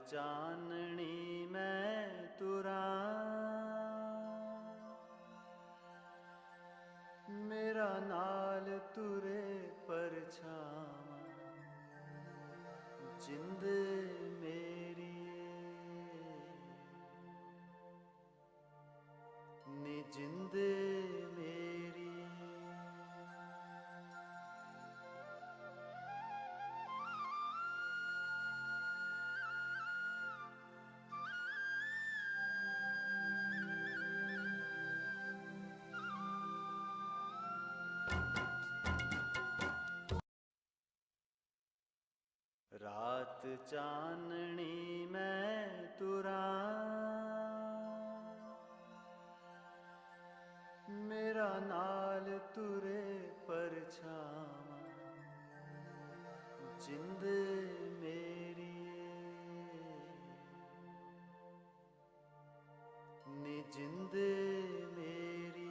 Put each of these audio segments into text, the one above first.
चाननी मैं तुरा, मेरा नाल तुरे परछावां, जिंद मेरी नी जिंद मेरी। रात चाननी मैं तुरा, मेरा नाल तुरे परछावां, जिंद मेरी नी जिंद मेरी।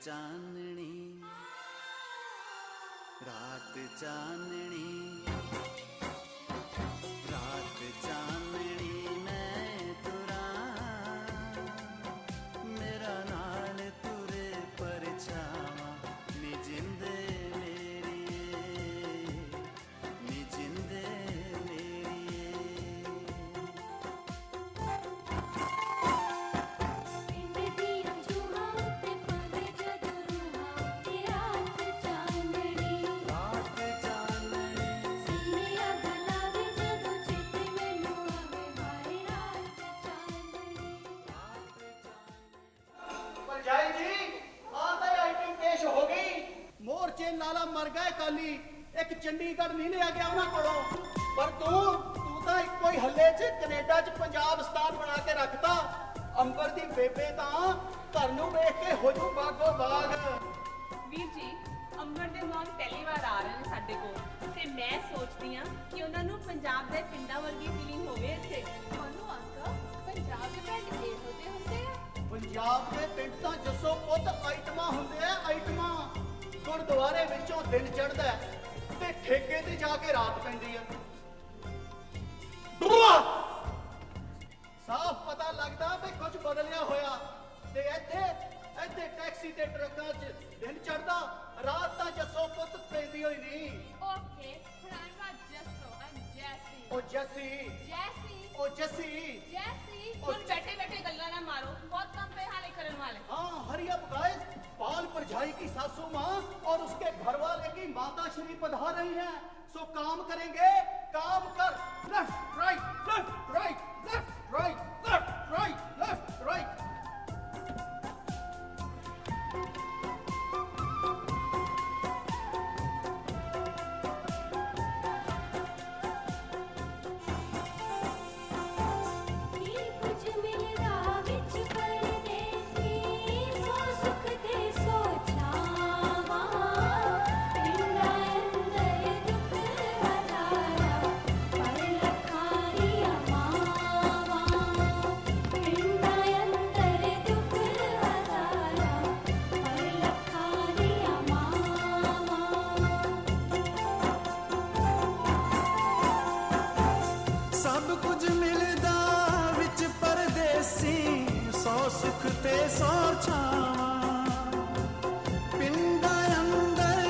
चांदनी रात चांदनी रात चांदनी मैं तुरा, मेरा नाल तुरे परछावां, नी जिंद मेरी नी जिंद मेरी। नाला मर गए काली, एक चंडीगढ़ नहीं लिया गया उन्होंने कोलों, पर तू तो एक कोई हल्ले च कनेडा च पंजाब स्थान बना के रखता। अंबर दी बेबे तां घर नूं वेख के हो जू बागो बाग। ਵੀਰ ਜੀ ਅੰਬਰ ਦੇ ਮੌਨ ਪਹਿਲੀ ਵਾਰ ਆ ਰਹੇ ਨੇ ਸਾਡੇ ਕੋਲ ਤੇ ਮੈਂ ਸੋਚਦੀ ਆ ਕਿ ਉਹਨਾਂ ਨੂੰ ਪੰਜਾਬ ਦੇ ਪਿੰਡਾਂ ਵਰਗੀ ਫੀਲਿੰਗ ਹੋਵੇ ਇੱਥੇ। ਤੁਹਾਨੂੰ ਅੰਕਲ ਪੰਜਾਬ ਦੇ ਪਿੰਡ ਇਹੋ ਜਿਹੇ ਹੁੰਦੇ ਆ? ਪੰਜਾਬ ਦੇ ਪਿੰਡ ਤਾਂ ਜੱਸੋ ਪੁੱਤ ਆਈਟਮਾਂ ਹੁੰਦੇ ਆ ਆਈਟਮਾਂ। ਗੁਰਦੁਆਰੇ ਵਿੱਚੋਂ ਦਿਨ ਚੜ੍ਹਦਾ ਤੇ ਠੇਕੇ ਤੇ ਜਾ ਕੇ ਰਾਤ ਪੈਂਦੀ ਆ। ਸਾਫ਼ ਪਤਾ ਲੱਗਦਾ ਵੀ ਕੁਝ ਬਦਲਿਆ ਹੋਇਆ ਤੇ ਇੱਥੇ ਟੈਕਸੀ ਤੇ ਟਰੱਕਾਂ 'ਚ ਦਿਨ ਚੜ੍ਹਦਾ, ਰਾਤ ਤਾਂ ਜੱਸੋ ਪੁੱਤ ਪੈਂਦੀ ਹੋਈ ਨਹੀਂ। ਓਕੇ ਹੁਣ ਆਮ ਨਾਟ ਜੱਸੋ, ਆਮ ਜੈਸੀ। ਉਹ ਜੈਸੀ ਜੈਸੀ ਉਹ ਜੱਸੀ ਜੈਸੀ ਹੁਣ ਬੈਠੇ ਬੈਠੇ ਗੱਲਾਂ ਨਾ ਮਾਰ। सासू माँ और उसके घर वाले की माता श्री पधार रही हैं। सो काम करेंगे, काम कर। Left right left right left right left right left right. सब कुछ मिलदा विच परदेसी, सौ सुख ते सौ छावां। पिंडां अंदर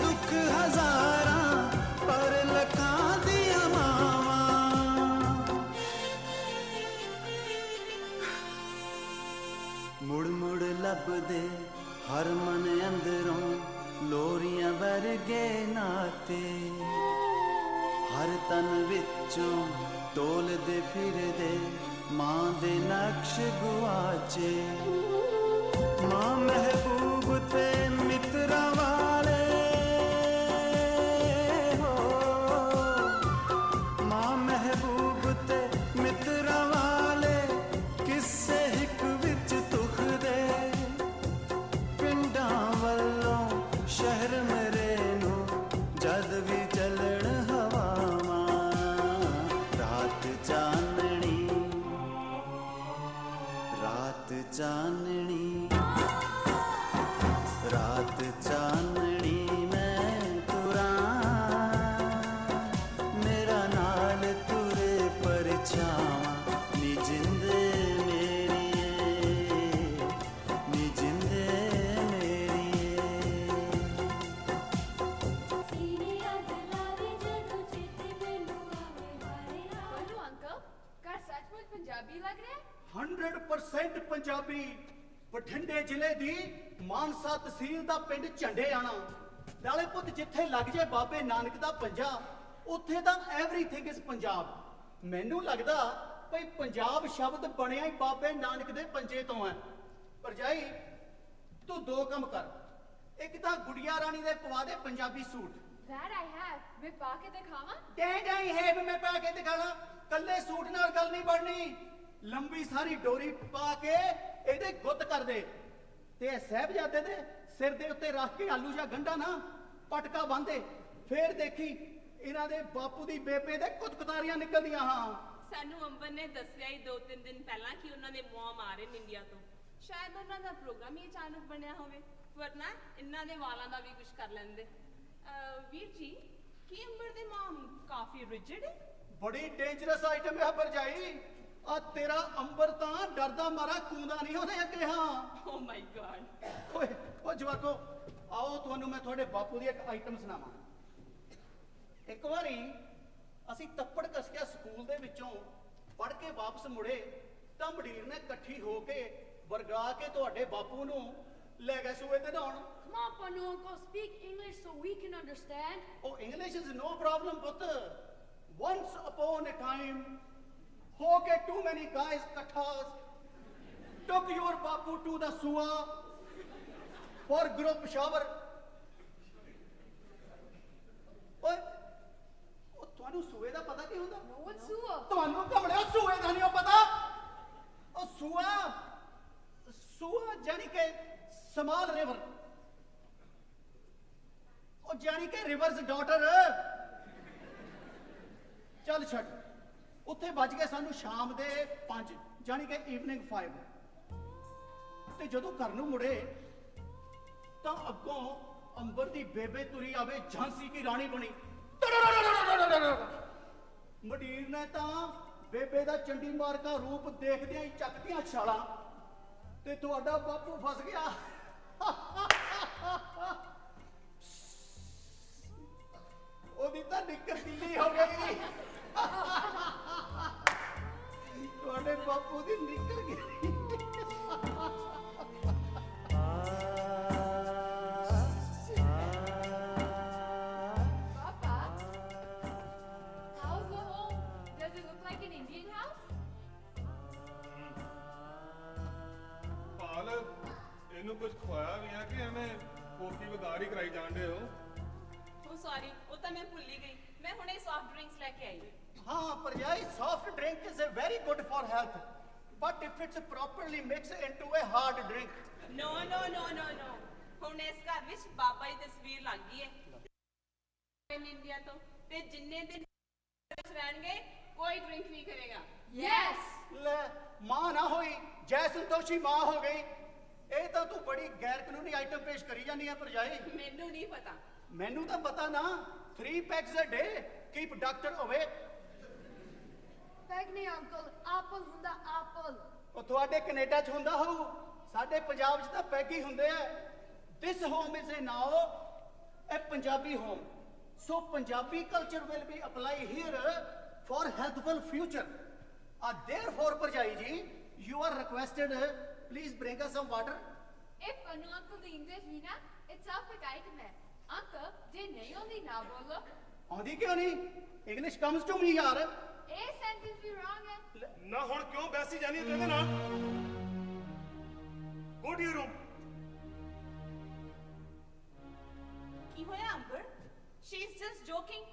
दुख हजारां, पर लखां दियां मावां। मुड़ मुड़ लभदे हर मन अंदरों, लोरियां वर्गे नाते। हर तन विचों टोलदे फिरदे मां दे नक्श गुआचे। मां महबूब ते मित्रा वाले हो, मां महबूब ते मित्रा वाले किस्से हिक विच तुखदे। पिंडां वल्लों शहर मरे नूं जद भी चलण चांदनी, रात चांदनी मैं तुरा, मेरा नाल तुरे परछावां। नी जिंद मेरी, नी जिंद मेरी। बोलो अंकल, क्या सचमुच पंजाबी लग रहा है? 100% पंजाबी। बठिंडे जिले दी मानसा तहसील दा पिंड झंडे आना। नाले पुੱਤ जिथे लग जाए बाबे नानक दा पंजा, उत्थे दा एवरीथिंग इज पंजाब। मैनू लगदा भई पंजाब शब्द बनया ही बाबे नानक दे पंजे तो है। भरजाई तू दो कम कर, एक तां गुड़िया रानी दे पवा दे Punjabi suit. That I have, मैं पाके दिखावा? नहीं है मैं पा के दिखाना, कल्ले सूट नाल गल नहीं बननी। लंबी सारी डोरी पा के ਇਹਦੇ ਗੁੱਤ ਕਰ ਦੇ ਤੇ ਸਾਹਿਬਜ਼ਾਦੇ ਦੇ ਸਿਰ ਦੇ ਉੱਤੇ ਰੱਖ ਕੇ ਆਲੂ ਜਾਂ ਗੰਢਾ ਨਾ ਪਟਕਾ ਬੰਨ੍ਹਦੇ। ਫੇਰ ਦੇਖੀ ਇਹਨਾਂ ਦੇ ਬਾਪੂ ਦੀ ਬੇਬੇ ਦੇ ਕੁੱਤਕਤਾਰੀਆਂ ਨਿਕਲਦੀਆਂ। ਹਾਂ, ਸਾਨੂੰ ਅੰਬਰ ਨੇ ਦੱਸਿਆ ਹੀ 2-3 ਦਿਨ ਪਹਿਲਾਂ ਕਿ ਉਹਨਾਂ ਦੇ ਮੌਮ ਆ ਰਹੇ ਨੇ ਇੰਡੀਆ ਤੋਂ। ਸ਼ਾਇਦ ਉਹਨਾਂ ਦਾ ਪ੍ਰੋਗਰਾਮ ਹੀ ਅਚਾਨਕ ਬਣਿਆ ਹੋਵੇ, ਵਰਨਾ ਇਹਨਾਂ ਦੇ ਵਾਲਾਂ ਦਾ ਵੀ ਕੁਝ ਕਰ ਲੈਂਦੇ। ਵੀਰ ਜੀ, ਕੀ ਅੰਬਰ ਦੇ ਮੌਮ ਕਾਫੀ ਰਿਜਿਡ ਹੈ? ਬੜੀ ਡੇਂਜਰਸ ਆਈਟਮ ਹੈ ਭਰਜਾਈ। ਆ ਤੇਰਾ ਅੰਬਰ ਤਾਂ ਡਰਦਾ ਮਾਰਾ ਕੂੰਦਾ ਨਹੀਂ ਉਹਦੇ ਅੱਗੇ। ਹਾਂ, ਓ ਮਾਈ ਗॉड। ਓਏ ਓ ਜਵਾਕੋ, ਆਓ ਤੁਹਾਨੂੰ ਮੈਂ ਤੁਹਾਡੇ ਬਾਪੂ ਦੀ ਇੱਕ ਆਈਟਮ ਸੁਣਾਵਾਂ। ਇੱਕ ਵਾਰੀ ਅਸੀਂ ਤੱਪੜ ਕਸਿਆ ਸਕੂਲ ਦੇ ਵਿੱਚੋਂ ਪੜ੍ਹ ਕੇ ਵਾਪਸ ਮੁੜੇ ਤਾਂ ਮਡੀਰ ਨੇ ਇਕੱਠੀ ਹੋ ਕੇ ਵਰਗਾ ਕੇ ਤੁਹਾਡੇ ਬਾਪੂ ਨੂੰ ਲੈ ਗਏ ਸੂਏ ਤੇ ਨਹਾਉਣ। Come on, Panu uncle, speak English so we can understand. Oh, English is no problem, ਪੁੱਤ। Once upon a time, ਹੋ ਕੇ too many guys ਇਕੱਠਾ took your bapu to the sewer for group shower. ਓਏ, ਉਹ ਤੁਹਾਨੂੰ ਸੂਏ ਦਾ ਪਤਾ ਕੀ ਹੁੰਦਾ? No, what's sewer? ਤੁਹਾਨੂੰ ਘਮੜਿਆ ਸੂਏ ਦਾ ਨਹੀਂ ਪਤਾ? ਉਹ ਸੂਆ ਜਾਨੀ ਕਿ ਸਮਾਲ ਰਿਵਰ, ਉਹ ਜਾਨੀ ਕਿ ਰਿਵਰਸ ਡਾਟਰ। ਚੱਲ ਛੱਡ, ਉੱਥੇ ਵੱਜ ਗਏ ਸਾਨੂੰ ਸ਼ਾਮ ਦੇ 5 ਜਾਨੀ ਕਿ ਈਵਨਿੰਗ 5। ਤੇ ਜਦੋਂ ਘਰ ਨੂੰ ਮੁੜੇ ਤਾਂ ਅੱਗੋਂ ਅੰਬਰ ਦੀ ਬੇਬੇ ਤੁਰੀ ਆਵੇ, ਝਾਂਸੀ ਕੀ ਰਾਣੀ ਬਣੀ। ਮਡੀਰ ਨੇ ਤਾਂ ਬੇਬੇ ਦਾ ਚੰਡੀ ਮਾਰਕਾ ਰੂਪ ਦੇਖਦਿਆਂ ਹੀ ਚੱਕਦੀਆਂ ਛਾਲਾਂ ਤੇ ਤੁਹਾਡਾ ਬਾਪੂ ਫਸ ਗਿਆ। ਉਹਦੀ ਤਾਂ ਨਿੱਕਰ ਢਿੱਲੀ ਹੋ ਗਈ। ਤੁਹਾਡੇ ਬਾਪੂ ਦੀ ਨਿੱਕਰ ਗਈ। ਮੈਨੂੰ ਕੁਝ ਖਵਾਇਆ ਵੀ ਆ ਕਿ ਐਵੇਂ ਕੋਕੀ ਵਗਾਰ ਹੀ ਕਰਾਈ ਜਾਂਦੇ ਹੋ? ਉਹ ਸੌਰੀ, ਉਹ ਤਾਂ ਮੈਂ ਭੁੱਲ ਹੀ ਗਈ। ਮੈਂ ਹੁਣੇ ਸੌਫਟ ਡਰਿੰਕਸ ਲੈ ਕੇ ਆਈ। ਹਾਂ ਭਰਜਾਈ, soft drink is very good for health, but if it's properly mix into a hard drink. No no no no no, ਹੁਣ ਇਸ ਘਰ ਵਿੱਚ ਬਾਬਾ ਦੀ ਤਸਵੀਰ ਲੱਗ ਗਈ ਹੈ ਇੰਡੀਆ ਤੋਂ, ਤੇ ਜਿੰਨੇ ਦਿਨ ਰਹਿਣਗੇ ਕੋਈ ਡਰਿੰਕ ਨਹੀਂ ਕਰੇਗਾ। Yes! ਲੈ, ਮਾਂ ਨਾ ਹੋਈ, ਜੈ ਸੰਤੋਸ਼ੀ ਮਾਂ ਹੋ ਗਈ। ਇਹ ਤਾਂ ਤੂੰ ਬੜੀ ਗੈਰ ਕਾਨੂੰਨੀ ਆਈਟਮ ਪੇਸ਼ ਕਰੀ ਜਾਂਦੀ ਆ ਭਰਜਾਈ। ਮੈਨੂੰ ਨਹੀਂ ਪਤਾ। ਮੈਨੂੰ ਤਾਂ ਪਤਾ ਨਾ, 3 ਪੈਗਸ ਅ ਡੇ ਕੀਪ ਡਾਕਟਰ ਅਵੇ। Peg nahi, uncle. Apple hunda apple. ਉਹ ਤੁਹਾਡੇ ਕੈਨੇਡਾ 'ਚ ਹੁੰਦਾ ਹੋਊ, ਸਾਡੇ ਪੰਜਾਬ 'ਚ ਤਾਂ ਪੈਗ ਹੀ ਹੁੰਦੇ ਆ। This home is now a Punjabi home, so Punjabi culture will be apply here for healthful future. Therefore ਭਰਜਾਈ ਜੀ, you are requested, please bring us some water. ਇਹ ਪਨੂੰ ਅੰਕਲ ਦੀ ਇੰਗਲਿਸ਼ ਵੀ ਨਾ ਇਟਸੈਲਫ ਇੱਕ ਆਈਟਮ ਹੈ। ਅੰਕਲ ਜੇ ਨਹੀਂ ਆਉਂਦੀ ਨਾ ਬੋਲੋ। ਆਉਂਦੀ ਕਿਉਂ ਨਹੀਂ? ਇੰਗਲਿਸ਼ ਕਮਸ ਟੂ ਮੀ ਯਾਰ। ਇਹ ਸੈਂਟੈਂਸ ਵੀ ਰੋਂਗ ਹੈ। ਨਾ ਹੁਣ ਕਿਉਂ ਬੈਸੀ ਜਾਨੀ ਹੈ ਤੇਰੇ ਨਾਲ? Go to your room. ਕੀ ਹੋਇਆ Amber? She is just joking.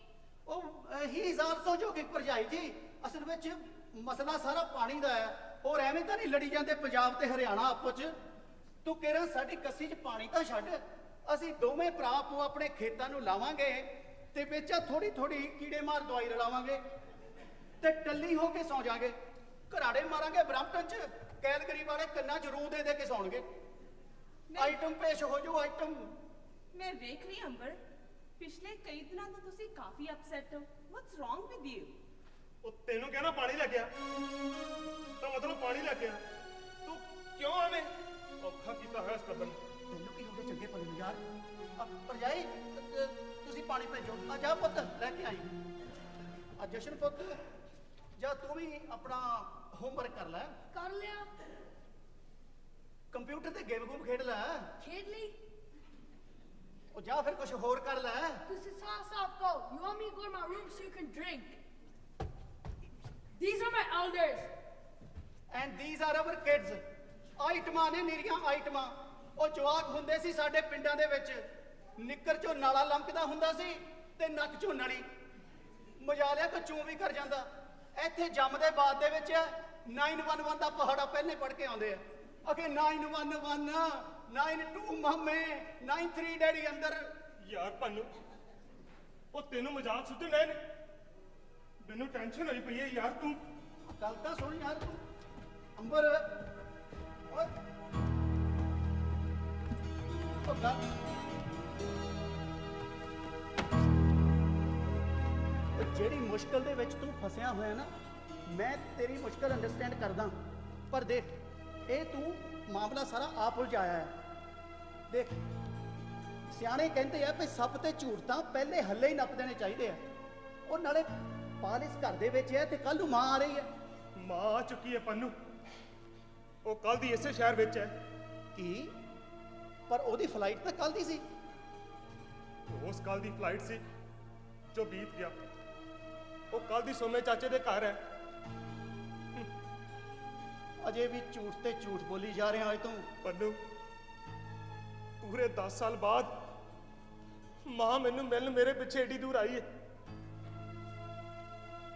ਉਹ ਹੀ ਇਜ਼ ਆਲਸੋ ਜੋਕਿੰਗ ਭਰਜਾਈ ਜੀ। ਅਸਲ ਵਿੱਚ ਮਸਲਾ ਸਾਰਾ ਪਾਣੀ ਦਾ ਹੈ। ਔਰ ਐਵੇਂ ਤਾਂ ਨਹੀਂ ਲੜੀ ਜਾਂਦੇ ਪੰਜਾਬ ਤੇ ਹਰਿਆਣਾ ਆਪਸ 'ਚ। ਤੂੰ ਕਿਹੜਾ ਸਾਡੀ ਕੱਸੀ 'ਚ ਪਾਣੀ ਤਾਂ ਛੱਡ। ਅਸੀਂ ਦੋਵੇਂ ਭਰਾ ਆਪੋ ਆਪਣੇ ਖੇਤਾਂ ਨੂੰ ਲਾਵਾਂਗੇ ਤੇ ਵਿੱਚ ਥੋੜੀ ਥੋੜੀ ਕੀੜੇ ਮਾਰ ਦਵਾਈ ਰਲਾਵਾਂਗੇ ਤੇ ਟੱਲੀ ਹੋ ਕੇ ਸੌਂ ਜਾਾਂਗੇ। ਘਰਾੜੇ ਮਾਰਾਂਗੇ ਬ੍ਰੈਂਪਟਨ 'ਚ, ਕੈਲਗਰੀ ਵਾਲੇ ਕੰਨਾਂ 'ਚ ਰੂਹ ਦੇ ਦੇ ਕੇ ਸੌਣਗੇ। ਆਈਟਮ ਪੇਸ਼ ਹੋ ਜਾਓ, ਆਈਟਮ। ਮੈਂ ਵੇਖ ਰਹੀ ਅੰਬਰ, ਪਿਛਲੇ ਕਈ ਦਿਨਾਂ ਤੋਂ ਤੁਸੀਂ ਕਾਫੀ ਅਪਸੈਟ ਹੋ। What's wrong with you? ਉਹ ਤੈਨੂੰ ਕਹਿਣਾ ਪਾਣੀ ਲੈ ਗਿਆ ਤਾਂ ਮਤਲਬ ਪਾਣੀ ਲੈ ਗਿਆ। ਤੂੰ ਕਿਉਂ ਐਵੇਂ ਔਖਾ ਕੀਤਾ ਹੋਇਆ ਇਸ ਕਦਮ ਨੂੰ? ਤੈਨੂੰ ਕੀ ਹੋ ਗਿਆ ਚੰਗੇ ਭਲੇ ਨੂੰ ਯਾਰ? ਭਰਜਾਈ ਤੁਸੀਂ ਪਾਣੀ ਭੇਜੋ। ਆ ਜਾ ਪੁੱਤ, ਲੈ ਕੇ ਆਈ। ਆ ਜਸ਼ਨ ਪੁੱਤ, ਜਾ ਤੂੰ ਵੀ ਆਪਣਾ ਹੋਮਵਰਕ ਕਰ ਲੈ। Kar liya? ਕੰਪਿਊਟਰ ਤੇ ਗੇਮ ਗੂਮ ਖੇਡ ਲੈ। Khed li? ਉਹ ਜਾ ਫਿਰ ਕੁਝ ਹੋਰ ਕਰ ਲੈ। Tusi saaf go. You want me to go to my room so you can drink? These are my elders. And these are our kids. ਆਈਟਮਾਂ ਨੇ ਨਿਰੀਆਂ ਆਈਟਮਾਂ। ਉਹ ਜਵਾਕ ਹੁੰਦੇ ਸੀ ਸਾਡੇ ਪਿੰਡਾਂ ਦੇ ਵਿੱਚ, ਨਿੱਕਰ ਚੋਂ ਨਾਲਾ ਲੰਕਦਾ ਹੁੰਦਾ ਸੀ ਤੇ ਨੱਕ ਚੋਂ ਨਲੀ। ਮਜਾਲਿਆ ਕੋ ਚੂੰ ਵੀ ਕਰ ਜਾਂਦਾ। ਇੱਥੇ ਜੰਮਦੇ ਬਾਅਦ ਦੇ ਵਿੱਚ 911 ਦਾ ਪਹਾੜਾ ਪਹਿਲੇ ਪੜ ਕੇ ਆਉਂਦੇ ਆ। ਅਗੇ 911, 92 ਮਾਮੇ, 93 ਡੈਡੀ ਅੰਦਰ। ਯਾਰ ਪੰਨੂ, ਉਹ ਤੈਨੂੰ ਮਜ਼ਾਕ ਸੁੱਟੇ ਨੇ। ਮੈਨੂੰ ਟੈਨਸ਼ਨ ਹੋਈ ਪਈ ਹੈ ਯਾਰ। ਤੂੰ ਗੱਲ ਤਾਂ ਸੁਣ ਯਾਰ ਤੂੰ। ਅੰਬਰ ਓਏ, ਉਹ ਗੱਲ ਜਿਹੜੀ ਮੁਸ਼ਕਲ ਦੇ ਵਿੱਚ ਤੂੰ ਫਸਿਆ ਹੋਇਆ ਨਾ, ਮੈਂ ਤੇਰੀ ਮੁਸ਼ਕਲ ਅੰਡਰਸਟੈਂਡ ਕਰਦਾ, ਪਰ ਦੇਖ ਇਹ ਤੂੰ ਮਾਮਲਾ ਸਾਰਾ ਆਪ ਉਲਝਾਇਆ ਹੈ। ਦੇਖ, ਸਿਆਣੇ ਕਹਿੰਦੇ ਆ ਵੀ ਸੱਪ ਤੇ ਝੂਠ ਤਾਂ ਪਹਿਲੇ ਹੱਲੇ ਹੀ ਨੱਪ ਦੇਣੇ ਚਾਹੀਦੇ ਆ। ਉਹ ਨਾਲੇ ਪਾਲ ਇਸ ਘਰ ਦੇ ਵਿੱਚ ਹੈ ਤੇ ਕੱਲ ਨੂੰ ਮਾਂ ਆ ਰਹੀ ਹੈ। ਮਾਂ ਆ ਚੁੱਕੀ ਹੈ ਪੰਨੂ। ਉਹ ਕੱਲ ਦੀ ਇਸੇ ਸ਼ਹਿਰ ਵਿੱਚ ਹੈ। ਕੀ? ਪਰ ਉਹਦੀ ਫਲਾਈਟ ਤਾਂ ਕੱਲ ਦੀ ਸੀ। ਉਸ ਕੱਲ ਦੀ ਫਲਾਈਟ ਸੀ ਜੋ ਬੀਤ ਗਿਆ। ਉਹ ਕੱਲ ਦੀ ਸੋਮੇ ਚਾਚੇ ਦੇ ਘਰ ਹੈ। ਅਜੇ ਵੀ ਝੂਠ ਤੇ ਝੂਠ ਬੋਲੀ ਜਾ ਰਿਹਾ ਹੈ ਤੂੰ। ਪੰਨੂ, ਪੂਰੇ 10 ਸਾਲ ਬਾਅਦ ਮਾਂ ਮੈਨੂੰ ਮਿਲਣ ਮੇਰੇ ਪਿੱਛੇ ਏਡੀ ਦੂਰ ਆਈ ਹੈ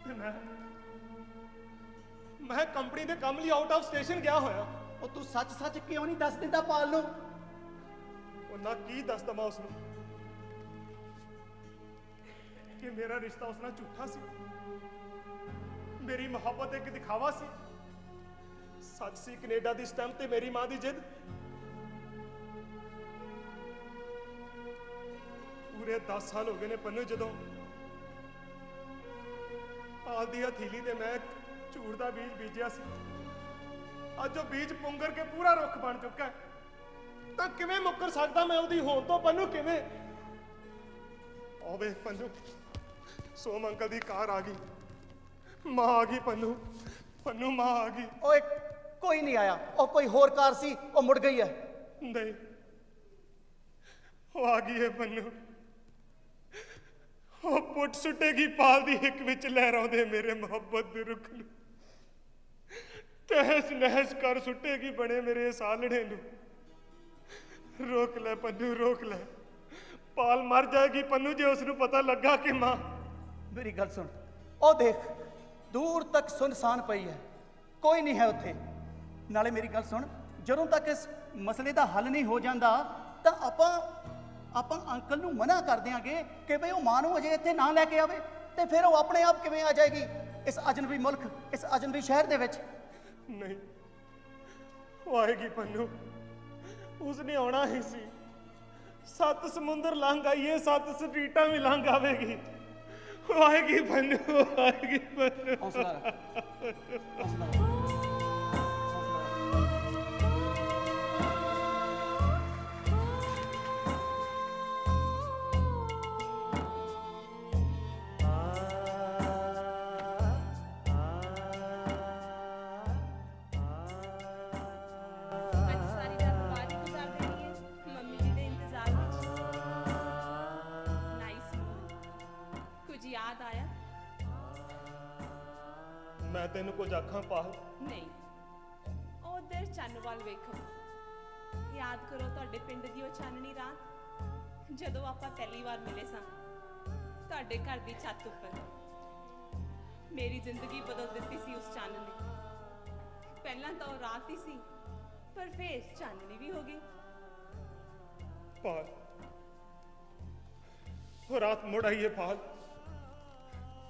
ਤੇ ਮੈਂ ਕੰਪਨੀ ਦੇ ਕੰਮ ਲਈ ਆਊਟ ਆਫ ਸਟੇਸ਼ਨ ਗਿਆ ਹੋਇਆ। ਉਹ ਤੂੰ ਸੱਚ ਸੱਚ ਕਿਉਂ ਨਹੀਂ ਦੱਸ ਦਿੰਦਾ ਪਾਲ ਨੂੰ? ਉਹ ਨਾ ਕੀ ਦੱਸਦਾ ਮੈਂ ਉਸ ਨੂੰ ਕਿ ਮੇਰਾ ਰਿਸ਼ਤਾ ਉਸ ਨਾਲ ਝੂਠਾ ਸੀ, ਮੇਰੀ ਮੁਹੱਬਤ ਇੱਕ ਦਿਖਾਵਾ ਸੀ। ਸੱਚ ਸੀ ਕੈਨੇਡਾ ਦੀ ਸਟੈਂਪ ਤੇ ਮੇਰੀ ਮਾਂ ਦੀ ਜਿੱਦ। ਪੂਰੇ 10 ਸਾਲ ਹੋ ਗਏ ਨੇ ਪੰਨੂ, ਜਦੋਂ ਪਾਲ ਦੀ ਹਥੇਲੀ ਤੇ ਮੈਂ ਝੂਠ ਦਾ ਬੀਜ ਬੀਜਿਆ ਸੀ। ਅੱਜ ਉਹ ਬੀਜ ਪੁੰਗਰ ਕੇ ਪੂਰਾ ਰੁੱਖ ਬਣ ਚੁੱਕਾ ਹੈ। ਤਾਂ ਕਿਵੇਂ ਮੁੱਕਰ ਸਕਦਾ ਮੈਂ ਉਹਦੀ ਹੋਣ ਤੋਂ ਪੰਨੂ? ਕਿਵੇਂ? ਓਵੇ ਪੰਨੂ, ਸੋਮ ਅੰਕਲ ਦੀ ਕਾਰ ਆ ਗਈ। ਮਾਂ ਆ ਗਈ ਪੰਨੂ, ਪੰਨੂ ਮਾਂ ਆ ਗਈ। ਓਏ ਕੋਈ ਨਹੀਂ ਆਇਆ, ਉਹ ਕੋਈ ਹੋਰ ਕਾਰ ਸੀ, ਉਹ ਮੁੜ ਗਈ ਹੈ। ਨਹੀਂ, ਉਹ ਆ ਗਈ ਹੈ ਪੰਨੂ। ਉਹ ਪੁੱਟ ਸੁੱਟੇਗੀ ਪਾਲ ਦੀ ਹਿੱਕ ਵਿੱਚ ਲਹਿਰਾਉਂਦੇ ਮੇਰੇ ਮੁਹੱਬਤ ਦੇ ਰੁੱਖ ਨੂੰ। ਤਹਿਸ ਨਹਿਸ ਕਰ ਸੁੱਟੇਗੀ ਬਣੇ ਮੇਰੇ ਸਾਲੜੇ ਨੂੰ। रोक ले पन्नू, रोक ले। पाल मर जाएगी पन्नू जे उसनु पता लगा कि मां। मेरी गल सुन, ओ देख दूर तक सुनसान पई है, कोई नहीं है उत्थे। नाले मेरी गल सुन, ਜਦੋਂ तक इस मसले का हल नहीं हो जाता तो ਆਪਾਂ ਅੰਕਲ ਨੂੰ ਮਨਾ ਕਰ ਦਿਆਂਗੇ ਕਿ ਭਈ ਉਹ ਮਾਂ ਨੂੰ ਅਜੇ ਇੱਥੇ ਨਾ ਲੈ ਕੇ ਆਵੇ, ਤੇ ਫਿਰ ਉਹ ਆਪਣੇ ਆਪ ਕਿਵੇਂ ਆ ਜਾਏਗੀ ਇਸ ਅਜਨਬੀ ਮੁਲਕ, ਇਸ ਅਜਨਬੀ ਸ਼ਹਿਰ ਦੇ ਵਿੱਚ। नहीं वो आएगी पन्नू, उसने आना ही सी। 7 समुंदर लंघ आइए, 7 स्ट्रीटा भी लंघ आवेगी। वो आएगी पन्नू, वो आएगी पन्नू। ਹੌਸਲਾ ਰੱਖ, ਹੌਸਲਾ ਰੱਖ। ਅੱਜ ਸਾਰੀ ਰਾਤ ਬਾਹਰ ਹੀ ਗੁਜ਼ਾਰ ਦੇਣੀ ਹੈ ਮੰਮੀ ਜੀ ਦੇ ਇੰਤਜ਼ਾਰ ਵਿੱਚ। ਨਾਈਸ। ਕੁਝ ਯਾਦ ਆਇਆ? मैं तेन कुछ आखा पाल। ਨਹੀਂ, ਉਧਰ ਚੰਨ ਵੱਲ ਵੇਖੋ। ਯਾਦ ਕਰੋ ਤੁਹਾਡੇ ਪਿੰਡ ਦੀ ਉਹ ਚਾਨਣੀ ਰਾਤ ਜਦੋਂ ਆਪਾਂ ਪਹਿਲੀ ਵਾਰ ਮਿਲੇ ਸਾਂ ਤੁਹਾਡੇ ਘਰ ਦੀ ਛੱਤ ਉੱਪਰ। ਮੇਰੀ ਜ਼ਿੰਦਗੀ ਬਦਲ ਦਿੱਤੀ ਸੀ ਉਸ ਚੰਨ ਨੇ। ਪਹਿਲਾਂ ਤਾਂ ਉਹ ਰਾਤ ਹੀ ਸੀ, ਪਰ ਫੇਰ ਚਾਨਣੀ ਵੀ ਹੋ ਗਈ। पाल वो रात मुड़ आई है पाल,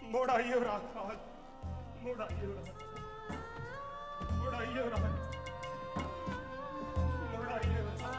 मुड़ आई है वो रात पाल, मुड़ आई है वो रात, मुड़ आई है वो रात, मुड़ आई है वो रात।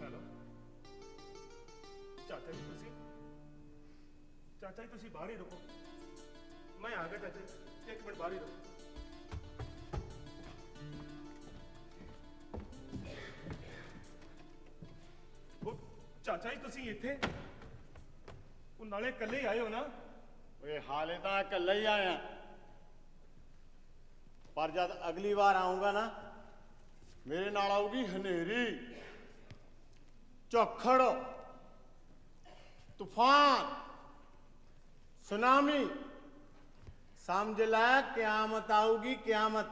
हेलो चाचा जी, चाचा जी तुसी बाहर ही रुको, मैं आ गया चाचा जी, 1 मिनट बाहर ही रुको। वो चाचा जी तुसी इत्थे ਉਹ ਨਾਲੇ ਇਕੱਲੇ ਆਏ ਹੋ ਨਾ? ਓਏ ਹਾਲੇ ਤਾਂ ਇਕੱਲਾ ਹੀ ਆਇਆ, ਪਰ ਜਦ ਅਗਲੀ ਵਾਰ ਆਉਂਗਾ ਨਾ ਮੇਰੇ ਨਾਲ ਆਊਗੀ ਹਨੇਰੀ, ਝੱਖੜ, ਤੂਫਾਨ, ਸੁਨਾਮੀ। ਸਮਝ ਲੈ ਕਿਆਮਤ ਆਊਗੀ, ਕਿਆਮਤ।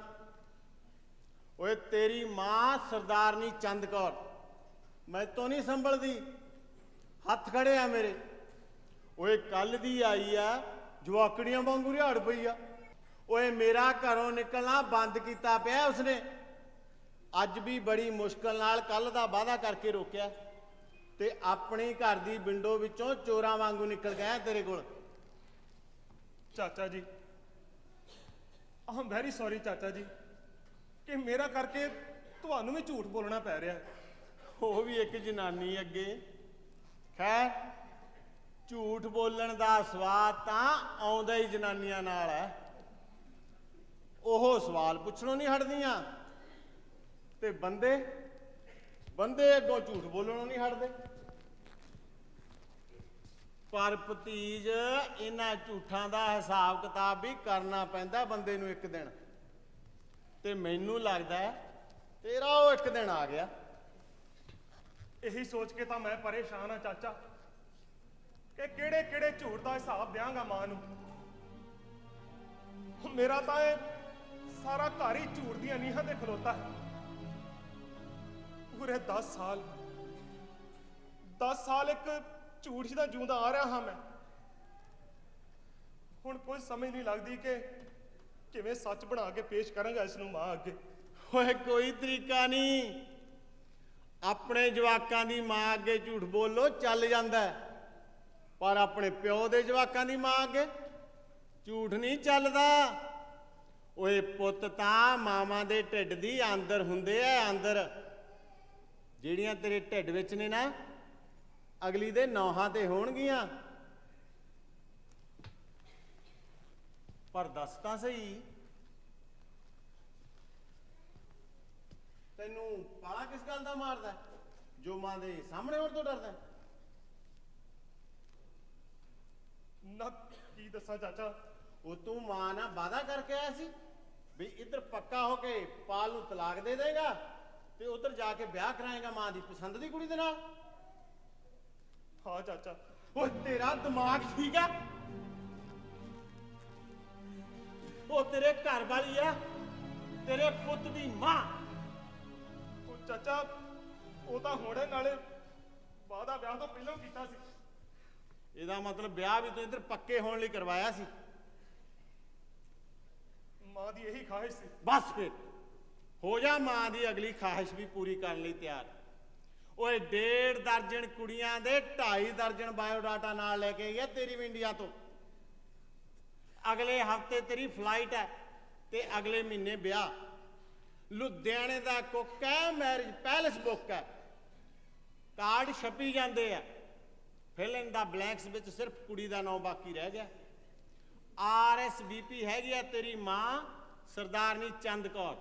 ਓਏ ਤੇਰੀ ਮਾਂ ਸਰਦਾਰਨੀ ਚੰਦ ਕੌਰ ਮੈਥੋਂ ਨਹੀਂ ਸੰਭਲਦੀ, ਹੱਥ ਖੜੇ ਆ ਮੇਰੇ। ਓਏ ਕੱਲ ਦੀ ਆਈ ਆ, ਜਵਾਕੜੀਆਂ ਵਾਂਗੂ ਰਿਹਾੜ ਪਈ ਆ। ਓਏ ਮੇਰਾ ਘਰੋਂ ਨਿਕਲਣਾ ਬੰਦ ਕੀਤਾ ਪਿਆ ਉਸਨੇ। ਅੱਜ ਵੀ ਬੜੀ ਮੁਸ਼ਕਲ ਨਾਲ ਕੱਲ ਦਾ ਵਾਅਦਾ ਕਰਕੇ ਰੋਕਿਆ, ਤੇ ਆਪਣੀ ਘਰ ਦੀ ਵਿੰਡੋ ਵਿੱਚੋਂ ਚੋਰਾਂ ਵਾਂਗੂ ਨਿਕਲ ਗਿਆ ਤੇਰੇ ਕੋਲ। ਚਾਚਾ ਜੀ ਆਮ ਵੈਰੀ ਸੌਰੀ ਚਾਚਾ ਜੀ ਕਿ ਮੇਰਾ ਕਰਕੇ ਤੁਹਾਨੂੰ ਵੀ ਝੂਠ ਬੋਲਣਾ ਪੈ ਰਿਹਾ ਹੈ। ਉਹ ਵੀ ਇੱਕ ਜਨਾਨੀ ਅੱਗੇ। ਖੈਰ ਝੂਠ ਬੋਲਣ ਦਾ ਸਵਾਦ ਤਾਂ ਆਉਂਦਾ ਹੀ ਜਨਾਨੀਆਂ ਨਾਲ ਹੈ। ਉਹ ਸਵਾਲ ਪੁੱਛਣੋਂ ਨਹੀਂ ਹਟਦੀਆਂ, ਤੇ ਬੰਦੇ ਅੱਗੋਂ ਝੂਠ ਬੋਲਣੋਂ ਨਹੀਂ ਹਟਦੇ। ਪਰ ਭਤੀਜ ਇਹਨਾਂ ਝੂਠਾਂ ਦਾ ਹਿਸਾਬ ਕਿਤਾਬ ਵੀ ਕਰਨਾ ਪੈਂਦਾ ਬੰਦੇ ਨੂੰ ਇੱਕ ਦਿਨ, ਤੇ ਮੈਨੂੰ ਲੱਗਦਾ ਤੇਰਾ ਉਹ ਇੱਕ ਦਿਨ ਆ ਗਿਆ। ਇਹੀ ਸੋਚ ਕੇ ਤਾਂ ਮੈਂ ਪਰੇਸ਼ਾਨ ਆ ਚਾਚਾ ਕਿ ਕਿਹੜੇ ਕਿਹੜੇ ਝੂਠ ਦਾ ਹਿਸਾਬ ਦਿਆਂਗਾ ਮਾਂ ਨੂੰ। ਮੇਰਾ ਤਾਂ ਇਹ ਸਾਰਾ ਘਰ ਹੀ ਝੂਠ ਦੀਆਂ ਨੀਹਾਂ ਤੇ ਖਲੋਤਾ ਹੈ। ਪੂਰੇ 10 ਸਾਲ ਇੱਕ ਝੂਠ ਦਾ ਜਿਉਂਦਾ ਆ ਰਿਹਾ ਹਾਂ ਮੈਂ। ਹੁਣ ਕੋਈ ਸਮਝ ਨਹੀਂ ਲੱਗਦੀ ਕਿ ਕਿਵੇਂ ਸੱਚ ਬਣਾ ਕੇ ਪੇਸ਼ ਕਰਾਂਗਾ ਇਸ ਨੂੰ ਮਾਂ ਅੱਗੇ। ਓਏ ਕੋਈ ਤਰੀਕਾ ਨਹੀਂ, ਆਪਣੇ ਜਵਾਕਾਂ ਦੀ ਮਾਂ ਅੱਗੇ ਝੂਠ ਬੋਲੋ ਚੱਲ ਜਾਂਦਾ ਹੈ, ਪਰ ਆਪਣੇ ਪਿਓ ਦੇ ਜਵਾਕਾਂ ਦੀ ਮਾਂ ਅੱਗੇ ਝੂਠ ਨਹੀਂ ਚੱਲਦਾ। ਓਏ ਪੁੱਤ ਤਾਂ ਮਾਵਾਂ ਦੇ ਢਿੱਡ ਦੀ ਆਂਦਰ ਹੁੰਦੇ ਆ, ਆਂਦਰ ਜਿਹੜੀਆਂ ਤੇਰੇ ਢਿੱਡ ਵਿੱਚ ਨੇ ਨਾ ਅਗਲੀ ਦੇ ਨੌਹਾਂ ਤੇ ਹੋਣਗੀਆਂ। ਪਰ ਦੱਸ ਤਾਂ ਸਹੀ, ਤੈਨੂੰ ਪਾਲਾ ਕਿਸ ਗੱਲ ਦਾ ਮਾਰਦਾ ਜੋ ਮਾਂ ਦੇ ਸਾਹਮਣੇ ਹੋਣ ਤੋਂ ਡਰਦਾ? ਨਾ ਕੀ ਦੱਸਾਂ ਚਾਚਾ। ਉਹ ਤੂੰ ਮਾਂ ਨਾਲ ਵਾਅਦਾ ਕਰਕੇ ਆਇਆ ਸੀ ਵੀ ਇੱਧਰ ਪੱਕਾ ਹੋ ਕੇ ਪਾਲ ਨੂੰ ਤਲਾਕ ਦੇ ਦੇਗਾ ਤੇ ਉੱਧਰ ਜਾ ਕੇ ਵਿਆਹ ਕਰਾਏਗਾ ਮਾਂ ਦੀ ਪਸੰਦ ਦੀ ਕੁੜੀ ਦੇ ਨਾਲ। ਹਾਂ ਚਾਚਾ। ਓਏ ਤੇਰਾ ਦਿਮਾਗ ਠੀਕ ਆ? ਉਹ ਤੇਰੇ ਘਰ ਵਾਲੀ ਆ, ਤੇਰੇ ਪੁੱਤ ਦੀ ਮਾਂ। ਉਹ ਚਾਚਾ ਉਹ ਤਾਂ ਹੋਣੇ ਨਾਲੇ ਵਾਦਾ ਵਿਆਹ ਤੋਂ ਪਹਿਲਾਂ ਕੀਤਾ ਸੀ। ਇਹਦਾ ਮਤਲਬ ਵਿਆਹ ਵੀ ਤੂੰ ਇੱਧਰ ਪੱਕੇ ਹੋਣ ਲਈ ਕਰਵਾਇਆ ਸੀ। ਮਾਂ ਦੀ ਇਹੀ ਖਾਹਿਸ਼ ਸੀ। ਬਸ ਫਿਰ ਹੋ ਜਾ ਮਾਂ ਦੀ ਅਗਲੀ ਖਾਹਿਸ਼ ਵੀ ਪੂਰੀ ਕਰਨ ਲਈ ਤਿਆਰ। ਓਏ 1.5 ਦਰਜਨ ਕੁੜੀਆਂ ਦੇ 2.5 ਦਰਜਨ ਬਾਇਓਡਾਟਾ ਨਾਲ ਲੈ ਕੇ ਆਈ ਆ ਤੇਰੀ ਵੀ ਇੰਡੀਆ ਤੋਂ। ਅਗਲੇ ਹਫਤੇ ਤੇਰੀ ਫਲਾਈਟ ਹੈ ਤੇ ਅਗਲੇ ਮਹੀਨੇ ਵਿਆਹ। ਲੁਧਿਆਣੇ ਦਾ ਕੁੱਕ ਹੈ, ਮੈਰਿਜ ਪੈਲੇਸ ਬੁੱਕ ਹੈ, ਕਾਰਡ ਛਪੀ ਜਾਂਦੇ ਆ। ਫਿਲ ਇਨ ਦਾ ਬਲੈਂਕਸ ਵਿੱਚ ਸਿਰਫ ਕੁੜੀ ਦਾ ਨਾਮ ਬਾਕੀ ਰਹਿ ਗਿਆ। RSVP ਹੈਗੀ ਆ ਤੇਰੀ ਮਾਂ ਸਰਦਾਰਨੀ ਚੰਦ ਕੌਰ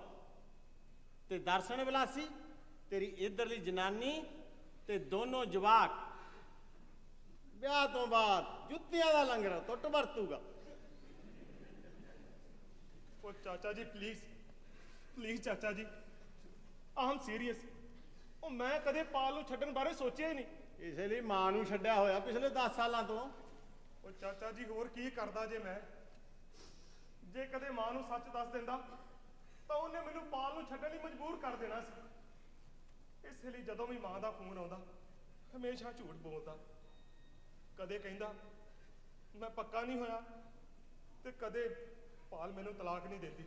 ਤੇ ਦਰਸ਼ਨ ਵਿਲਾਸੀ ਤੇਰੀ ਇਧਰਲੀ ਜਨਾਨੀ ਤੇ ਦੋਨੋਂ ਜਵਾਕ। ਵਿਆਹ ਤੋਂ ਬਾਅਦ ਜੁੱਤੀਆਂ ਦਾ ਲੰਗਰ ਟੁੱਟ ਵਰਤੂਗਾ। ਉਹ ਚਾਚਾ ਜੀ ਪਲੀਜ਼ ਪਲੀਜ਼ ਚਾਚਾ ਜੀ, ਆਮ ਸੀਰੀਅਸ। ਉਹ ਮੈਂ ਕਦੇ ਪਾਲ ਨੂੰ ਛੱਡਣ ਬਾਰੇ ਸੋਚਿਆ ਹੀ ਨਹੀਂ। ਇਸੇ ਲਈ ਮਾਂ ਨੂੰ ਛੱਡਿਆ ਹੋਇਆ ਪਿਛਲੇ 10 ਸਾਲਾਂ ਤੋਂ। ਉਹ ਚਾਚਾ ਜੀ ਹੋਰ ਕੀ ਕਰਦਾ ਜੇ ਮੈਂ। ਜੇ ਕਦੇ ਮਾਂ ਨੂੰ ਸੱਚ ਦੱਸ ਦਿੰਦਾ ਤਾਂ ਉਹਨੇ ਮੈਨੂੰ ਪਾਲ ਨੂੰ ਛੱਡਣ ਲਈ ਮਜਬੂਰ ਕਰ ਦੇਣਾ ਸੀ। ਇਸ ਲਈ ਜਦੋਂ ਵੀ ਮਾਂ ਦਾ ਫੋਨ ਆਉਂਦਾ ਹਮੇਸ਼ਾ ਝੂਠ ਬੋਲਦਾ। ਕਦੇ ਕਹਿੰਦਾ ਮੈਂ ਪੱਕਾ ਨਹੀਂ ਹੋਇਆ ਤੇ ਕਦੇ ਪਾਲ ਮੈਨੂੰ ਤਲਾਕ ਨਹੀਂ ਦਿੰਦੀ।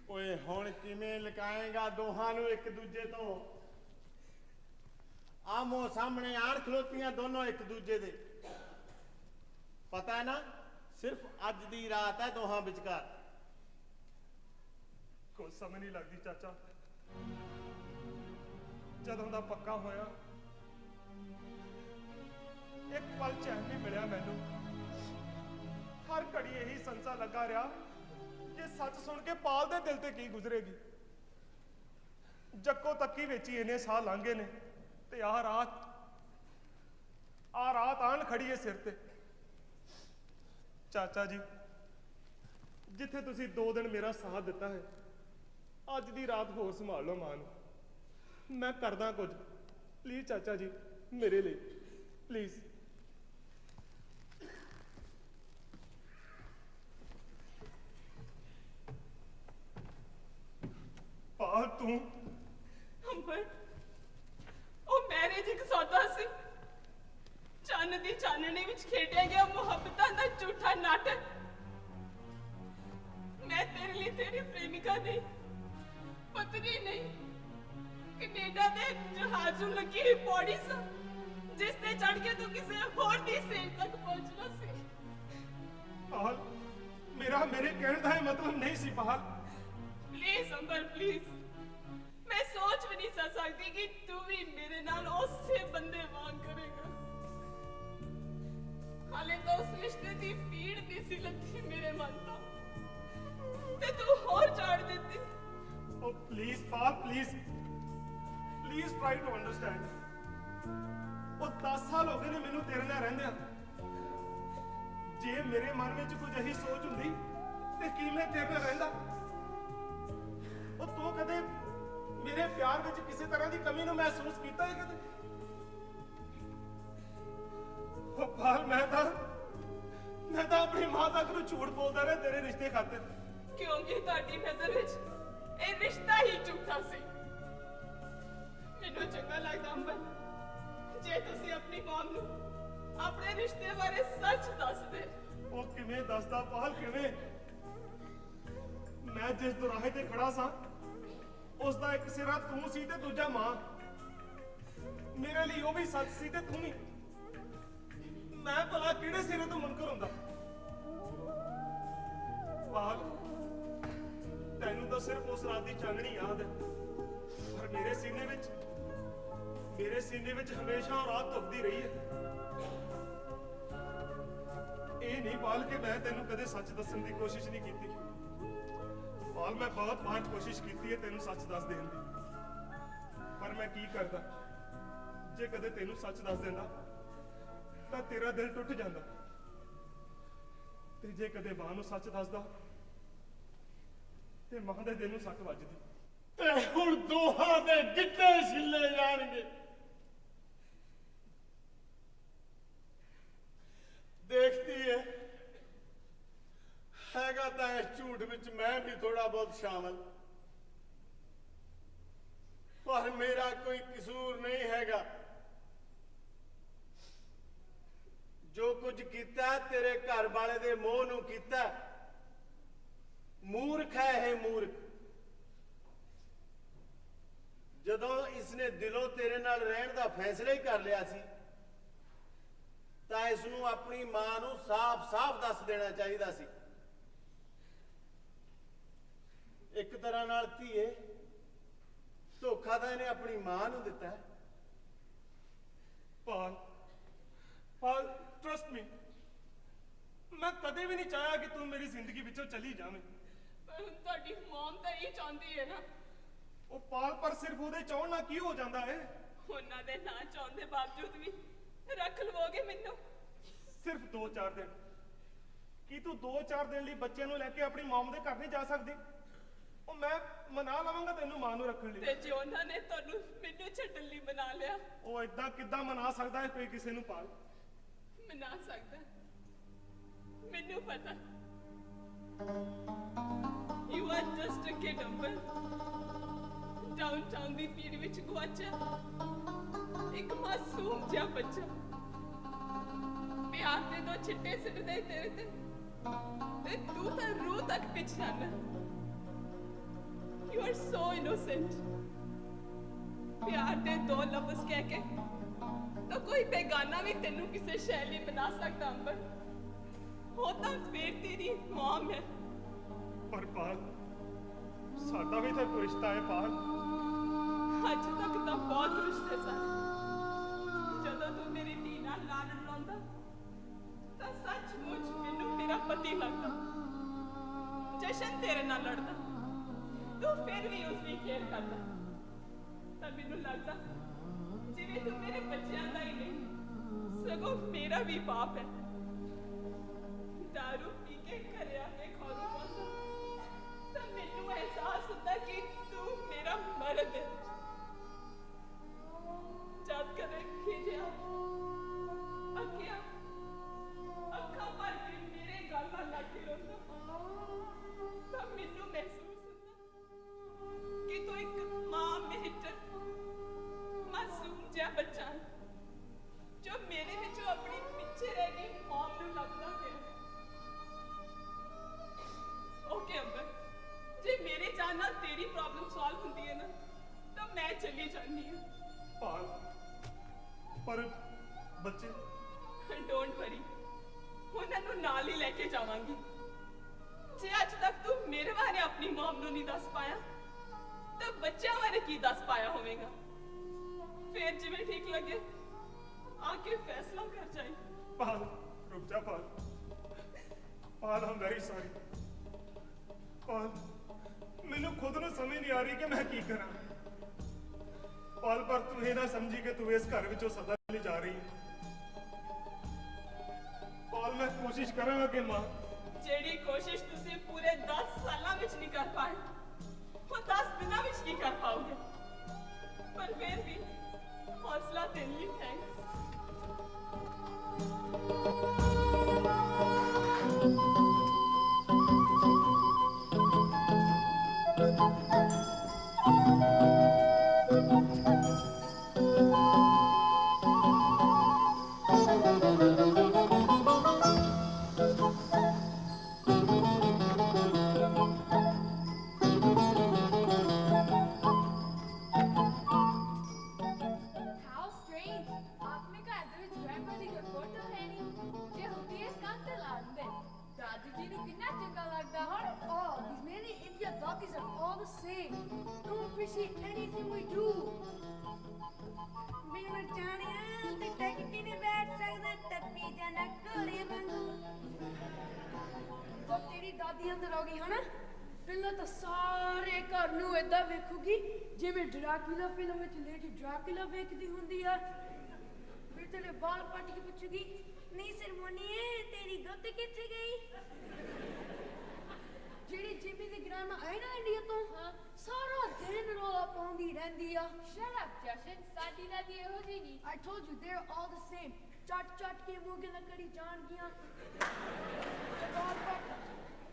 ਓਏ ਹੁਣ ਕਿਵੇਂ ਲਕਾਏਗਾ ਦੋਹਾਂ ਨੂੰ ਇੱਕ ਦੂਜੇ ਤੋਂ? ਆਮੋ ਸਾਹਮਣੇ ਆਣ ਖਲੋਤੀਆਂ ਦੋਨੋਂ ਇੱਕ ਦੂਜੇ ਦੇ। ਪਤਾ ਹੈ ਨਾ ਸਿਰਫ ਅੱਜ ਦੀ ਰਾਤ ਹੈ ਦੋਹਾਂ ਵਿਚਕਾਰ। ਕੋਈ ਸਮਝ ਨਹੀਂ ਲੱਗਦੀ ਚਾਚਾ। ਜਦੋਂ ਦਾ ਪੱਕਾ ਹੋਇਆ ਇੱਕ ਪਲ ਚੈਨ ਨਹੀਂ ਮਿਲਿਆ ਮੈਨੂੰ। ਹਰ ਘੜੀ ਇਹੀ ਸੰਸਾ ਲੱਗਾ ਰਿਹਾ ਕਿ ਸੱਚ ਸੁਣ ਕੇ ਪਾਲ ਦੇ ਦਿਲ ਤੇ ਕੀ ਗੁਜ਼ਰੇਗੀ। ਜੱਕੋ ਤੱਕੀ ਵਿੱਚ ਹੀ ਇਹਨੇ ਸਾਹ ਲੰਘੇ ਨੇ ਤੇ ਆਹ ਰਾਤ ਆਣ ਖੜੀ ਏ ਸਿਰ ਤੇ। ਚਾਚਾ ਜੀ ਜਿੱਥੇ ਤੁਸੀਂ 2 ਦਿਨ ਮੇਰਾ ਸਾਥ ਦਿੱਤਾ ਹੈ, ਅੱਜ ਦੀ ਰਾਤ ਹੋਰ ਸੰਭਾਲ ਲਓ ਮਾਂ ਨੂੰ। ਮੈਂ ਕਰਦਾ ਕੁਝ। ਪਲੀਜ਼ ਚਾਚਾ ਜੀ ਮੇਰੇ ਲਈ ਪਲੀਜ਼। ਪਾਲ ਤੂੰ ਅੰਬਰ ਉਹ ਮੈਰਿਜ ਇੱਕ ਸੌਦਾ ਸੀ। ਚੰਨ ਦੀ ਚਾਨਣੀ ਵਿੱਚ ਖੇਡਿਆ ਗਿਆ ਮੁਹੱਬਤਾਂ ਦਾ ਝੂਠਾ ਨਾਟਕ। ਮੈਂ ਤੇਰੇ ਲਈ ਤੇਰੀ ਪ੍ਰੇਮਿਕਾ ਨਹੀਂ, ਪਤਨੀ ਨਹੀਂ, ਕੈਨੇਡਾ ਦੇ ਜਹਾਜ਼ ਨੂੰ ਲੱਗੀ ਹੋਈ ਪੌੜੀ ਸਾਂ ਜਿਸ ਤੇ ਚੜ ਕੇ ਤੂੰ ਕਿਸੇ ਹੋਰ ਦੀ ਸੇਜ ਤੱਕ ਪਹੁੰਚਣਾ ਸੀ। ਪਾਲ ਮੇਰੇ ਕਹਿਣ ਦਾ ਇਹ ਮਤਲਬ ਨਹੀਂ ਸੀ ਪਾਲ। Please Amber please. ਮੈਂ ਸੋਚ ਵੀ ਨਹੀਂ ਸਕਦੀ ਕਿ ਤੂੰ ਵੀ ਮੇਰੇ ਨਾਲ ਉਸੇ ਬੰਦੇ ਵਾਂਗ ਕਰੇਗਾ। ਹਾਲੇ ਤਾਂ ਉਸ ਰਿਸ਼ਤੇ ਦੀ ਪੀੜ ਨਹੀਂ ਸੀ ਲੱਗੀ ਮੇਰੇ ਮਨ ਤੋਂ ਤੇ ਤੂੰ ਹੋਰ ਝਾੜ ਦਿੱਤੀ। Oh, please, Paul, please. Please try to understand. ਉਹ 10 ਸਾਲ ਹੋ ਗਏ ਨੇ ਮੈਨੂੰ ਤੇਰੇ ਨਾਲ ਰਹਿੰਦਿਆਂ। ਜੇ ਮੇਰੇ ਮਨ ਵਿੱਚ ਕੁਝ ਅਹੀ ਸੋਚ ਹੁੰਦੀ ਤੇ ਕੀ ਮੈਂ ਤੇਰੇ ਨਾਲ ਰਹਿੰਦਾ? ਉਹ ਤੂੰ ਕਦੇ ਮੇਰੇ ਪਿਆਰ ਵਿੱਚ ਕਿਸੇ ਤਰ੍ਹਾਂ ਦੀ ਕਮੀ ਨੂੰ ਮਹਿਸੂਸ ਕੀਤਾ ਹੈ ਕਦੇ? ਉਹ ਪਾਲ ਮੈਂ ਤਾਂ ਆਪਣੀ ਮਾਂ ਤੱਕ ਨੂੰ ਝੂਠ ਬੋਲਦਾ ਰਿਹਾ ਤੇਰੇ ਰਿਸ਼ਤੇ ਖਾਤਰ। ਕਿਉਂਕਿ ਤੁਹਾਡੀ ਨਜ਼ਰ ਵਿੱਚ ਇਹ ਰਿਸ਼ਤਾ ਹੀ ਝੂਠਾ ਸੀ। ਮੈਨੂੰ ਚੰਗਾ ਲੱਗਦਾ ਅੰਬਰ ਜੇ ਤੁਸੀਂ ਆਪਣੀ ਮਾਂ ਨੂੰ ਆਪਣੇ ਰਿਸ਼ਤੇ ਬਾਰੇ ਸੱਚ ਦੱਸਦੇ। ਉਹ ਕਿਵੇਂ ਦੱਸਦਾ ਪਾਲ, ਕਿਵੇਂ? ਮੈਂ ਜਿਸ ਦੁਰਾਹੇ ਤੇ ਖੜਾ ਸਾਂ ਉਸ ਦਾ ਇੱਕ ਸਿਰਾ ਤੂੰ ਸੀ ਤੇ ਦੂਜਾ ਮਾਂ। ਮੇਰੇ ਲਈ ਉਹ ਵੀ ਸੱਚ ਸੀ ਤੇ ਤੂੰ ਵੀ। ਮੈਂ ਭਲਾ ਕਿਹੜੇ ਸਿਰੇ ਤੋਂ ਮੁਨਕਰ ਹੁੰਦਾ? ਪਾਲ ਤੈਨੂੰ ਤਾਂ ਸਿਰਫ ਉਸ ਰਾਤ ਦੀ ਚਾਨਣੀ ਯਾਦ ਹੈ, ਪਰ ਮੇਰੇ ਸੀਨੇ ਵਿੱਚ ਹਮੇਸ਼ਾ ਉਹ ਰਾਤ ਧੁਖਦੀ ਰਹੀ ਹੈ। ਇਹ ਨਹੀਂ ਪਾਲ ਕਿ ਮੈਂ ਤੈਨੂੰ ਕਦੇ ਸੱਚ ਦੱਸਣ ਦੀ ਕੋਸ਼ਿਸ਼ ਨਹੀਂ ਕੀਤੀ। ਪਾਲ ਮੈਂ ਬਹੁਤ ਵਾਰ ਕੋਸ਼ਿਸ਼ ਕੀਤੀ ਹੈ ਤੈਨੂੰ ਸੱਚ ਦੱਸ ਦੇਣ ਦੀ, ਪਰ ਮੈਂ ਕੀ ਕਰਦਾ? ਜੇ ਕਦੇ ਤੈਨੂੰ ਸੱਚ ਦੱਸ ਦਿੰਦਾ ਤਾਂ ਤੇਰਾ ਦਿਲ ਟੁੱਟ ਜਾਂਦਾ। ਤੇ ਜੇ ਕਦੇ ਮਾਂ ਨੂੰ ਸੱਚ ਦੱਸਦਾ ਤੇ ਮਾਂ ਦੇ ਦਿਲ ਨੂੰ ਸੱਟ ਵੱਜਦੀ। ਤੇ ਹੁਣ ਦੋਹਾਂ ਦੇ ਗਿੱਟੇ ਛਿੱਲੇ ਜਾਣਗੇ। ਦੇਖਦੀ ਹੈ ਹੈਗਾ ਤਾਂ ਇਸ ਝੂਠ ਵਿੱਚ ਮੈਂ ਵੀ ਥੋੜਾ ਬਹੁਤ ਸ਼ਾਮਲ, ਪਰ ਮੇਰਾ ਕੋਈ ਕਸੂਰ ਨਹੀਂ ਹੈਗਾ। ਜੋ ਕੁਝ ਕੀਤਾ ਤੇਰੇ ਘਰ ਵਾਲੇ ਦੇ ਮੋਹ ਨੂੰ ਕੀਤਾ। ਮੂਰਖ ਹੈ ਇਹ, ਮੂਰਖ। ਜਦੋਂ ਇਸਨੇ ਦਿਲੋਂ ਤੇਰੇ ਨਾਲ ਰਹਿਣ ਦਾ ਫੈਸਲਾ ਹੀ ਕਰ ਲਿਆ ਸੀ ਤਾਂ ਇਸ ਨੂੰ ਆਪਣੀ ਮਾਂ ਨੂੰ ਸਾਫ਼-ਸਾਫ਼ ਦੱਸ ਦੇਣਾ ਚਾਹੀਦਾ ਸੀ। ਇੱਕ ਤਰ੍ਹਾਂ ਨਾਲ ਧੀਏ, ਧੋਖਾ ਤਾਂ ਇਹਨੇ ਆਪਣੀ ਮਾਂ ਨੂੰ ਦਿੱਤਾ ਹੈ। ਪਾਲ ਟਰਸਟ ਮੀ, ਮੈਂ ਕਦੇ ਵੀ ਨਹੀਂ ਚਾਹਿਆ ਕਿ ਤੂੰ ਮੇਰੀ ਜ਼ਿੰਦਗੀ ਵਿੱਚੋਂ ਚਲੀ ਜਾਵੇਂ। ਪਰ ਹੁਣ ਤੁਹਾਡੀ ਮਮ ਤਾਂ ਇਹ ਚਾਹੁੰਦੀ ਹੈ ਨਾ। ਉਹ ਪਾਲ, ਪਰ ਸਿਰਫ ਉਹਦੇ ਚਾਹਣ ਨਾਲ ਕੀ ਹੋ ਜਾਂਦਾ ਹੈ? ਉਹਨਾਂ ਦੇ ਨਾ ਚਾਹੁਣ ਦੇ ਬਾਵਜੂਦ ਵੀ ਰੱਖ ਲਵੋਗੇ ਮੈਨੂੰ? ਸਿਰਫ 2-4 ਦਿਨ। ਕੀ ਤੂੰ 2-4 ਦਿਨ ਲਈ ਬੱਚੇ ਨੂੰ ਲੈ ਕੇ ਆਪਣੀ ਮਾਂ ਦੇ ਘਰ ਨਹੀਂ ਜਾ ਸਕਦੀ? ਉਹ ਮੈਂ ਮਨਾ ਲਵਾਂਗਾ ਤੈਨੂੰ ਮਾਂ ਨੂੰ ਰੱਖਣ ਲਈ। ਤੇ ਜੇ ਉਹਨਾਂ ਨੇ ਤੁਹਾਨੂੰ ਮੈਨੂੰ ਛੱਡਣ ਲਈ ਮਨਾ ਲਿਆ? ਉਹ ਏਦਾਂ ਕਿੱਦਾਂ ਮਨਾ ਸਕਦਾ ਹੈ ਕੋਈ ਕਿਸੇ ਨੂੰ? ਪਾਲ, ਮਨਾ ਸਕਦਾ, ਮੈਨੂੰ ਪਤਾ। You are just a kid Ambar, downtown ਦੀ ਭੀੜ ਵਿੱਚ ਗੁਆਚਿਆ ਇੱਕ ਮਾਸੂਮ ਜਿਹਾ ਬੱਚਾ। ਪਿਆਰ ਦੇ ਦੋ ਛਿੱਟੇ ਸਿੱਟਦੇ ਤੇਰੇ ਤੇ ਤੂੰ ਤਾਂ ਰੂਹ ਤੱਕ ਪਿੱਛ ਜਾਂਦਾ। You are so innocent. ਪਿਆਰ ਦੇ ਦੋ ਲਫ਼ਜ਼ ਕਹਿ ਕੇ ਤਾਂ ਕੋਈ ਬੇਗਾਨਾ ਵੀ ਤੈਨੂੰ ਕਿਸੇ ਸ਼ੈ ਲਈ ਬਣਾ ਸਕਦਾ ਅੰਬਰ। ਉਹ ਤਾਂ ਫੇਰ ਤੇਰੀ ਮਮ ਹੈ। ਪਰ ਪਾਲ, ਸਾਡਾ ਵੀ ਤਾਂ ਕੋਈ ਰਿਸ਼ਤਾ ਹੈ ਪਾਲ। ਅੱਜ ਤੱਕ ਤਾਂ ਬਹੁਤ ਰਿਸ਼ਤੇ ਸਨ। ਜਦੋਂ ਤੂੰ ਮੇਰੀ ਧੀ ਨਾਲ ਲਾਡ ਲਾਉਂਦਾ ਤਾਂ ਸੱਚਮੁੱਚ ਮੈਨੂੰ ਮੇਰਾ ਪਤੀ ਲੱਗਦਾ। ਜਸ਼ਨ ਤੇਰੇ ਨਾਲ ਲੜਦਾ, ਤੂੰ ਫਿਰ ਵੀ ਉਸ ਦੀ ਕੇਅਰ ਕਰਦਾ। ਤਾਂ ਮੈਨੂੰ ਲੱਗਦਾ ਜਿਵੇਂ ਤੂੰ ਮੇਰੇ ਬੱਚਿਆਂ ਦਾ ਹੀ ਨਹੀਂ ਸਗੋਂ ਮੇਰਾ ਵੀ ਬਾਪ ਹੈ। ਦਾਰੂ ਪੀ ਕੇ ਘਰੇ ਆ ਕੇ ਖੌਰੂ ਪਾਉਂਦਾ ਤਾਂ ਮੈਨੂੰ ਅਹਿਸਾਸ ਹੁੰਦਾ ਕਿ ਤੂੰ ਮੇਰਾ ਮਰਦ ਹੈ। ਜਦ ਕਦੇ ਖਿਜਿਆ ਅੱਖਾਂ ਭਰ ਕੇ ਮੇਰੇ ਗਲ ਨਾਲ ਲੱਗ ਕੇ ਰੋਂਦਾ ਤਾਂ ਮੈਨੂੰ ਮਹਿਸੂਸ ਹੁੰਦਾ ਕਿ ਤੂੰ ਇੱਕ ਮਾਂ ਮੇਹਟਰ ਮਾਸੂਮ ਜਿਹਾ ਬੱਚਾ ਹੈ ਜੋ ਮੇਰੇ ਵਿੱਚੋਂ ਆਪਣੀ ਪਿੱਛੇ ਰਹਿ ਗਈ ਮੌਮ ਨੂੰ ਲੱਭਦਾ ਪਿਆ। ਓਕੇ ਅੰਬਰ, ਜੇ ਮੇਰੇ ਜਾਨ ਨਾਲ ਤੇਰੀ ਪ੍ਰੋਬਲਮ ਸੋਲਵ ਹੁੰਦੀ ਹੈ ਨਾ ਤਾਂ ਮੈਂ ਚਲੀ ਜਾਂਦੀ ਹਾਂ। ਪਾਲ, ਪਰ ਬੱਚੇ? ਡੋਂਟ ਵਰੀ, ਉਹਨਾਂ ਨੂੰ ਨਾਲ ਹੀ ਲੈ ਕੇ ਜਾਵਾਂਗੀ। ਜੇ ਅੱਜ ਤੱਕ ਤੂੰ ਮੇਰੇ ਬਾਰੇ ਆਪਣੀ ਮਮ ਨੂੰ ਨਹੀਂ ਦੱਸ ਪਾਇਆ ਤਾਂ ਬੱਚਿਆਂ ਬਾਰੇ ਕੀ ਦੱਸ ਪਾਇਆ ਹੋਵੇਗਾ? ਫਿਰ ਜਿਵੇਂ ਠੀਕ ਲੱਗੇ ਆ ਕੇ ਫੈਸਲਾ ਕਰ ਜਾਈਂ। ਪਾਲ, ਰੁਕ ਜਾ ਪਾਲ। ਪਾਲ, ਆਮ ਵੈਰੀ ਸੌਰੀ। ਪਾਲ, ਮੈਨੂੰ ਖੁਦ ਨੂੰ ਸਮਝ ਨਹੀਂ ਆ ਰਹੀ ਕਿ ਮੈਂ ਕੀ ਕਰਾਂ। ਪਾਲ, ਪਰ ਤੂੰ ਇਹ ਨਾ ਸਮਝੀ ਕਿ ਤੂੰ ਇਸ ਘਰ ਵਿੱਚੋਂ ਸਦਾ ਲਈ ਜਾ ਰਹੀ ਹੈ। ਪਾਲ, ਮੈਂ ਕੋਸ਼ਿਸ਼ ਕਰਾਂਗਾ ਕਿ ਮਾਂ ਜਿਹੜੀ ਕੋਸ਼ਿਸ਼ ਤੁਸੀਂ ਪੂਰੇ 10 ਸਾਲਾਂ ਵਿੱਚ ਨਹੀਂ ਕਰ ਪਾਏ ਉਹ 10 ਦਿਨਾਂ ਵਿੱਚ ਕੀ ਕਰ ਪਾਓਗੇ? ਪਰ ਫਿਰ ਵੀ ਹੌਸਲਾ ਦੇਣ ਲਈ ਥੈਂਕਸ। How strange! आपने कहा इधर इस grandmother की फोटो है नहीं। जे होती है इसका अंतर लांदे। दादी जी ने कितना चंगा लगता। Not at all. These many India doggies are all the same. Don't appreciate anything we do. ਬਿਨ ਜਾਣਿਆ ਤੇ ਟੈਕਟੀ ਨੇ ਬੈਠ ਸਕਦਾ ਟੱਪੀ ਜਾਣਾ ਘੋੜੇ ਵਾਂਗੂ। जब तेरी दादी अंदर आ गई है ना, ਪਹਿਲਾਂ ਤਾਂ ਸਾਰੇ ਘਰ ਨੂੰ ਏਦਾਂ ਵੇਖੂਗੀ ਜਿਵੇਂ ਡਰਾਕੂਲਾ ਫਿਲਮ ਵਿੱਚ ਲੇਡੀ ਡਰਾਕੂਲਾ ਵੇਖਦੀ ਹੁੰਦੀ ਆ। ਫਿਰ ਤੇਰੇ ਵਾਲ ਪੱਟ ਕੇ ਪੁੱਛੂਗੀ, ਨਹੀਂ ਸਰਮੋਨੀਏ ਤੇਰੀ ਦੁੱਧ ਕਿੱਥੇ ਗਈ? ਜਿਹੜੀ ਜਿਮੀ ਦੀ ਗ੍ਰਾਂਮਾ ਆਈ ਨਾ ਇੰਡੀਆ ਤੋਂ ਸਾਰਾ ਦਿਨ ਰੋਲਾ ਪਾਉਂਦੀ ਰਹਿੰਦੀ ਆ। Shut up, Justin. ਸਾਡੀ ਦਾਦੀ ਇਹੋ ਜਿਹੀ ਨਹੀਂ। I told you they're all the same. ਚੱਟ ਕੇ ਮੂੰਹ ਕੇ ਲੱਕੜੀ ਜਾਣਗੀਆਂ।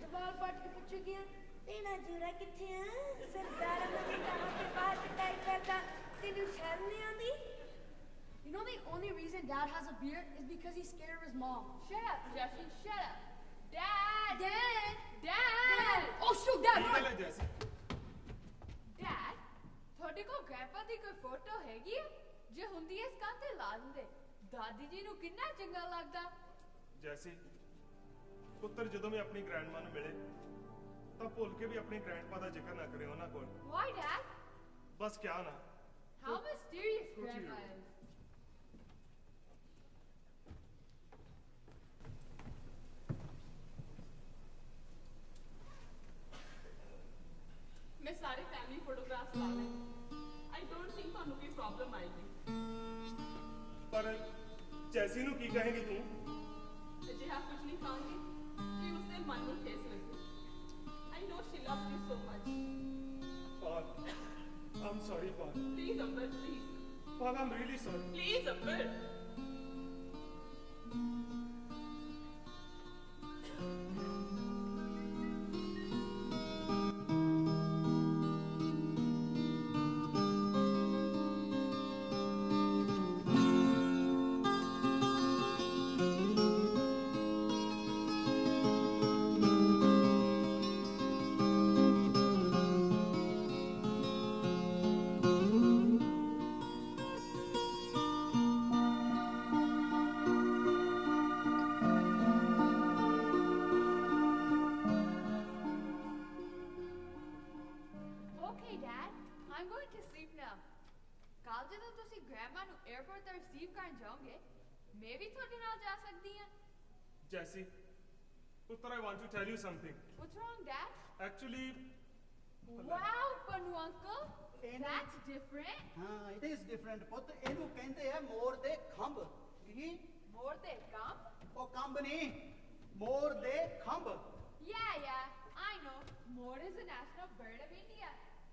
ਦਵਾਲ ਪੱਟ ਕੇ ਪੁੱਛੇਗੀਆਂ ਤੇਰਾ ਜੂਰਾ ਕਿੱਥੇ ਆ? ਸਰਦਾਰ ਨੂੰ ਕਹਾਂ ਕੇ ਬਾਹਰ ਪਿਟਾਈ ਕਰਦਾ, ਤੈਨੂੰ ਸ਼ਰਮ ਨਹੀਂ ਆਉਂਦੀ? You know the only reason Dad has a beard is because he's scared of his mom. Shut up, Justin. Shut up. Dad. Dad. Dad. Oh shoot, Dad. ਕੀ ਗੱਲ ਹੈ ਜੈਸੀ? Dad, ਤੁਹਾਡੇ ਕੋਲ ਗ੍ਰੈਂਪਾ ਦੀ ਕੋਈ ਫੋਟੋ ਹੈਗੀ ਆ? ਜੇ ਹੁੰਦੀ ਹੈ ਇਸ ਕੰਨ ਤੇ ਲਾ ਦਿੰਦੇ। ਦਾਦੀ ਜੀ ਨੂੰ ਕਿੰਨਾ ਚੰਗਾ ਲੱਗਦਾ। ਜੈਸੀ ਪੁੱਤਰ ਜਦੋਂ ਵੀ ਆਪਣੀ ਗ੍ਰੈਂਡਮਾ ਨੂੰ ਮਿਲੇ ਤਾਂ ਭੁੱਲ ਕੇ ਵੀ ਆਪਣੀ ਗ੍ਰੈਂਡਪਾ ਦਾ ਜ਼ਿਕਰ ਨਾ ਕਰੇ ਉਹਨਾਂ ਕੋਲ। Why, Dad? ਬਸ ਕਿਆ ਨਾ। How mysterious Grandma is. मैं सारे फैमिली फोटोग्राफ्स ला लए। आई डोंट थिंक ਤੁਹਾਨੂੰ ਕੋਈ ਪ੍ਰੋਬਲਮ ਆਏਗੀ। ਪਰ ਜੈਸੀ ਨੂੰ ਕੀ ਕਹੇਂਗੀ ਤੂੰ? ਅਜਿਹਾ ਕੁਝ ਨਹੀਂ ਕਹਾਂਗੀ ਕਿ ਉਸਦੇ ਮਨ ਨੂੰ ਠੇਸ ਲੱਗੇ। I know she loves you so much. Paul, I'm sorry, Paul. Please, Amber, please. Paul, I'm really sorry. Please, Amber. Okay, Dad. I'm going to sleep now. ਕੱਲ ਜਦੋਂ ਤੁਸੀਂ ਗ੍ਰੈਂਮਾ ਨੂੰ 에어ਪੋਰਟ ਤੋਂ ਰਿਸੀਵ ਕਰਨ ਜਾਓਗੇ, ਮੈਂ ਵੀ ਤੁਹਾਡੇ ਨਾਲ ਜਾ ਸਕਦੀ ਹਾਂ। Jessie, ਪੁੱਤਰ, I want to tell you something. What's wrong, Dad? Actually, Wow, Panu uncle. ਇਹਨੂੰ- That's different. ਹਾਂ ਇਟ ਇਜ਼ ਡਿਫਰੈਂਟ ਪੁੱਤ। ਇਹਨੂੰ ਕਹਿੰਦੇ ਆ ਮੋਰ ਦੇ ਖੰਭ। ਕੀ? More than gum? ਉਹ ਕੰਬ ਨਹੀਂ, ਮੋਰ ਦੇ ਖੰਭ। Yeah, I know. More is a national bird of India.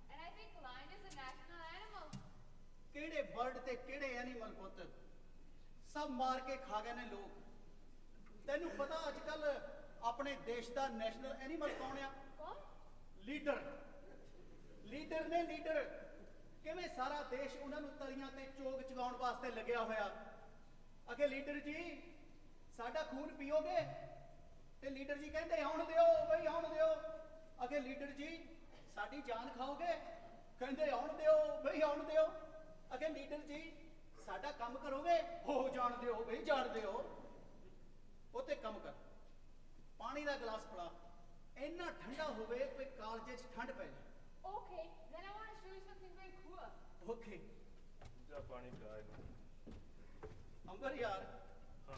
And I think lion is a national animal. ਕਿਹੜੇ ਬਰਡ ਤੇ ਕਿਹੜੇ ਐਨੀਮਲ ਪੁੱਤ? ਸਭ ਮਾਰ ਕੇ ਖਾ ਗਏ ਨੇ ਲੋਕ। ਤੈਨੂੰ ਪਤਾ ਅੱਜ ਕੱਲ ਆਪਣੇ ਦੇਸ਼ ਦਾ ਨੈਸ਼ਨਲ ਐਨੀਮਲ ਕੌਣ ਆ? What? ਲੀਡਰ। ਲੀਡਰ ਨੇ ਲੀਡਰ। ਕਿਵੇਂ ਸਾਰਾ ਦੇਸ਼ ਉਹਨਾਂ ਨੂੰ ਤਲੀਆਂ ਤੇ ਚੋਗ ਚਗਾਉਣ ਵਾਸਤੇ ਲੱਗਿਆ ਹੋਇਆ। ਅਗੇ ਲੀਡਰ ਜੀ ਸਾਡਾ ਖੂਨ ਪੀਓਗੇ? ਤੇ ਲੀਡਰ ਜੀ ਕਹਿੰਦੇ ਆਉਣ ਦਿਓ ਬਈ ਆਉਣ ਦਿਓ। ਅਗੇ ਲੀਡਰ ਜੀ ਸਾਡੀ ਜਾਨ ਖਾਓਗੇ? ਕਹਿੰਦੇ ਆਉਣ ਦਿਓ ਬਈ ਆਉਣ ਦਿਓ। ਅਗੇ ਲੀਡਰ ਜੀ ਸਾਡਾ ਕੰਮ ਕਰੋਗੇ? ਹੋ ਜਾਣ ਦਿਓ ਬਈ ਜਾਣ ਦਿਓ। ਉੱਤੇ ਕੰਮ ਕਰ। ਪਾਣੀ ਦਾ ਗਲਾਸ ਫੜਾ। ਇੰਨਾ ਠੰਡਾ ਹੋਵੇ ਕੋਈ ਕਾਲਜੇ 'ਚ ਠੰਡ ਪੈ ਜਾਏ। Okay, then I want to show you something very cool. Okay ਜਾ ਪਾਣੀ ਪਿਆ ਇਹਨੂੰ। ਅੰਬਰ ਯਾਰ, ਹਾਂ,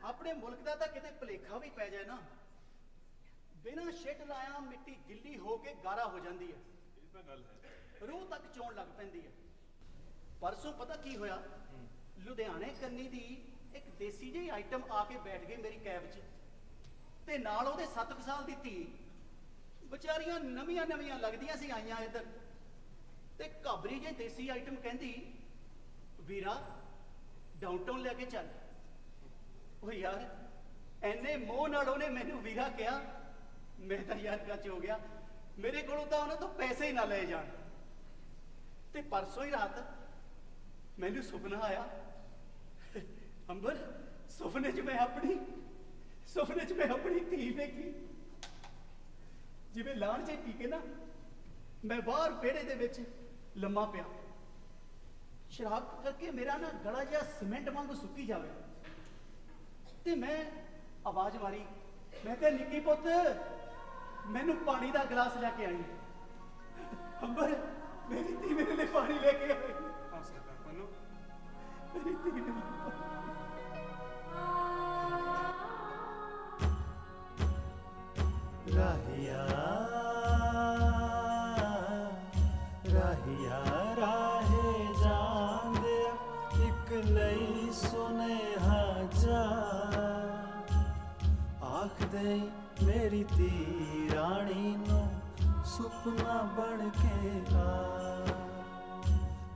ਆਪਣੇ ਮੁਲਕ ਦਾ ਤਾਂ ਕਿਤੇ ਭੁਲੇਖਾ ਵੀ ਪੈ ਜਾਏ ਨਾ, ਬਿਨਾਂ ਛਿੱਟ ਲਾਇਆ ਮਿੱਟੀ ਗਿੱਲੀ ਹੋ ਕੇ ਗਾਰਾ ਹੋ ਜਾਂਦੀ ਹੈ। ਇਹ ਤਾਂ ਗੱਲ ਹੈ। ਰੂਹ ਤੱਕ ਚੋਣ ਲੱਗ ਪੈਂਦੀ ਹੈ। ਪਰਸੋਂ ਪਤਾ ਕੀ ਹੋਇਆ? ਲੁਧਿਆਣੇ ਕੰਨੀ ਦੀ ਇੱਕ ਦੇਸੀ ਜਿਹੀ ਆਈਟਮ ਆ ਕੇ ਬੈਠ ਗਈ ਮੇਰੀ ਕੈਬ 'ਚ, ਤੇ ਨਾਲ ਉਹਦੇ 7 ਸਾਲ ਦੀ ਧੀ। ਵਿਚਾਰੀਆਂ ਨਵੀਆਂ ਲੱਗਦੀਆਂ ਸੀ ਆਈਆਂ ਇੱਧਰ, ਤੇ ਘਾਬਰੀ ਜੇ ਦੇਸੀ ਆਈਟਮ ਕਹਿੰਦੀ, ਵੀਰਾ ਡਾਊਨਟਾਊਨ ਲੈ ਕੇ ਚੱਲ। ਉਹ ਯਾਰ ਐਨੇ ਮੋਹ ਨਾਲ ਉਹਨੇ ਮੈਨੂੰ ਵੀਰਾ ਕਿਹਾ, ਮੈਂ ਤਾਂ ਯਾਰ ਗੱਚ ਹੋ ਗਿਆ। ਮੇਰੇ ਕੋਲੋਂ ਤਾਂ ਉਹਨਾਂ ਤੋਂ ਪੈਸੇ ਹੀ ਨਾ ਲਏ ਜਾਣ। ਤੇ ਪਰਸੋਂ ਹੀ ਰਾਤ ਮੈਨੂੰ ਸੁਪਨਾ ਆਇਆ। ਅੰਬਰ, ਸੁਪਨੇ 'ਚ ਮੈਂ ਆਪਣੀ ਧੀ ਵੇਖੀ। ਜਿਵੇਂ ਲਾਣ 'ਚ ਪੀ ਕੇ ਨਾ ਮੈਂ ਬਾਹਰ ਵਿਹੜੇ ਦੇ ਵਿੱਚ ਲੰਮਾ ਪਿਆ। ਸ਼ਰਾਬ ਕਰਕੇ ਮੇਰਾ ਨਾ ਗਲਾ ਜਿਹਾ ਸੀਮੈਂਟ ਵਾਂਗੂ ਸੁੱਕੀ ਜਾਵੇ। ਤੇ ਮੈਂ ਆਵਾਜ਼ ਮਾਰੀ, ਮੈਂ ਕਿਹਾ ਨਿੱਕੀ ਪੁੱਤ ਮੈਨੂੰ ਪਾਣੀ ਦਾ ਗਲਾਸ ਲੈ ਕੇ ਆਈ। ਅੰਬਰ, ਮੇਰੀ ਧੀ ਮੇਰੇ ਲਈ ਪਾਣੀ ਲੈ ਕੇ ਆਈ। ਹੌਸਲਾ ਕਰ ਪਨੂ। ਮੇਰੀ ਧੀ ਨੇ ਰਾਹੀਆ ਰਾਹੀਆ ਰਾਹੇ ਜਾਂਦਿਆ ਇੱਕ ਲਈ ਸੁਨੇਹਾ ਜਾ दे मेरी धी रानी नो सुपना बन के आ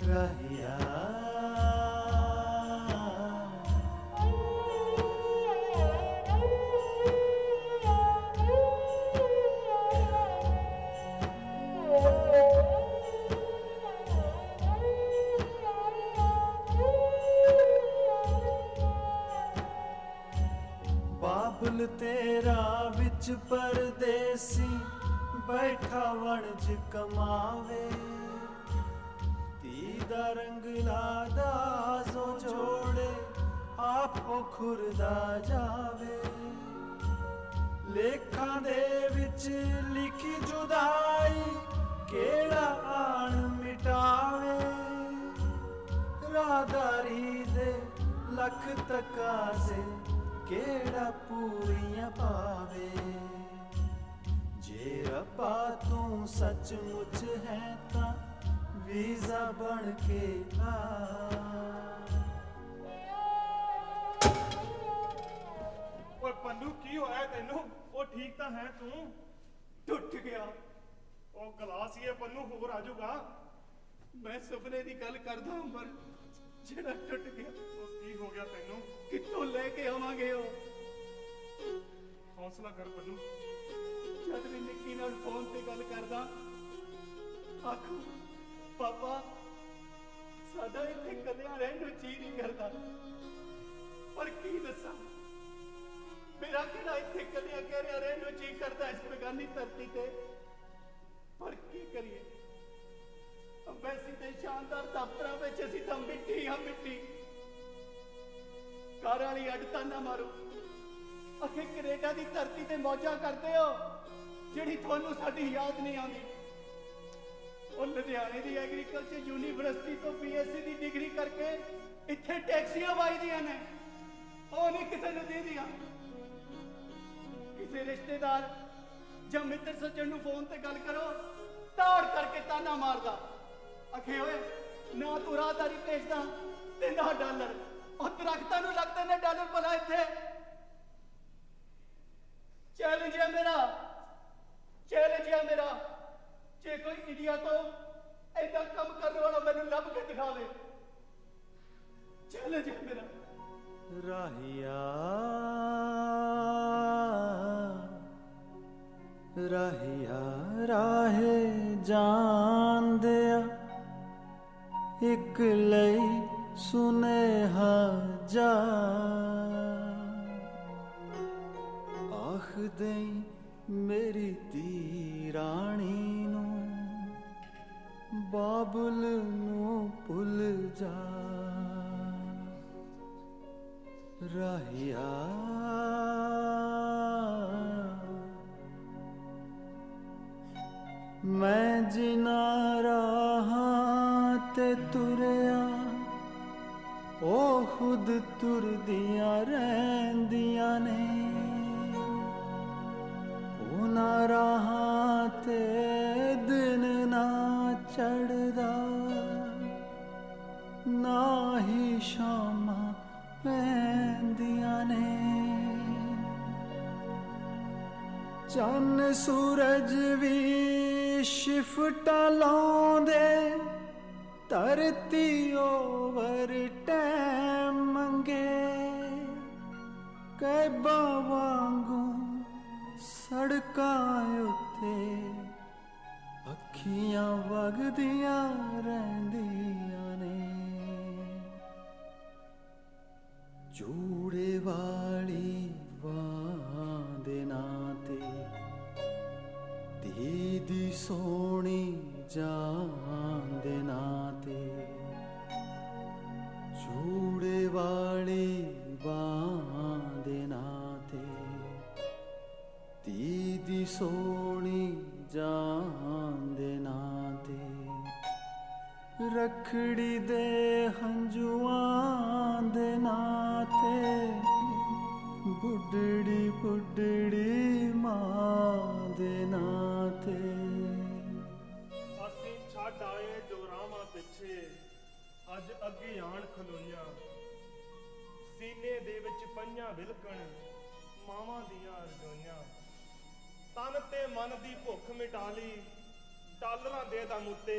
रहिया। बाबुल तेरा विच परदेसी बैठा वणज कमावे धी दा रंग लादा सो जोड़े आपो खुरदा जावे। लेखां दे विच लिखी जुदाई केड़ा आण मिटावे। राहदारी दे लख तकाजे केड़ा पूरियां पावे। जे रब्बा तू सचमुच है तां वीज़ा बन के आ। ਓਏ ਪੰਨੂ ਕੀ ਹੋਇਆ ਤੈਨੂੰ? ਉਹ ਠੀਕ ਤਾਂ ਹੈ ਤੂੰ? ਟੁੱਟ ਗਿਆ। ਉਹ ਗਲਾਸ ਹੀ ਹੈ ਪੰਨੂ, ਹੋਰ ਆ ਜਾਊਗਾ। ਮੈਂ ਸੁਪਨੇ ਦੀ ਗੱਲ ਕਰਦਾ ਅੰਬਰ, ਜਿਹੜਾ ਟੁੱਟ ਗਿਆ। ਉਹ ਕੀ ਹੋ ਗਿਆ ਤੈਨੂੰ? ਕਿੱਥੋਂ ਲੈ ਕੇ ਆਵਾਂਗੇ ਉਹ? ਹੌਸਲਾ ਕਰ ਪੰਨੂ। ਜਦ ਵੀ ਨਿੱਕੀ ਨਾਲ ਫੋਨ ਤੇ ਗੱਲ ਕਰਦਾ ਆਖੂ ਪਾਪਾ ਸਾਡਾ ਇੱਥੇ ਇਕੱਲਿਆਂ ਰਹਿਣ ਨੂੰ ਜੀ ਨਹੀਂ ਕਰਦਾ। ਪਰ ਕੀ ਦੱਸਾਂ, ਮੇਰਾ ਕਿਹੜਾ ਇੱਥੇ ਇਕੱਲਿਆਂ ਕਹਿ ਰਹਿਣ ਨੂੰ ਜੀ ਕਰਦਾ ਇਸ ਬੇਗਾਨੀ ਧਰਤੀ ਤੇ। ਪਰ ਕੀ ਕਰੀਏ, ਅੰਬੈਸੀ ਦੇ ਸ਼ਾਨਦਾਰ ਦਫ਼ਤਰਾਂ ਵਿੱਚ ਅਸੀਂ ਤਾਂ ਮਿੱਟੀ ਹਾਂ ਮਿੱਟੀ। ਘਰ ਵਾਲੀ ਅੱਡ ਤਾਂ ਨਾ ਮਾਰੋ, ਅਖੇ ਕੈਨੇਡਾ ਦੀ ਧਰਤੀ ਤੇ ਮੌਜਾਂ ਕਰਦੇ ਹੋ ਜਿਹੜੀ ਤੁਹਾਨੂੰ ਸਾਡੀ ਯਾਦ ਨਹੀਂ ਆਉਂਦੀ। ਉਹ ਲੁਧਿਆਣੇ ਦੀ ਐਗਰੀਕਲਚਰ ਯੂਨੀਵਰਸਿਟੀ ਤੋਂ BSc ਦੀ ਡਿਗਰੀ ਕਰਕੇ ਇੱਥੇ ਟੈਕਸੀਆਂ ਵਾਈਦੀਆਂ ਨੇ, ਉਹ ਨਹੀਂ ਕਿਸੇ ਨੂੰ ਦੇ ਦੀਆਂ। ਕਿਸੇ ਰਿਸ਼ਤੇਦਾਰ ਜਾਂ ਮਿੱਤਰ ਸੱਜਣ ਨੂੰ ਫੋਨ ਤੇ ਗੱਲ ਕਰੋ, ਤਾੜ ਕਰਕੇ ਤਾਨਾ ਮਾਰਦਾ, ਅਖੇ ਓਏ ਨਾ ਤੂੰ ਰਾਹਦਾਰੀ ਭੇਜਦਾ ਤੇ ਨਾ ਡਾਲਰ। ਉਹ ਦਰਖਤਾਂ ਨੂੰ ਲੱਗਦੇ ਨੇ ਡਾਲਰ ਭਲਾ ਇੱਥੇ। ਚੈਲੰਜ ਹੈ ਮੇਰਾ, ਚੈਲੰਜ ਹੈ ਮੇਰਾ। ਜੇ ਕੋਈ ਇੰਡੀਆ ਤੋਂ ਏਦਾਂ ਕੰਮ ਕਰਨ ਵਾਲਾ ਮੈਨੂੰ ਲੱਭ ਕੇ ਦਿਖਾਵੇ, ਚੈਲੰਜ ਹੈ ਮੇਰਾ। ਰਾਹੀਆ ਰਾਹੀਆ ਰਾਹੇ ਜਾਂਦਿਆ ਇੱਕ ਲਈ ਸੁਨੇਹਾ ਜਾ ਆਖ ਦੇਈ ਮੇਰੀ ਧੀ ਰਾਣੀ ਨੂੰ ਬਾਬੁਲ ਨੂੰ ਭੁੱਲ ਜਾ। ਰਾਹੀਆ ਮੈਂ ਜਿਨ੍ਹਾਂ ਰਾਹਾਂ ਤੇ ਤੁਰਿਆ ਉਹ ਖੁਦ ਤੁਰਦੀਆਂ ਰਹਿੰਦੀਆਂ ਨੇ। ਉਹਨਾਂ ਰਾਹਾਂ ਤੇ ਦਿਨ ਨਾ ਚੜ੍ਹਦਾ ਨਾ ਹੀ ਸ਼ਾਮਾਂ ਪੈਂਦੀਆਂ ਨੇ। ਚੰਨ ਸੂਰਜ ਵੀ ਸ਼ਿਫਟਾਂ ਲਾਉਂਦੇ ਧਰਤੀ ਓਵਰ ਟਾਈਮ ਮੰਗੇ। ਕੈਬਾਂ ਵਾਂਗੂ ਸੜਕਾਂ ਉੱਤੇ ਅੱਖੀਆਂ ਵਗਦੀਆਂ ਰਹਿੰਦੀਆਂ ਨੇ। ਜੂੜੇ ਵਾਲੀ ਬਾਂਹ ਦੇ ਨਾਂ ਤੇ ਧੀ ਦੀ ਸੋਹਣੀ ਜਾਨ ਦੇ ਨਾਂ ਤੇ। ਜੂੜੇ ਵਾਲੀ ਬਾਂਹ ਦੇ ਨਾਂ ਤੇ ਧੀ ਦੀ ਸੋਹਣੀ ਜਾਨ ਦੇ ਨਾਂ ਤੇ। ਰੱਖੜੀ ਦੇ ਹੰਝੂਆਂ ਦੇ ਨਾਂ ਤੇ ਬੁੱਢੜੀ ਬੁੱਢੜੀ ਮਾਂ ਦੇ ਨਾਂ ਤੇ। ਅਸੀਂ ਛੱਡ ਆਏ ਜੋ ਰਾਵਾਂ ਪਿੱਛੇ ਅੱਜ ਅੱਗੇ ਆਣ ਖਲੋਈਆਂ। ਸੀਨੇ ਦੇ ਵਿੱਚ ਪਈਆਂ ਵਿਲਕਣ ਮਾਵਾਂ ਦੀਆਂ ਰਜੋਈਆਂ, ਤਨ ਤੇ ਮਨ ਦੀ ਭੁੱਖ ਮਿਟਾ ਲਈ, ਡਾਲਰਾਂ ਦੇ ਦਮ ਉੱਤੇ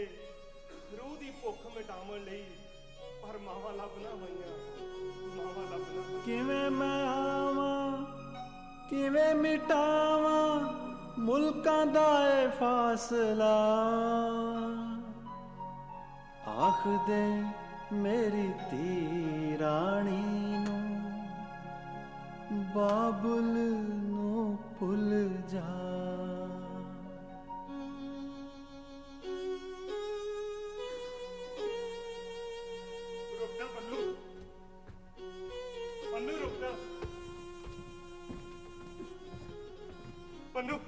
ਰੂਹ ਦੀ ਭੁੱਖ ਮਿਟਾਉਣ ਲਈ, ਪਰ ਮਾਵਾਂ ਲੱਭ ਨਾ ਹੋਈਆਂ, ਮਾਵਾਂ ਲੱਭ ਨਾ ਹੋਈਆਂ। ਕਿਵੇਂ ਮੈਂ ਆਵਾਂ, ਕਿਵੇਂ ਮਿਟਾਵਾਂ ਮੁਲਕਾਂ ਦਾ ਏ ਫਾਸਲਾ, ਆਖਦੇ ਮੇਰੀ ਧੀ ਰਾਣੀ ਨੂੰ ਬਾਬੁਲ ਨੂੰ ਭੁੱਲ ਜਾ। ਰੁਕ ਜਾ ਪੰਨੂ, ਪੰਨੂ ਰੁਕ ਜਾ, ਪੰਨੂ।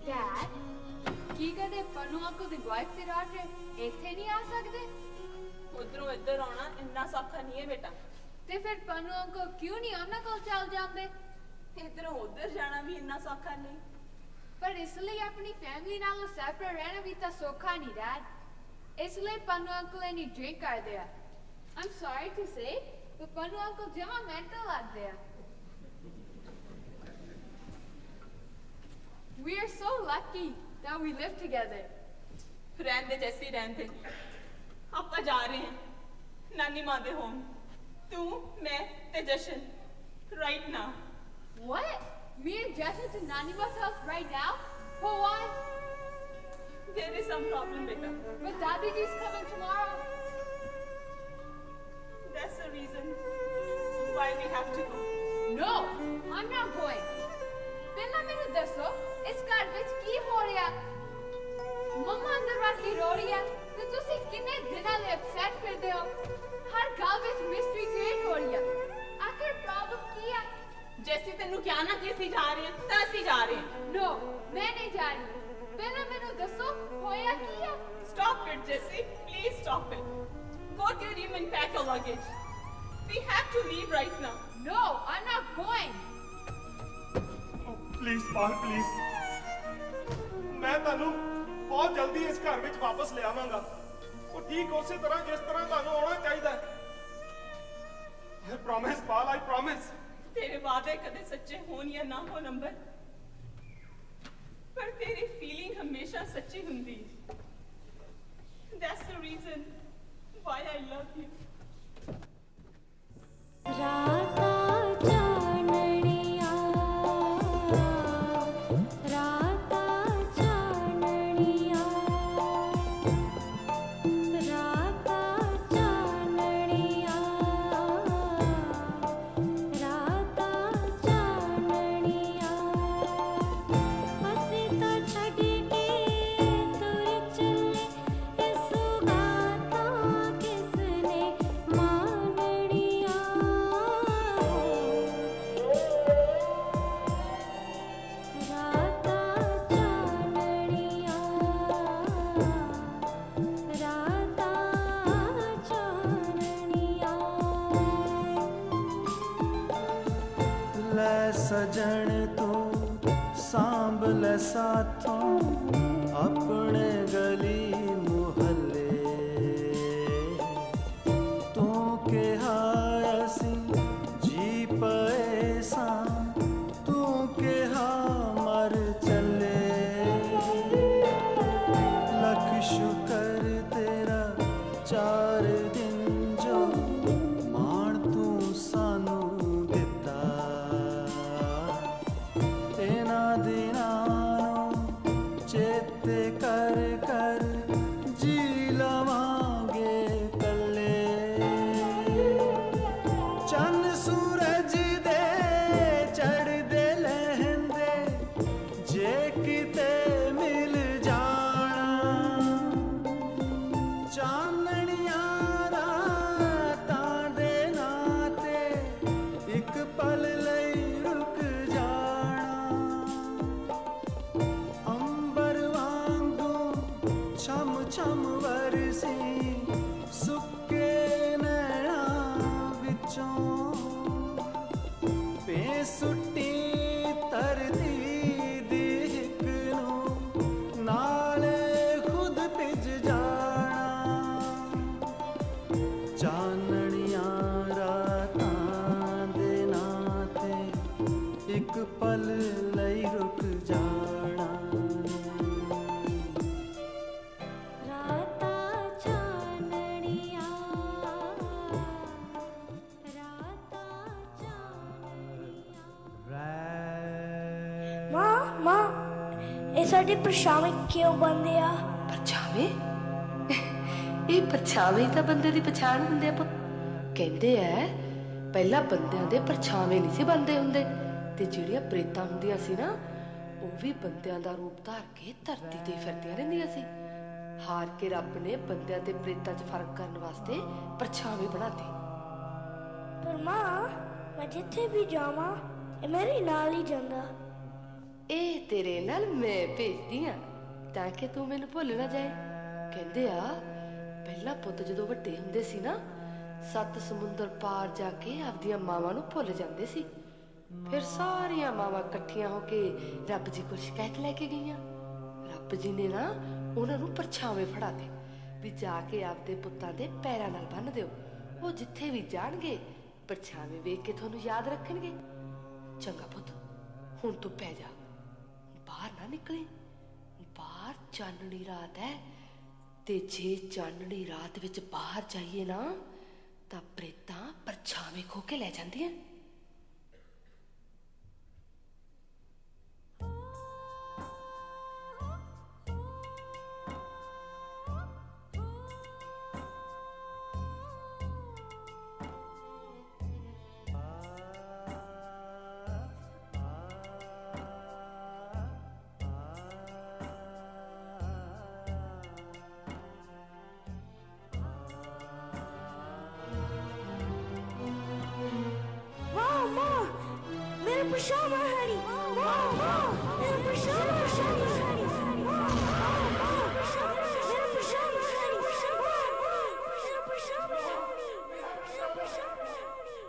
ਡੈਡ ਕੀ ਕਦੇ ਪਨੂ ਅੰਕਲ ਦੀ ਵਾਈਫ ਤੇ ਰਾਤ ਇੱਥੇ ਨਹੀਂ ਆ ਸਕਦੇ? ਉਧਰੋਂ ਇੱਧਰ ਆਉਣਾ ਇੰਨਾ ਸੌਖਾ ਨਹੀਂ ਹੈ ਬੇਟਾ। ਤੇ ਫਿਰ ਪਨੂ ਅੰਕਲ ਕਿਉਂ ਨਹੀਂ ਉਹਨਾਂ ਕੋਲ ਚੱਲ ਜਾਂਦੇ? ਇੱਧਰੋਂ ਉੱਧਰ ਜਾਣਾ ਵੀ ਇੰਨਾ ਸੌਖਾ ਨਹੀਂ। ਪਰ ਇਸ ਲਈ ਆਪਣੀ ਫੈਮਿਲੀ ਨਾਲੋਂ ਸੈਪਰੇਟ ਰਹਿਣਾ ਵੀ ਤਾਂ ਸੌਖਾ ਨਹੀਂ ਡੈਡ। ਇਸ ਲਈ ਪਨੂ ਅੰਕਲ ਇਨੀ ਡਰਿੰਕ ਕਰਦੇ ਆ। I'm sorry to say, but Pannu uncle ਜਮਾ ਮੈਂਟਲ ਲੱਗਦੇ ਆ। We are so lucky that we live together. ਰਹਿਣ ਦੇ ਜੈਸੀ ਰਹਿਣ ਦੇ, ਆਪਾਂ ਜਾ ਰਹੇ ਹਾਂ ਨਾਨੀ ਮਾਂ ਦੇ ਹੋਮ, ਤੂੰ ਮੈਂ ਤੇ ਜਸ਼ਨ, right now. What? Me and Justin to Nanima's house right now? For why? There is some problem, beta. But Dadiji's coming tomorrow. That's the reason why we have to go. No, I'm not going. ਪਹਿਲਾਂ ਮੈਨੂੰ ਦੱਸੋ ਇਸ ਘਰ ਵਿੱਚ ਕੀ ਹੋ ਰਿਹਾ? ਮੰਮਾ ਅੰਦਰ ਬੈਠ ਕੇ ਰੋ ਰਹੀ ਹੈ ਤੇ ਤੁਸੀਂ ਕਿੰਨੇ ਦਿਨਾਂ ਲਈ ਅਪਸੈਟ ਫਿਰਦੇ ਹੋ। ਹਰ ਗੱਲ ਵਿੱਚ ਮਿਸਟਰੀ ਕ੍ਰੀਏਟ ਹੋ ਰਹੀ ਹੈ। ਆਖਿਰ ਪ੍ਰੋਬਲਮ ਕੀ ਹੈ? ਜੈਸੀ ਤੈਨੂੰ ਕਿਹਾ ਨਾ ਕਿ ਅਸੀਂ ਜਾ ਰਹੇ ਹਾਂ ਤਾਂ ਅਸੀਂ ਜਾ ਰਹੇ ਹਾਂ। No, ਮੈਂ ਨਹੀਂ ਜਾ ਰਹੀ। ਪਹਿਲਾਂ ਮੈਨੂੰ ਦੱਸੋ ਹੋਇਆ ਕੀ ਹੈ? Stop it, Jessie. Please stop it. Go to your room and pack your luggage. We have to leave right now. No, I'm not going. Please Pal, please, ਮੈਂ ਤੁਹਾਨੂੰ ਬਹੁਤ ਜਲਦੀ ਇਸ ਘਰ ਵਿੱਚ ਵਾਪਸ ਲਿਆਵਾਂਗਾ। ਉਹ ਠੀਕ ਉਸੇ ਤਰ੍ਹਾਂ ਜਿਸ ਤਰ੍ਹਾਂ ਤੁਹਾਨੂੰ ਆਉਣਾ ਚਾਹੀਦਾ ਹੈ। I promise, Pal, I promise. ਤੇਰੇ ਵਾਅਦੇ ਕਦੇ ਸੱਚੇ ਹੋਣ ਜਾਂ ਨਾ ਹੋਣ ਅੰਬਰ, ਪਰ ਤੇਰੀ ਫੀਲਿੰਗ ਹਮੇਸ਼ਾ ਸੱਚੀ ਹੁੰਦੀ ਹੈ। That's the reason why I love you. ਰਾਤਾਂ ਚਾਨਣੀਆਂ, ਰਾਤਾਂ ਚਾਨਣੀਆਂ, ਰਾਤਾਂ ਚਾਨਣੀਆਂ, ਰਾਤਾਂ ਚਾਨਣੀਆਂ, ਅਸੀਂ ਤਾਂ ਛੱਡ ਕੇ ਤੁਰ ਚੱਲੇ ਇਸ ਗਾਤਾਂ ਕਿਸਨੇ ਮਾਣਨੀਆਂ। ਰਾਤਾਂ ਚਾਨਣੀਆਂ, ਰਾਤਾਂ ਚਾਨਣੀਆਂ। ਲੈ ਸਜਣ ਤੂੰ ਸਾਂਭ ਲੈ ਸਾਥੋਂ ਆਪਣੇ ਗਲੀ ਮੁਹੱਲੇ, ਤੂੰ ਕਿਹਾ ਅਸੀਂ ਜੀ ਪਏ ਸਾਂ, ਤੂੰ ਕਿਹਾ ਮਰ ਚੱਲੇ। ਲੱਖ ਸ਼ੁਕਰ ਤੇਰਾ 4 ਦਿਨ ਜੋ ਮਾਣ ਤੂੰ ਸਾਨੂੰ ਦਿੱਤਾ, ਇਹਨਾਂ ਦਿਨਾਂ ਨੂੰ ਚੇਤੇ ਕਰ ਕਰ ਜੀ ਲਵਾਂਗੇ ਕੱਲੇ। ਚੰਨ ਸੂਰਜ ਦੇ ਚੜ੍ਹਦੇ ਲਹਿੰਦੇ ਜੇ ਕਿਤੇ ਮਿਲ ਜਾਣਾ, ਚਾਨਣੀਆਂ ਰਾਤਾਂ ਦੇ ਨਾਂ ਤੇ ਇੱਕ ਪਲ ਲਈ ਰੁਕ ਜਾਣਾ। ਅੰਬਰ ਵਾਂਗੂ ਛਮ ਛਮ ਵਰਸੀ ਸੁੱਕੇ ਨੈਣਾਂ ਵਿੱਚੋਂ, ਪੇ ਸੁੱਟੀ ਧਰਤੀ ਦੀ ਹਿੱਕ ਨੂੰ ਨਾਲੇ ਖੁਦ ਭਿੱਜ ਜਾਣਾ। ਚਾਨਣੀਆਂ ਰਾਤਾਂ ਸਾਡੇ ਪਰਛਾਵੇਂ ਕਿਉਂ ਬਣਦੇ ਆ? परछावे ये परछावे ਤਾਂ ਬੰਦੇ ਦੀ ਪਛਾਣ ਹੁੰਦੇ ਆ ਪੁੱਤ। ਕਹਿੰਦੇ ਐ ਪਹਿਲਾਂ ਬੰਦਿਆਂ ਦੇ ਪਰਛਾਵੇਂ ਨਹੀਂ ਸੀ ਬਣਦੇ ਹੁੰਦੇ, ਤੇ ਜਿਹੜੀਆਂ ਪ੍ਰੇਤਾਂ ਹੁੰਦੀਆਂ ਸੀ ਨਾ ਉਹ ਵੀ ਬੰਦਿਆਂ ਦਾ ਰੂਪ ਧਾਰ ਕੇ ਧਰਤੀ ਤੇ ਫਿਰਦੀਆਂ ਰਹਿੰਦੀਆਂ ਸੀ। ਹਾਰ ਕੇ ਰੱਬ ਨੇ ਬੰਦਿਆਂ ਤੇ ਪ੍ਰੇਤਾਂ 'ਚ ਫਰਕ ਕਰਨ ਵਾਸਤੇ ਪਰਛਾਵੇਂ ਬਣਾਤੇ। ਪਰ ਮਾਂ, ਮੈਂ ਜਿੱਥੇ ਵੀ ਜਾਵਾਂ ਇਹ ਮੇਰੇ ਨਾਲ ਹੀ ਜਾਂਦਾ। ਇਹ ਤੇਰੇ ਨਾਲ ਮੈਂ ਭੇਜਦੀ ਆ ਤਾਂ ਕਿ ਤੂੰ ਮੈਨੂੰ ਭੁੱਲ ਨਾ ਜਾਏ। ਕਹਿੰਦੇ ਆ ਪਹਿਲਾਂ ਪੁੱਤ ਜਦੋਂ ਵੱਡੇ ਹੁੰਦੇ ਸੀ ਨਾ 7 ਸਮੁੰਦਰ ਪਾਰ ਜਾ ਕੇ ਆਪਦੀਆਂ ਮਾਵਾਂ ਨੂੰ ਭੁੱਲ ਜਾਂਦੇ ਸੀ। ਫਿਰ ਸਾਰੀਆਂ ਮਾਵਾਂ ਇਕੱਠੀਆਂ ਹੋ ਕੇ ਰੱਬ ਜੀ ਕੋਲ ਸ਼ਿਕਾਇਤ ਲੈ ਕੇ ਗਈਆਂ। ਰੱਬ ਜੀ ਨੇ ਨਾ ਉਹਨਾਂ ਨੂੰ ਪਰਛਾਵੇਂ ਫੜਾਤੇ ਵੀ ਜਾ ਕੇ ਆਪਦੇ ਪੁੱਤਾਂ ਦੇ ਪੈਰਾਂ ਨਾਲ ਬੰਨ੍ਹ ਦਿਓ, ਉਹ ਜਿੱਥੇ ਵੀ ਜਾਣਗੇ ਪਰਛਾਵੇਂ ਵੇਖ ਕੇ ਤੁਹਾਨੂੰ ਯਾਦ ਰੱਖਣਗੇ। ਚੰਗਾ ਪੁੱਤ, ਹੁਣ ਤੂੰ ਪੈ ਜਾ, ਬਾਹਰ ਨਾ ਨਿਕਲੇ। ਬਾਹਰ ਚਾਨਣੀ ਰਾਤ ਹੈ, ਤੇ ਜੇ ਚਾਨਣੀ ਰਾਤ ਵਿੱਚ ਬਾਹਰ ਜਾਈਏ ਨਾ ਤਾਂ ਪ੍ਰੇਤਾਂ ਪਰਛਾਵੇਂ ਖੋ ਕੇ ਲੈ ਜਾਂਦੀਆਂ। ਪਰਛਾਵਾਂ ਹੈ ਨੀ। ਮਾਂ, ਮੇਰਾ ਪਰਛਾਵਾਂ ਹੈ ਨੀ। ਮਾਂ, ਮੇਰਾ ਪਰਛਾਵਾਂ ਹੈ ਨੀ। ਮੇਰਾ ਪਰਛਾਵਾਂ ਹੈ ਨੀ। ਮੇਰਾ ਪਰਛਾਵਾਂ ਹੈ ਨੀ।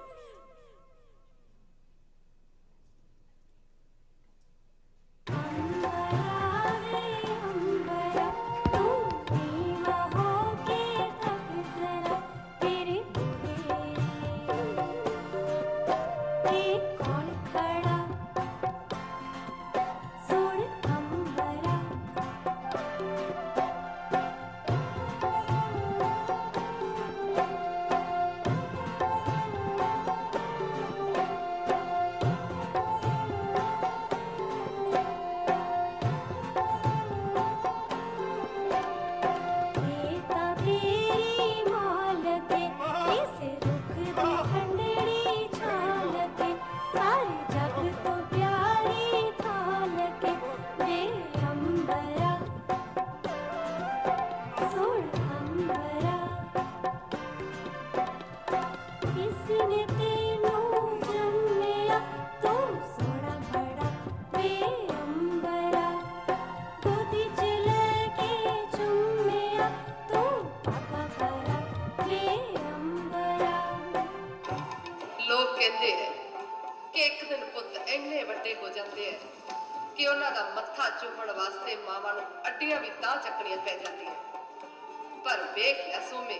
ਕਿ ਉਹਨਾਂ ਦਾ ਮੱਥਾ ਚੁੰਮਣ ਵਾਸਤੇ ਮਾਵਾਂ ਨੂੰ ਅੱਡੀਆਂ ਵੀ ਤਾਂ ਚੱਕਣੀਆਂ ਪੈ ਜਾਂਦੀਆਂ। ਪਰ ਵੇਖ ਲੈ ਸੋਮੇ,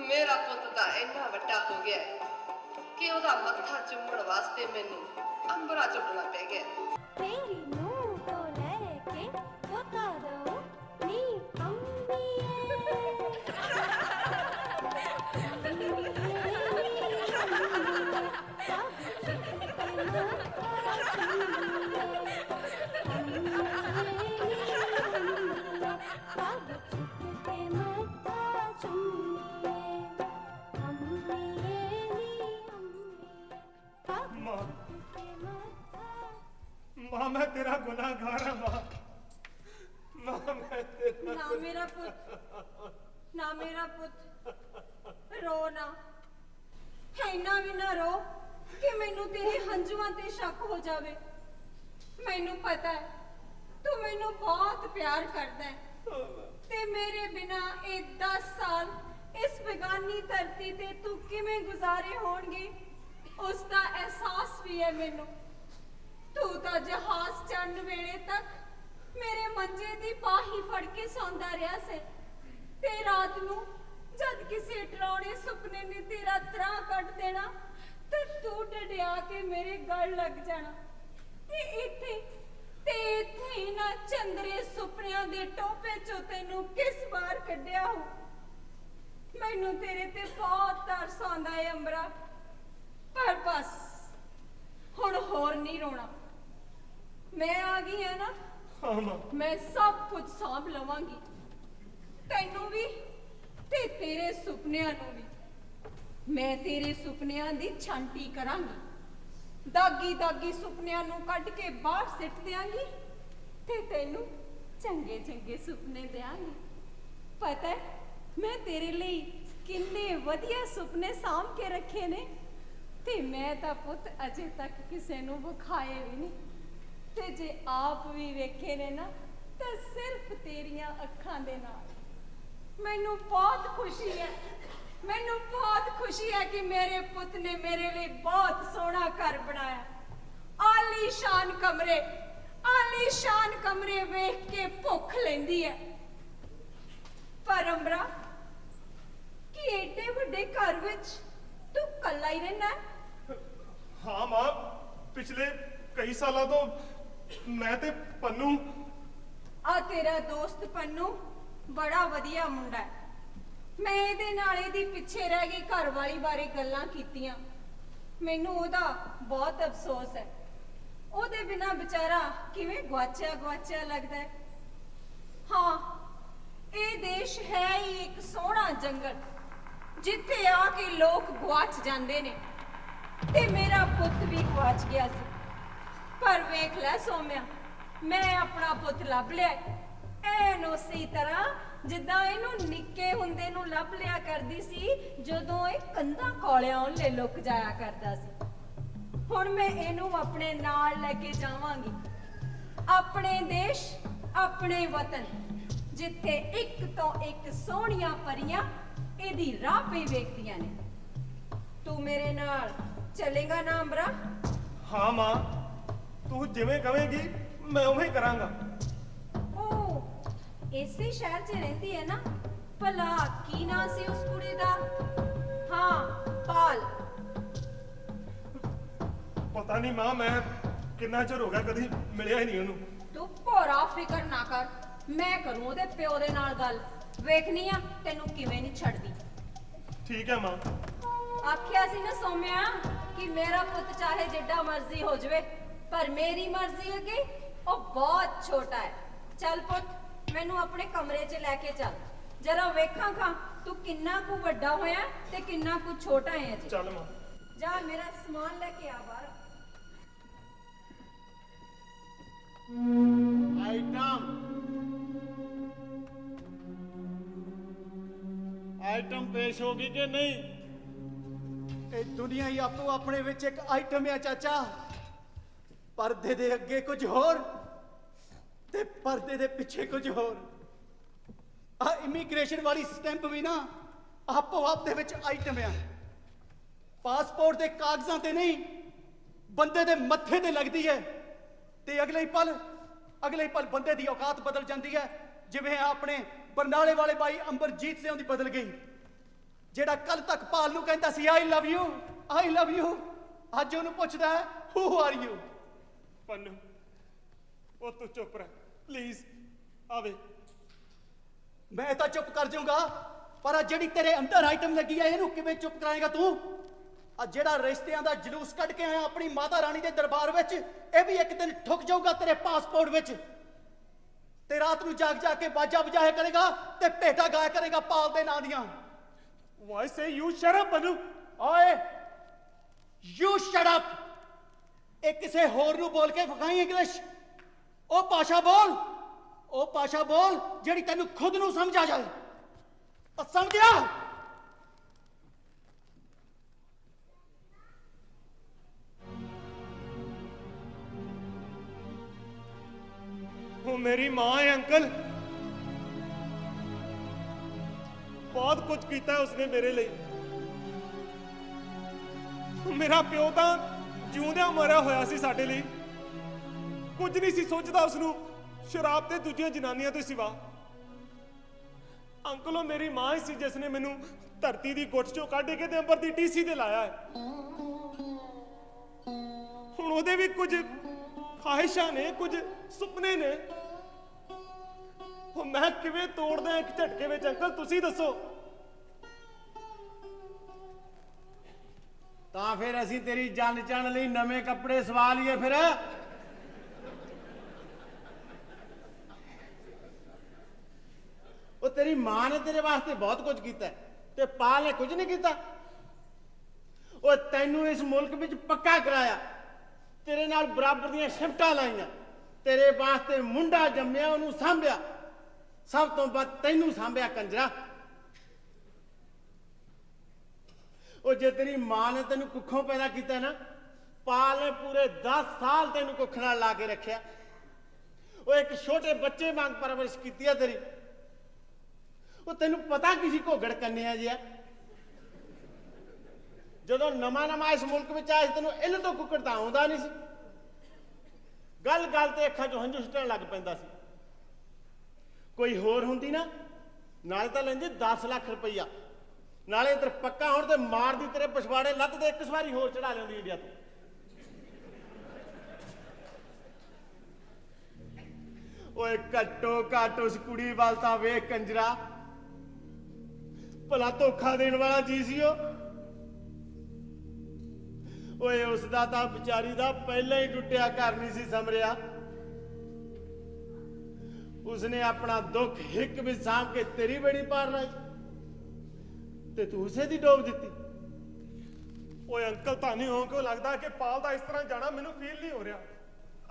ਮੇਰਾ ਪੁੱਤ ਤਾਂ ਇੰਨਾ ਵੱਡਾ ਹੋ ਗਿਆ ਕਿ ਉਹਦਾ ਮੱਥਾ ਚੁੰਮਣ ਵਾਸਤੇ ਮੈਨੂੰ ਅੰਬਰਾਂ ਚੁੱਕਣਾ ਪੈ ਗਿਆ। ਤੇਰੀ ਨੂੰਹ ਤੋਂ ਲੈ ਕੇ ਪੋਤਾ ਦੋ ਨੀ माँ, मैं तेरा गुनाहगार हूं। माँ, मैं तेरा ना मेरा पुत, ना मेरा पुत, रो ना, इन्ना भी ना रो कि मैनू तेरे हंजुआं ते शक हो जावे। मैनू पता है तू मैनू बहुत प्यार करदा है, ते मेरे बिना ये 10 साल इस बेगानी धरती ते तू किवें गुजारे होणगे उसका एहसास भी है मैनू। तू तो जहाज चढ़न वेले तक मेरे मंजे दी बाही फड़ के सौंदा रहा से, ते रात नू जद किसी डरावने सुपने ने तेरा त्राह कट देना ते तू डडिया के मेरे गल लग जाना। ते इत्थे ही ना चंदरे सुपनियां दे टोपे चो तैनू किस बार कड्डिया हो। मैनू तेरे ते बहुत तरस आंदा है अंबरा, पर बस हुण होर नहीं रोना। मैं आ गई है ना, ਹਾਂ ਮਾਂ। ਮੈਂ ਸਭ ਕੁਝ ਸਾਂਭ ਲਵਾਂਗੀ, ਤੈਨੂੰ ਵੀ ਤੇ ਤੇਰੇ ਸੁਪਨਿਆਂ ਨੂੰ ਵੀ। ਮੈਂ ਤੇਰੇ ਸੁਪਨਿਆਂ ਦੀ ਛਾਂਟੀ ਕਰਾਂਗੀ, ਦਾਗੀ ਦਾਗੀ ਸੁਪਨਿਆਂ ਨੂੰ ਕੱਢ ਕੇ ਬਾਹਰ ਸਿੱਟ ਦਿਆਂਗੀ ਤੇ ਤੈਨੂੰ ਚੰਗੇ ਚੰਗੇ ਸੁਪਨੇ ਦਿਆਂਗੀ। ਪਤਾ ਹੈ ਮੈਂ ਤੇਰੇ ਲਈ ਕਿੰਨੇ ਵਧੀਆ ਸੁਪਨੇ ਸਾਂਭ ਕੇ ਰੱਖੇ ਨੇ, ਤੇ ਮੈਂ ਤਾਂ ਪੁੱਤ ਅਜੇ ਤੱਕ ਕਿਸੇ ਨੂੰ ਵਿਖਾਏ ਵੀ ਨਹੀਂ, ਤੇ ਜੇ ਆਪ ਵੀ ਵੇਖੇ ਨੇ ਨਾ ਤਾਂ ਸਿਰਫ ਤੇਰੀਆਂ ਅੱਖਾਂ ਦੇ ਨਾਲ। ਮੈਨੂੰ ਬਹੁਤ ਖੁਸ਼ੀ ਹੈ, ਮੈਨੂੰ ਬਹੁਤ ਖੁਸ਼ੀ ਹੈ ਕਿ ਮੇਰੇ ਪੁੱਤ ਨੇ ਮੇਰੇ ਲਈ ਬਹੁਤ ਸੋਹਣਾ ਘਰ ਬਣਾਇਆ। ਆਲੀਸ਼ਾਨ ਕਮਰੇ, ਆਲੀਸ਼ਾਨ ਕਮਰੇ ਵੇਖ ਕੇ ਭੁੱਖ ਲੈਂਦੀ ਹੈ। ਪਰ ਅੰਬਰਾ, ਕੀ ਏਡੇ ਵੱਡੇ ਘਰ ਵਿੱਚ ਤੂੰ ਕੱਲਾ ਹੀ ਰਹਿਣਾ ਹੈ? ਹਾਂ ਮਾਂ, ਪਿਛਲੇ ਕਈ ਸਾਲਾਂ ਤੋਂ ਮੈਂ ਤੇ ਪੰਨੂ। ਆ ਤੇਰਾ ਦੋਸਤ ਪੰਨੂ ਬੜਾ ਵਧੀਆ ਮੁੰਡਾ ਹੈ। ਮੈਂ ਇਹਦੇ ਨਾਲ ਇਹਦੀ ਪਿੱਛੇ ਰਹਿ ਗਈ ਘਰ ਵਾਲੀ ਬਾਰੇ ਗੱਲਾਂ ਕੀਤੀਆਂ। ਮੈਨੂੰ ਉਹਦਾ ਬਹੁਤ ਅਫਸੋਸ ਹੈ। ਉਹਦੇ ਬਿਨਾ ਵਿਚਾਰਾ ਕਿਵੇਂ ਗਵਾਚਿਆ ਗਵਾਚਿਆ ਲੱਗਦਾ ਹੈ। ਹਾਂ, ਇਹ ਦੇਸ਼ ਹੈ ਹੀ ਇੱਕ ਸੋਹਣਾ ਜੰਗਲ ਜਿੱਥੇ ਆ ਕੇ ਲੋਕ ਗਵਾਚ ਜਾਂਦੇ ਨੇ, ਤੇ ਮੇਰਾ ਪੁੱਤ ਵੀ ਗਵਾਚ ਗਿਆ ਸੀ। ਪਰ ਵੇਖ ਲੈ ਸੋਮਿਆ, ਮੈਂ ਆਪਣਾ ਪੁੱਤ ਲੱਭ ਲਿਆ ਐਨ ਉਸੇ ਤਰ੍ਹਾਂ ਜਿੱਦਾਂ ਇਹਨੂੰ ਨਿੱਕੇ ਹੁੰਦੇ ਨੂੰ ਲੱਭ ਲਿਆ ਕਰਦੀ ਸੀ, ਜਦੋਂ ਇਹ ਕੰਧਾਂ ਕੋਲਿਆਂ ਉੱਲੇ ਲੁਕ ਜਾਇਆ ਕਰਦਾ ਸੀ। ਹੁਣ ਮੈਂ ਇਹਨੂੰ ਆਪਣੇ ਨਾਲ ਲੈ ਕੇ ਜਾਵਾਂਗੀ, ਆਪਣੇ ਦੇਸ਼, ਆਪਣੇ ਵਤਨ, ਜਿੱਥੇ ਇੱਕ ਤੋਂ ਇੱਕ ਸੋਹਣੀਆਂ ਪਰੀਆਂ ਇਹਦੀ ਰਾਹ ਪਈ ਵੇਖਦੀਆਂ ਨੇ। ਤੂੰ ਮੇਰੇ ਨਾਲ ਚੱਲੇਗਾ ਨਾ ਅੰਬਰਾ? ਹਾਂ ਮਾਂ, ਤੂੰ ਜਿਵੇਂ ਕਹੇਂਗੀ ਮੈਂ ਉਵੇਂ ਕਰਾਂਗਾ। ਉਹ ਇਸੇ ਸ਼ਹਿਰ 'ਚ ਰਹਿੰਦੀ ਹੈ ਨਾ? ਭਲਾ ਕੀ ਨਾਂ ਸੀ ਉਸ ਕੁੜੀ ਦਾ? ਹਾਂ, ਪਾਲ। ਪਤਾ ਨਹੀਂ ਮਾਂ, ਮੈਂ ਕਿੰਨਾ ਚਿਰ ਹੋ ਗਿਆ ਕਦੀ ਮਿਲਿਆ ਹੀ ਨਹੀਂ ਉਹਨੂੰ। ਤੂੰ ਭੋਰਾ ਫਿਕਰ ਨਾ ਕਰ, ਮੈਂ ਕਰੂੰ ਉਹਦੇ ਪਿਓ ਦੇ ਨਾਲ ਗੱਲ, ਵੇਖਨੀ ਆ ਤੈਨੂੰ ਕਿਵੇਂ ਨਹੀਂ ਛੱਡਦੀ। ਠੀਕ ਹੈ ਮਾਂ। ਆਖਿਆ ਸੀ ਨਾ ਸੋਮਿਆ ਕਿ ਮੇਰਾ ਪੁੱਤ ਚਾਹੇ ਜਿੱਡਾ ਮਰਜ਼ੀ ਹੋ ਜਾਵੇ, ਪਰ ਮੇਰੀ ਮਰਜ਼ੀ ਅੱਗੇ ਉਹ ਬਹੁਤ ਛੋਟਾ ਹੈ। ਚੱਲ ਪੁੱਤ, ਮੈਨੂੰ ਆਪਣੇ ਕਮਰੇ 'ਚ ਲੈ ਕੇ ਚੱਲ, ਜਰਾ ਵੇਖਾਂ ਖਾਂ ਤੂੰ ਕਿੰਨਾ ਕੁ ਵੱਡਾ ਹੋਇਆ ਤੇ ਕਿੰਨਾ ਕੁ ਛੋਟਾ ਹੈ ਅਜੇ। ਚੱਲ ਮਾਂ। ਜਾ ਮੇਰਾ ਸਮਾਨ ਲੈ ਕੇ ਆ ਬਾਹਰ। ਆਈਟਮ ਪੇਸ਼ ਹੋਗੀ ਕਿ ਨਹੀਂ? ਇਹ ਦੁਨੀਆ ਹੀ ਆਪੋ ਆਪਣੇ ਵਿੱਚ ਇੱਕ ਆਈਟਮ ਹੈ ਚਾਚਾ। ਪਰਦੇ ਦੇ ਅੱਗੇ ਕੁਝ ਹੋਰ ਤੇ ਪਰਦੇ ਦੇ ਪਿੱਛੇ ਕੁਝ ਹੋਰ। ਆ ਇਮੀਗ੍ਰੇਸ਼ਨ ਵਾਲੀ ਸਟੈਂਪ ਵੀ ਨਾ ਆਪੋ ਆਪ ਦੇ ਵਿੱਚ ਆਈਟਮ ਆ। ਪਾਸਪੋਰਟ ਦੇ ਕਾਗਜ਼ਾਂ ਤੇ ਨਹੀਂ, ਬੰਦੇ ਦੇ ਮੱਥੇ ਤੇ ਲੱਗਦੀ ਹੈ, ਤੇ ਅਗਲੇ ਹੀ ਪਲ ਬੰਦੇ ਦੀ ਔਕਾਤ ਬਦਲ ਜਾਂਦੀ ਹੈ। ਜਿਵੇਂ ਆਪਣੇ ਬਰਨਾਲੇ ਵਾਲੇ ਬਾਈ ਅੰਬਰਜੀਤ ਸਿੰਘ ਦੀ ਬਦਲ ਗਈ, ਜਿਹੜਾ ਕੱਲ ਤੱਕ ਪਾਲ ਨੂੰ ਕਹਿੰਦਾ ਸੀ ਆਈ love you, I love you, ਅੱਜ ਉਹਨੂੰ ਪੁੱਛਦਾ ਹੈ ਹੂ ਆਰ ਯੂ। ਪੰਨੂ, ਉਹ ਤੂੰ ਚੁੱਪ ਰਹਿ ਪਲੀਜ਼। ਆਵੇ, ਮੈਂ ਤਾਂ ਚੁੱਪ ਕਰ ਜਾਊਂਗਾ, ਪਰ ਆ ਜਿਹੜੀ ਤੇਰੇ ਅੰਦਰ ਆਈਟਮ ਲੱਗੀ ਹੈ ਇਹਨੂੰ ਕਿਵੇਂ ਚੁੱਪ ਕਰਾਏਗਾ ਤੂੰ? ਆ ਜਿਹੜਾ ਰਿਸ਼ਤਿਆਂ ਦਾ ਜਲੂਸ ਕੱਢ ਕੇ ਆਇਆ ਆਪਣੀ ਮਾਤਾ ਰਾਣੀ ਦੇ ਦਰਬਾਰ ਵਿੱਚ, ਇਹ ਵੀ ਇੱਕ ਦਿਨ ਠੁੱਕ ਜਾਊਗਾ ਤੇਰੇ ਪਾਸਪੋਰਟ ਵਿੱਚ। ਤੇ ਰਾਤ ਨੂੰ ਜਾਗ ਕੇ ਬਾਜਾ ਵਜਾਇਆ ਕਰੇਗਾ ਤੇ ਭੇਟਾ ਗਾਇਆ ਕਰੇਗਾ ਪਾਲ ਦੇ ਨਾਂ ਦੀਆਂ। Why say you shut up Pannu. ਓਏ ਯੂ ਸ਼ਟ ਅਪ। ਇਹ ਕਿਸੇ ਹੋਰ ਨੂੰ ਬੋਲ ਕੇ ਵਿਖਾਈ ਇੰਗਲਿਸ਼। ਉਹ ਭਾਸ਼ਾ ਬੋਲ, ਉਹ ਭਾਸ਼ਾ ਬੋਲ ਜਿਹੜੀ ਤੈਨੂੰ ਖੁਦ ਨੂੰ ਸਮਝ ਆ ਜਾਏ। ਸਮਝਿਆ? ਉਹ ਮੇਰੀ ਮਾਂ ਹੈ ਅੰਕਲ। ਬਹੁਤ ਕੁਝ ਕੀਤਾ ਉਸਨੇ ਮੇਰੇ ਲਈ। ਮੇਰਾ ਪਿਓ ਤਾਂ ਜਿਉਂਦਿਆਂ ਮਰਿਆ ਹੋਇਆ ਸੀ ਸਾਡੇ ਲਈ। ਕੁਝ ਨਹੀਂ ਸੀ ਸੋਚਦਾ ਉਸਨੂੰ ਸ਼ਰਾਬ ਤੇ ਦੂਜੀਆਂ ਜਨਾਨੀਆਂ ਤੋਂ ਸਿਵਾ। ਅੰਕਲ, ਉਹ ਮੇਰੀ ਮਾਂ ਹੀ ਸੀ ਜਿਸ ਨੇ ਮੈਨੂੰ ਧਰਤੀ ਦੀ ਗੁੱਟ ਚੋਂ ਕੱਢ ਕੇ ਤੇ ਅੰਬਰ ਦੀ ਟੀਸੀ ਤੇ ਲਾਇਆ ਹੈ। ਹੁਣ ਉਹਦੇ ਵੀ ਕੁਝ ਖਾਹਿਸ਼ਾਂ ਨੇ, ਕੁਝ ਸੁਪਨੇ ਨੇ। ਉਹ ਮੈਂ ਕਿਵੇਂ ਤੋੜਦਾ ਇੱਕ ਝਟਕੇ ਵਿੱਚ? ਅੰਕਲ ਤੁਸੀਂ ਦੱਸੋ। ਤਾਂ ਫਿਰ ਅਸੀਂ ਤੇਰੀ ਜੰਨ ਚਣ ਲਈ ਨਵੇਂ ਕੱਪੜੇ ਸਵਾ ਲਈਏ ਫਿਰ। तेरी मां ने तेरे वास्ते बहुत कुछ किया ते पाल ने कुछ नहीं किया। वो तैनू इस मुल्क विच पक्का कराया, तेरे नाल बराबर दियां शिफ्टां लाइयां, तेरे वास्ते मुंडा जम्मिया, उन्होंने सांभिया, सब तो बाद तैनू सांभिया कंजरा। वो जे तेरी मां ने तेन कुखों पैदा किया ना, पाल ने पूरे 10 साल तेन कुख नाल ला के रखिया। वो एक छोटे बच्चे वांग परवरिश की तेरी। वो तेन पता किसी घोगड़ कन्या जिहा जदों नवा नवा इस मुल्क में आया तेन इल तो कुकड़ तो आउंदा नहीं सी। गल गल ते अखां चों हंझू सुटण लग पैंदा सी। कोई होर हुंदी ना, नाले तां लैंदी 10 लाख रुपया, नाले इधर पक्का होण ते मारदी तेरे पिछवाड़े लत्त ते एक सवारी होर चढ़ा लिंदी इंडिया तो। ओए घट्टो घट उस कुड़ी वाल तां वेख कंजरा, भला धोखा देने वाला जी सी ओए उसदा तां बेचारी दा पहले ही टुटिया घर नहीं सी समरिया। उसने अपना दुख हिक भी सांभ के तेरी बेड़ी पार लाई ते तू उसे दी डोब दिती। ओए अंकल तानी हो क्यों लगदा कि पाल दा इस तरह जाना मैनू फील नहीं हो रहा।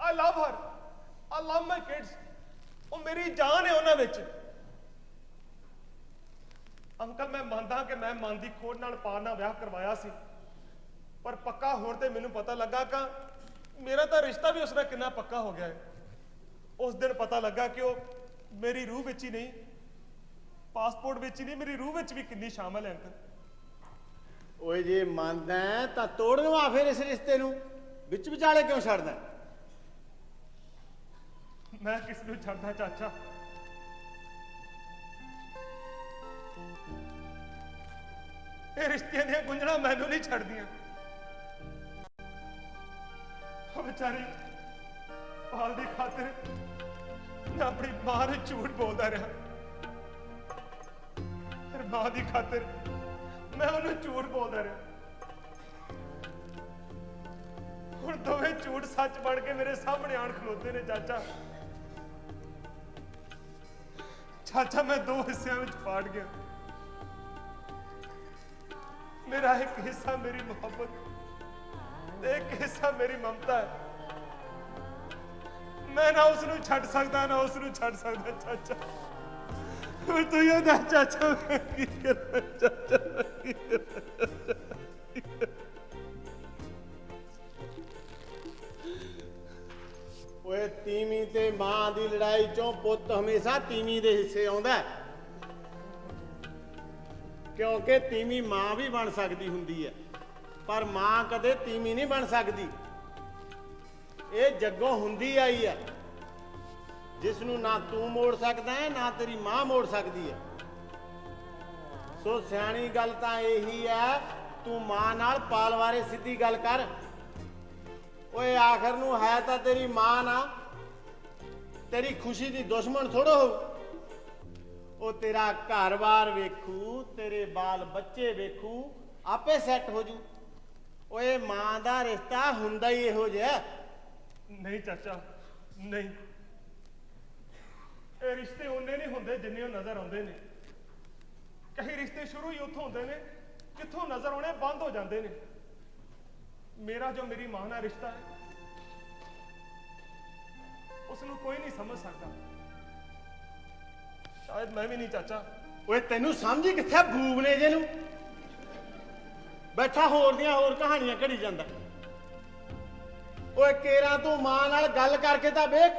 I love her, I love my kids, वो मेरी जान है उन्हां विच। अंकल मैं मानदा कि मैं मन दी खोड़ नाल पाल नाल विआह करवाया सी, पर पक्का होण ते मैनू पता लगा कि मेरा तो रिश्ता भी उसने कितना पक्का हो गया है। उस दिन पता लगा कि वो मेरी रूह विच ही नहीं, पासपोर्ट विच ही नहीं, मेरी रूह विच भी कितनी शामिल है अंकल। ओए जे मानदा है तां तोड़न वा फिर इस रिश्ते नूं, विच विचाले क्यों छड्डदा? मैं किस नूं छड्डदा चाचा? ये रिश्तियां दियां गुंजणा मैनू नहीं छड्डदियां। बेचारी पाल की खातिर मैं अपनी मां ने झूठ बोलता रहा, फिर मां की खातिर मैं उन्हें झूठ बोलता रहा। हुण दोवें झूठ सच बन के मेरे सामने आन खलोते ने चाचा। चाचा मैं 2 हिस्सों में फाड़ गया। मेरा एक हिस्सा मेरी मोहब्बत, एक हिस्सा मेरी ममता है। मैं ना उसनू छड़ सकता ना उसनू छड़ सकता चाचा। तू ये दस चाचा मैं की करा चाचा, मैं की करा? ओए तीवी ते मां दी लड़ाई चों पुत हमेशा तीवी दे हिस्से आउंदा है, क्योंकि तीवी मां भी बन सकती हुंदी है, पर मां कदे तीवी नहीं बन सकती। ये जग्गों हुंदी आई है, जिसनू ना तू मोड़ सकदा है ना तेरी मां मोड़ सकती है। सो सियाणी गल तां यही है, तू मां नाल पाल बारे सीधी गल कर। ओए आखिर नू है तां तेरी मां ना, तेरी खुशी दी दुश्मन थोड़ो हो। ओ तेरा घर बार वेखू, तेरे बाल बच्चे वेखू, आपे सैट हो जू। ओए मां दा रिश्ता हुंदा ही इहो जिहा। नहीं चाचा नहीं, ये रिश्ते उन्ने नहीं होंदे जिन्ने नजर आउंदे ने। कई रिश्ते शुरू ही उत्थों होंदे ने जिथों नजर आने बंद हो जाते ने। मेरा जो मेरी मां नाल रिश्ता है उसनू कोई नहीं समझ सकता, शायद मैं भी नहीं चाचा। ओए तेनू समझी किथे भूगने जे नू बैठा होर दियां होर कहानियां घड़ी जांदा। ओए केरा तू मां नाल गल करके तां वेख,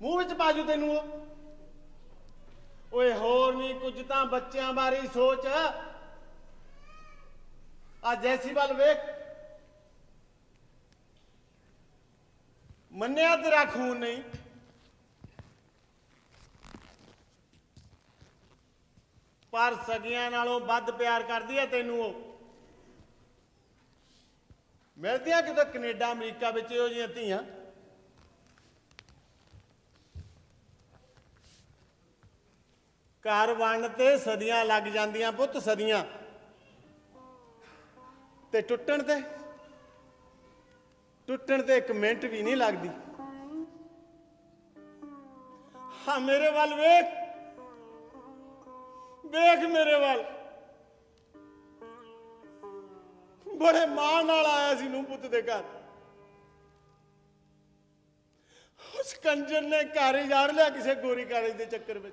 मूंह विच बाजू तेनू। ओए होर नहीं कुछ तां बच्चियां बारे ही सोच। आ जैसी वाल वेख, मन्निया तेरा खून नहीं, पर सगियां नालों वध प्यार करदी है तेनू। मिलदियां कितों कनेडा अमरीका विच इहो जिहियां धीआं। घर वंड ते सदियां लग जांदियां पुत्त, सदियां। ते टुटण ते एक मिनट भी नहीं लगदी। हाँ मेरे वल वेख, देख मेरे वाल बड़े मां नाल आया सी नूं पुत दे घर उस कंजर ने घर ही जाड़ लिया किसी गोरी कालेज के चक्कर में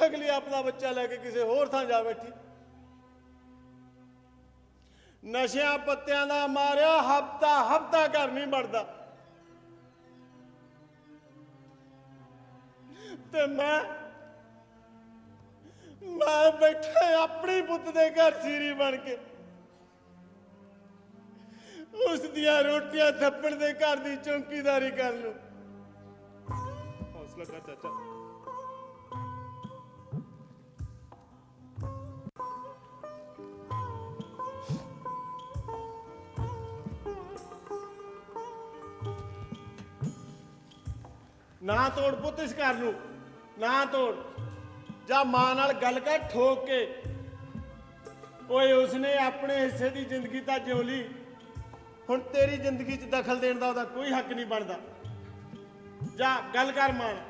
अगली अपना बच्चा लेके किसी होर थां जा बैठी नशिया पत्तियां दा मारिया हफ्ता हफ्ता घर नहीं बढ़ता ते मैं बैठा अपने पुत दे घर सीरी बन के उस दिया रोटियां थप्पड़ दे घर दी चौकीदारी कर लूं हौसला कर चाचा ना तोड़ पुत इस घर नूं ना तोड़ जा मां नाल गल कर ठोक के ओए उसने अपने हिस्से की जिंदगी तां जिउ ली हुण तेरी जिंदगी च दखल देण दा ओहदा कोई हक नहीं बनदा जा गल कर मां नाल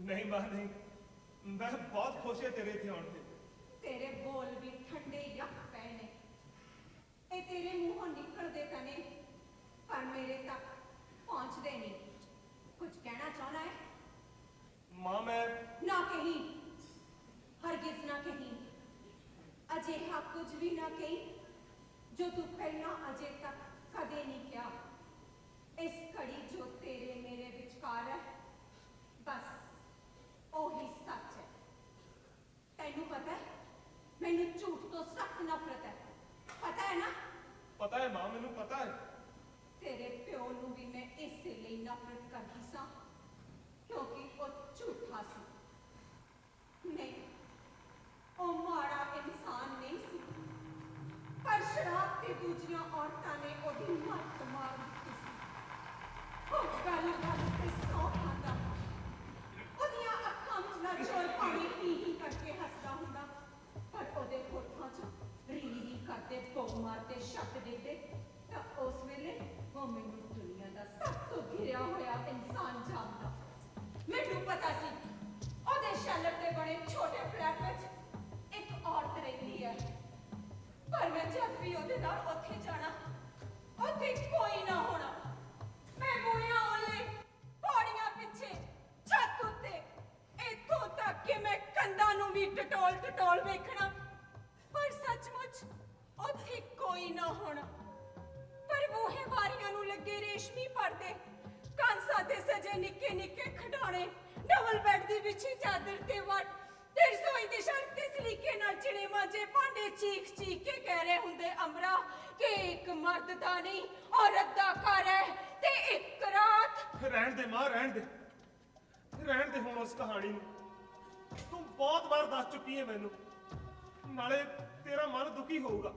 नहीं मां नहीं मैं बहुत खुश है तेरे इत्थे आउण ते तेरे बोल भी ठंडे यक पए ने ए तेरे मुंहों निकलदे तने पर मेरे तक पहुंचदे नहीं कुछ कहना चाहना है मां मैं ना कहीं हरगिज ना कहीं अजिहा कुछ भी ना कहीं जो तू पहला अजे तक कदे नहीं किया इस घड़ी जो तेरे मेरे विचकार है बस ओही सच है तेनू पता है मैनू झूठ तो सख्त नफरत है पता है ना पता है मां मैनू पता है तेरे प्यो नू भी मैं इसे लिए नफरत करती सा क्योंकि वो झूठा सी नहीं वो माड़ा इंसान नहीं सी पर शराब ते दूजियां औरतां ने ओदी मत मार दित्ती सी वो गल गल ते सौ खांदा ओदियां अखां विच लचोर पानी ही करके हसदा हुंदा पर ओदे होठां च री करते पौ मारते शक देते तां उस वेले वो मैनू दुनिया दा सब तो घिरिया होया इंसान जानदा मैनू पता सी ओदे शैलर दे बड़े छोटे फ्लैट विच एक औरत रहिंदी है पर मैं जब भी ओदे नाल उत्थे जाना उत्थे कोई ना होना मैं बुढ़िया ओले पौड़ियां पिछे छत उत्ते इत्थों तक कि मैं कंधां नूं भी टटोल वेखना पर सचमुच उत्थे कोई ना होना पर ਨਿੱਕੇ ਨਿੱਕੇ ਖਿਡੌਣੇ, ਡਬਲ ਬੈੱਡ ਦੀ ਵਿਛੀ ਚਾਦਰ ਤੇ ਵੱਟ, ਤੇ ਰਸੋਈ ਦੀ ਸੜਕ ਤੇ ਸਲੀਕੇ ਨਾਲ ਚਿਣੇ ਮਾਂਜੇ ਭਾਂਡੇ ਚੀਖ ਚੀਖ ਕੇ ਕਹਿ ਰਹੇ ਹੁੰਦੇ ਅਮਰਾ ਕਿ ਇੱਕ ਮਰਦ ਦਾ ਨਹੀਂ ਔਰਤ ਦਾ ਘਰ ਹੈ ਤੇ ਇੱਕ ਰਾਤ। ਰਹਿਣ ਦੇ ਮਾਂ, ਰਹਿਣ ਦੇ ਹੁਣ ਉਸ ਕਹਾਣੀ ਨੂੰ। ਤੂੰ ਬਹੁਤ ਵਾਰ ਦੱਸ ਚੁੱਕੀ ਹੈ ਮੈਨੂੰ, ਨਾਲੇ ਤੇਰਾ ਮਨ ਦੁਖੀ ਹੋਊਗਾ।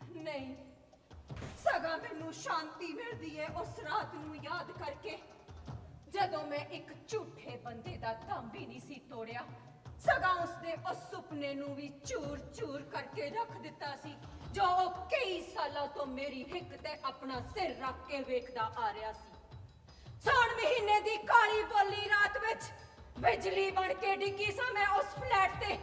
ਨਹੀਂ, ਸਗਾ ਮੈਨੂੰ ਸ਼ਾਂਤੀ ਮਿਲਦੀ ਹੈ ਉਸ ਰਾਤ ਨੂੰ ਯਾਦ ਕਰਕੇ ਜਦੋਂ ਮੈਂ ਇੱਕ ਝੂਠੇ ਬੰਦੇ ਦਾ ਦਮ ਵੀ ਨਹੀਂ ਸੀ ਤੋੜਿਆ, ਸਗਾ ਉਸਦੇ ਉਸ ਸੁਪਨੇ ਨੂੰ ਵੀ ਚੂਰ ਚੂਰ ਕਰਕੇ ਰੱਖ ਦਿੱਤਾ ਸੀ ਜੋ ਉਹ ਕਈ ਸਾਲਾਂ ਤੋਂ ਮੇਰੀ ਹਿੱਕ ਤੇ ਆਪਣਾ ਸਿਰ ਰੱਖ ਕੇ ਵੇਖਦਾ ਆ ਰਿਹਾ ਸੀ। ਸੌਣ ਮਹੀਨੇ ਦੀ ਕਾਲੀ ਬੋਲੀ ਰਾਤ ਵਿੱਚ ਬਿਜਲੀ ਬਣ ਕੇ ਡਿੱਗੀ ਸਾਂ ਮੈਂ ਉਸ ਫਲੈਟ ਤੇ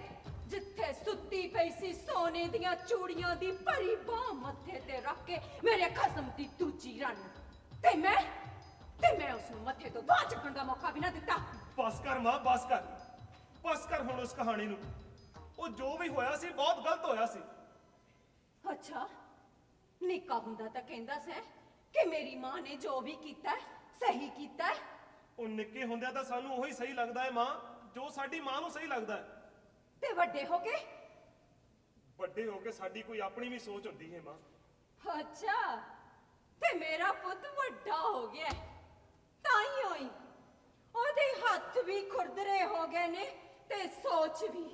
ਜਿੱਥੇ ਸੁੱਤੀ ਪਈ ਸੀ ਸੋਨੇ ਦੀਆਂ ਚੂੜੀਆਂ ਦੀ ਭਰੀ ਬਾਂਹ ਮੱਥੇ ਤੇ ਰੱਖ ਕੇ ਮੇਰੇ ਖਸਮ ਦੀ ਦੂਜੀ ਰਾਣੀ, ਤੇ ਮੈਂ ਉਸ ਨੂੰ ਮੱਥੇ ਤੋਂ ਬਾਂਹ ਚੱਕਣ ਦਾ ਮੌਕਾ ਵੀ ਨਾ ਦਿੱਤਾ। ਬਸ ਕਰ ਮਾਂ, ਬਸ ਕਰ ਹੁਣ ਉਸ ਕਹਾਣੀ ਨੂੰ। ਉਹ ਜੋ ਵੀ ਹੋਇਆ ਸੀ ਬਹੁਤ ਗਲਤ ਹੋਇਆ ਸੀ। ਅੱਛਾ, ਨਿੱਕਾ ਹੁੰਦਾ ਤਾਂ ਕਹਿੰਦਾ ਸੀ ਕਿ ਮੇਰੀ ਮਾਂ ਨੇ ਜੋ ਵੀ ਕੀਤਾ ਸਹੀ ਕੀਤਾ। ਉਹ ਨਿੱਕੇ ਹੁੰਦਿਆਂ ਤਾਂ ਸਾਨੂੰ ਉਹੀ ਸਹੀ ਲੱਗਦਾ ਹੈ ਮਾਂ, ਜੋ ਸਾਡੀ ਮਾਂ ਨੂੰ ਸਹੀ ਲੱਗਦਾ ਹੈ। ਤੇ ਵੱਡੇ ਹੋ ਕੇ ਸਾਡੀ ਕੋਈ ਆਪਣੀ ਵੀ ਸੋਚ ਹੁੰਦੀ ਹੈ ਮਾਂ। ਅੱਛਾ, ਤੇ ਮੇਰਾ ਪੁੱਤ ਵੱਡਾ ਹੋ ਗਿਆ ਤਾਂ ਹੀ ਹੋਈ, ਉਹਦੇ ਹੱਥ ਵੀ ਖੁਰਦਰੇ ਹੋ ਗਏ ਨੇ ਤੇ ਸੋਚ ਵੀ।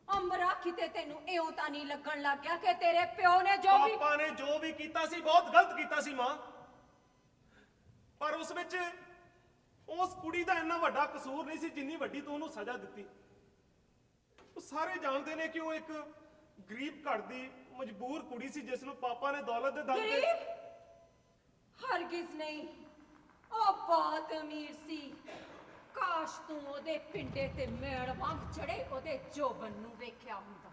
ਅਮਰਾ, ਕਿਤੇ ਤੈਨੂੰ ਇਉਂ ਤਾਂ ਨਹੀਂ ਲੱਗਣ ਲੱਗ ਗਿਆ ਕਿ ਤੇਰੇ ਪਿਓ ਨੇ ਪਾਪਾ ਨੇ ਜੋ ਵੀ ਕੀਤਾ ਸੀ ਬਹੁਤ ਗਲਤ ਕੀਤਾ ਸੀ ਮਾਂ, ਪਰ ਉਸ ਵਿੱਚ ਉਸ ਕੁੜੀ ਦਾ ਇੰਨਾ ਵੱਡਾ ਕਸੂਰ ਨਹੀਂ ਸੀ ਜਿੰਨੀ ਵੱਡੀ ਤੂੰ ਉਹਨੂੰ ਸਜ਼ਾ ਦਿੱਤੀ। ਉਹ ਸਾਰੇ ਜਾਣਦੇ ਨੇ ਕਿ ਉਹ ਇੱਕ ਗਰੀਬ ਘਰ ਦੀ ਮਜਬੂਰ ਕੁੜੀ ਸੀ ਜਿਸ ਨੂੰ ਪਾਪਾ ਨੇ ਦੌਲਤ ਦੇ ਦਮ ਤੇ। ਹਰਗਿਜ਼ ਨਹੀਂ, ਉਹ ਬਹੁਤ ਅਮੀਰ ਸੀ। ਕਾਸ਼ ਤੂੰ ਉਹਦੇ ਪਿੰਡੇ ਤੇ ਮੇੜ ਵਾਂਗ ਚੜੇ ਉਹਦੇ ਜੋਬਨ ਨੂੰ ਵੇਖਿਆ ਹੁੰਦਾ।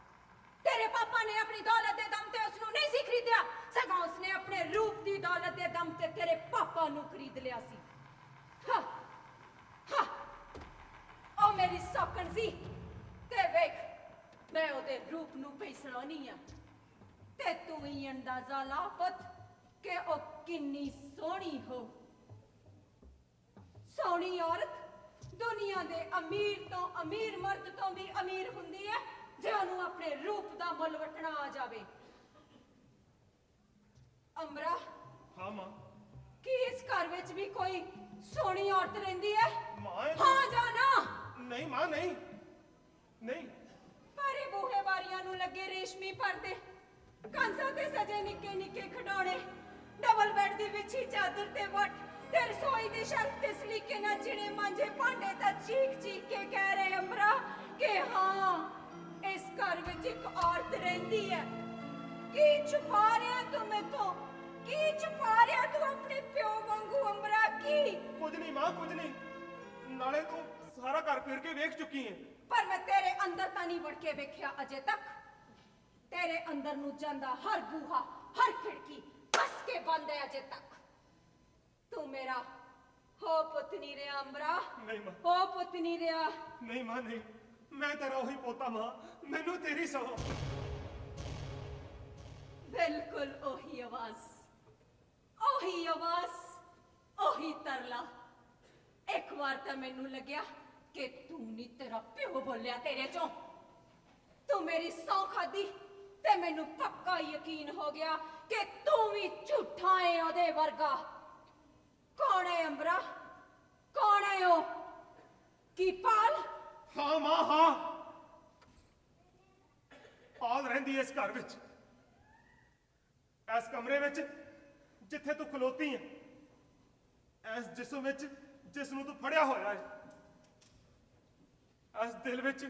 ਤੇਰੇ ਪਾਪਾ ਨੇ ਆਪਣੀ ਦੌਲਤ ਦੇ ਦਮ ਤੇ ਉਸ ਨੂੰ ਨਹੀਂ ਸੀ ਖਰੀਦਿਆ, ਸਗੋਂ ਉਸਨੇ ਆਪਣੇ ਰੂਪ ਦੀ ਦੌਲਤ ਦੇ ਦਮ ਤੇ ਤੇਰੇ ਪਾਪਾ ਨੂੰ ਖਰੀਦ ਲਿਆ ਸੀ। ਉਹ ਮੇਰੀ ਸੌਕਣ ਸੀ ਤੇ ਵੇਖ ਮੈਂ ਉਹਦੇ ਰੂਪ ਨੂੰ ਪਛਾਣੀ ਆ, ਤੇ ਤੂੰ ਹੀ ਅੰਦਾਜ਼ਾ ਲਾ ਪੁੱਤ ਕਿ ਉਹ ਕਿੰਨੀ ਸੋਹਣੀ ਹੋ। ਸੋਹਣੀ ਔਰਤ ਦੁਨੀਆ ਦੇ ਅਮੀਰ ਤੋਂ ਅਮੀਰ ਮਰਦ ਤੋਂ ਵੀ ਅਮੀਰ ਹੁੰਦੀ ਹੈ ਜੇ ਉਹਨੂੰ ਆਪਣੇ ਰੂਪ ਦਾ ਮੁੱਲ ਵਟਣਾ ਆ ਜਾਵੇ। ਅਮਰਾ, ਹਾਂ ਮਾਂ। ਕੀ ਇਸ ਘਰ ਵਿੱਚ ਵੀ ਕੋਈ ਸੋਹਣੀ ਔਰਤ ਰਹਿੰਦੀ ਹੈ? ਮਾਂ, ਹਾਂ ਜਾਂ ਨਾ? ਨਹੀਂ ਮਾਂ, ਨਹੀਂ। ਭਾਰੇ ਬੂਹੇ ਬਾਰੀਆਂ ਨੂੰ ਲੱਗੇ ਰੇਸ਼ਮੀ ਪਰਦੇ, ਕੰਸਾਂ ਤੇ ਸਜੇ ਨਿੱਕੇ ਨਿੱਕੇ ਖਿਡੌਣੇ, ਡਬਲ ਬੈੱਡ ਦੀ ਵਿਛੀ ਚਾਦਰ ਤੇ ਵੱਟ, ਤੇ ਰਸੋਈ ਦੀ ਸ਼ੈਲਫ ਤੇ ਸਲੀਕੇ ਨਾਲ ਚਿਣੇ ਮਾਂਜੇ ਭਾਂਡੇ ਤਾਂ ਚੀਖ ਚੀਖ ਕੇ ਕਹਿ ਰਹੇ ਅਮਰਾ ਕਿ ਹਾਂ, ਇਸ ਘਰ ਵਿੱਚ ਇੱਕ ਔਰਤ ਰਹਿੰਦੀ ਹੈ। ਕੀ ਛੁਪਾ ਰਿਹਾ ਤੂੰ ਮੈਥੋਂ? ਕੀ ਛੁਪਾ ਰਿਹਾ ਤੂੰ ਆਪਣੇ ਪਿਓ ਵਾਂਗੂ ਅਮਰਾ? ਕੀ? ਕੁਝ ਨਹੀਂ ਮਾਂ, ਕੁਝ ਨਹੀਂ। ਨਾਲੇ ਤੂੰ ਸਾਰਾ ਘਰ ਫਿਰ ਕੇ ਵੇਖ ਚੁੱਕੀ ਹੈ। ਪਰ ਮੈਂ ਤੇਰੇ ਅੰਦਰ ਤਾਂ ਨਹੀਂ ਵੜ ਕੇ ਵੇਖਿਆ ਅਜੇ ਤੱਕ। ਤੇਰੇ ਅੰਦਰ ਨੂੰ ਜਾਂਦਾ ਹਰ ਬੂਹਾ, ਹਰ ਖਿੜਕੀ ਕੱਸ ਕੇ ਬੰਦ ਹੈ ਅਜੇ ਤੱਕ। ਤੂੰ ਮੇਰਾ ਹੋ ਪੁੱਤ ਨਹੀਂ ਰਿਹਾ ਅਮਰਾ। ਨਹੀਂ ਮਾਂ, ਹੋ ਪੁੱਤ ਨਹੀਂ ਰਿਹਾ। ਨਹੀਂ ਮਾਂ, ਨਹੀਂ। ਮੈਂ ਤੇਰਾ ਉਹੀ ਪੋਤਾ ਮਾਂ, ਮੈਨੂੰ ਤੇਰੀ ਸਹੁੰ। ਬਿਲਕੁਲ ਉਹੀ ਆਵਾਜ਼, ਉਹੀ ਤਰਲਾ। ਇੱਕ ਵਾਰ ਤਾਂ ਮੈਨੂੰ ਲੱਗਿਆ ਕਿ ਤੂੰ ਨਹੀਂ, ਤੇਰਾ ਪਿਓ ਬੋਲਿਆ ਤੇਰੇ ਚੋਂ। ਤੂੰ ਮੇਰੀ ਸਹੁੰ ਖਾਦੀ ਤੇ ਮੈਨੂੰ ਪੱਕਾ ਯਕੀਨ ਹੋ ਗਿਆ ਕਿ ਤੂੰ ਵੀ ਝੂਠਾ ਏ ਉਹਦੇ ਵਰਗਾ। ਕੌਣ ਹੈ ਅਮਰਾ? ਕੌਣ ਹੈ ਉਹ? ਕੀ ਪਾਲ? ਹਾਂ ਮਾਂ, ਹਾਂ। ਪਾਲ ਰਹਿੰਦੀ ਇਸ ਘਰ ਵਿੱਚ, ਇਸ ਕਮਰੇ ਵਿੱਚ ਜਿੱਥੇ ਤੂੰ ਖਲੋਤੀ ਹੈ, ਇਸ ਜਿਸਮ ਵਿੱਚ ਜਿਸ ਨੂੰ ਤੂੰ ਫੜਿਆ ਹੋਇਆ ਹੈ, ਇਸ ਦਿਲ ਵਿੱਚ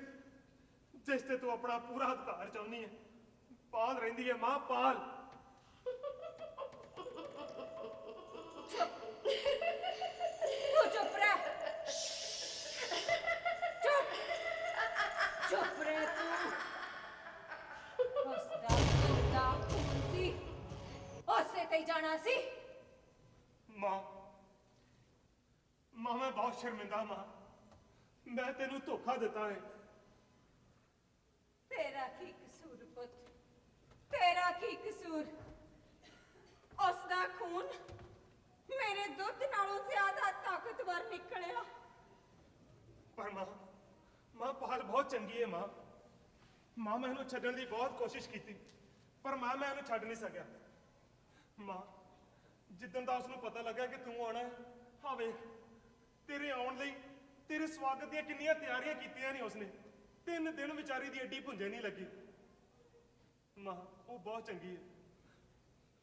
ਜਿਸ ਤੇ ਤੂੰ ਆਪਣਾ ਪੂਰਾ ਅਧਿਕਾਰ ਚਾਹੁੰਦੀ ਹੈ। ਪਾਲ ਰਹਿੰਦੀ ਹੈ ਮਾਂ, ਪਾਲ। ਤੂੰ ਚੁੱਪ ਰਹਿ। ਚੁੱਪ ਰਹਿ ਤੂੰ। ਉਸਦਾ ਬੰਦਾ ਖੂਨ ਸੀ, ਉਸੇ ਤੇ ਹੀ ਜਾਣਾ ਸੀ। ਮਾਂ, ਮੈਂ ਬਹੁਤ ਸ਼ਰਮਿੰਦਾ ਮਾਂ। ਮੈਂ ਤੈਨੂੰ ਧੋਖਾ ਦਿੱਤਾ ਹੈ। ਤੇਰਾ ਕੀ ਕਸੂਰ ਪੁੱਤ? ਤੇਰਾ ਕੀ ਕਸੂਰ? ਉਸਦਾ ਖੂਨ ਮੇਰੇ ਦੁੱਧ ਨਾਲੋਂ ਜ਼ਿਆਦਾ ਤਾਕਤਵਰ ਨਿਕਲਿਆ। ਚੰਗੀ ਹੈ ਮਾਂ। ਮਾਂ ਮੈਂ ਇਹਨੂੰ ਛੱਡਣ ਦੀ ਬਹੁਤ ਕੋਸ਼ਿਸ਼ ਕੀਤੀ, ਪਰ ਮਾਂ ਮੈਂ ਇਹਨੂੰ ਛੱਡ ਨਹੀਂ ਸਕਿਆ। ਮਾਂ ਜਿੱਦਣ ਦਾ ਉਸਨੂੰ ਪਤਾ ਲੱਗਾ ਕਿ ਤੂੰ ਆਉਣਾ ਹੈ, ਹਾਂ ਵੇਖ ਤੇਰੇ ਆਉਣ ਲਈ ਤੇਰੇ ਸਵਾਗਤ ਦੀਆਂ ਕਿੰਨੀਆਂ ਤਿਆਰੀਆਂ ਕੀਤੀਆਂ ਨੇ ਉਸਨੇ। 3 ਦਿਨ ਵਿਚਾਰੀ ਦੀ ਐਡੀ ਭੁੰਜੇ ਨਹੀਂ ਲੱਗੀ। ਮਾਂ ਉਹ ਬਹੁਤ ਚੰਗੀ ਹੈ,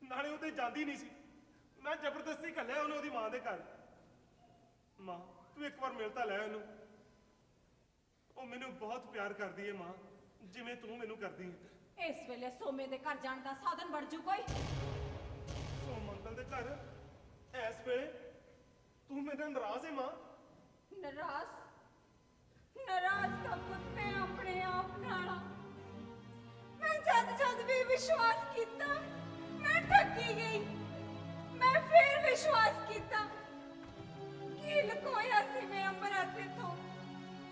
ਨਾਲੇ ਉਹ ਤੇ ਜਾਂਦੀ ਨਹੀਂ ਸੀ, ਮੈਂ ਜ਼ਬਰਦਸਤੀ ਘੱਲਿਆ ਉਹਨੂੰ ਉਹਦੀ ਮਾਂ ਦੇ ਘਰ। ਮਾਂ ਤੂੰ ਇੱਕ ਵਾਰ ਮਿਲ ਤਾਂ ਲੈ ਉਹਨੂੰ, ਉਹ ਮੈਨੂੰ ਬਹੁਤ ਪਿਆਰ ਕਰਦੀ ਹੈ ਮਾਂ, ਜਿਵੇਂ ਤੂੰ ਮੈਨੂੰ ਕਰਦੀ ਹੈ। ਇਸ ਵੇਲੇ ਸੋਮੇ ਦੇ ਘਰ ਜਾਣ ਦਾ ਸਾਧਨ ਬਣ ਜੂ ਕੋਈ? ਸੋਮ ਅੰਕਲ ਦੇ ਘਰ ਇਸ ਵੇਲੇ ਤੂੰ ਮੇਰੇ ਨਾਲ ਨਾਰਾਜ਼ ਹੈ ਮਾਂ? ਨਾਰਾਜ਼ ਤਾਂ ਪੁੱਤ ਮੈਂ ਆਪਣੇ ਆਪ ਨਾਲ ਆ। ਮੈਂ ਜਦ ਵੀ ਵਿਸ਼ਵਾਸ ਕੀਤਾ ਮੈਂ ਠੱਗੀ ਗਈ। ਮੈਂ ਫਿਰ ਵਿਸ਼ਵਾਸ ਕੀਤਾ। ਕੀ ਲੁਕੋਇਆ ਸੀ ਮੈਂ ਅੰਬਰਾਂ ਤੋਂ?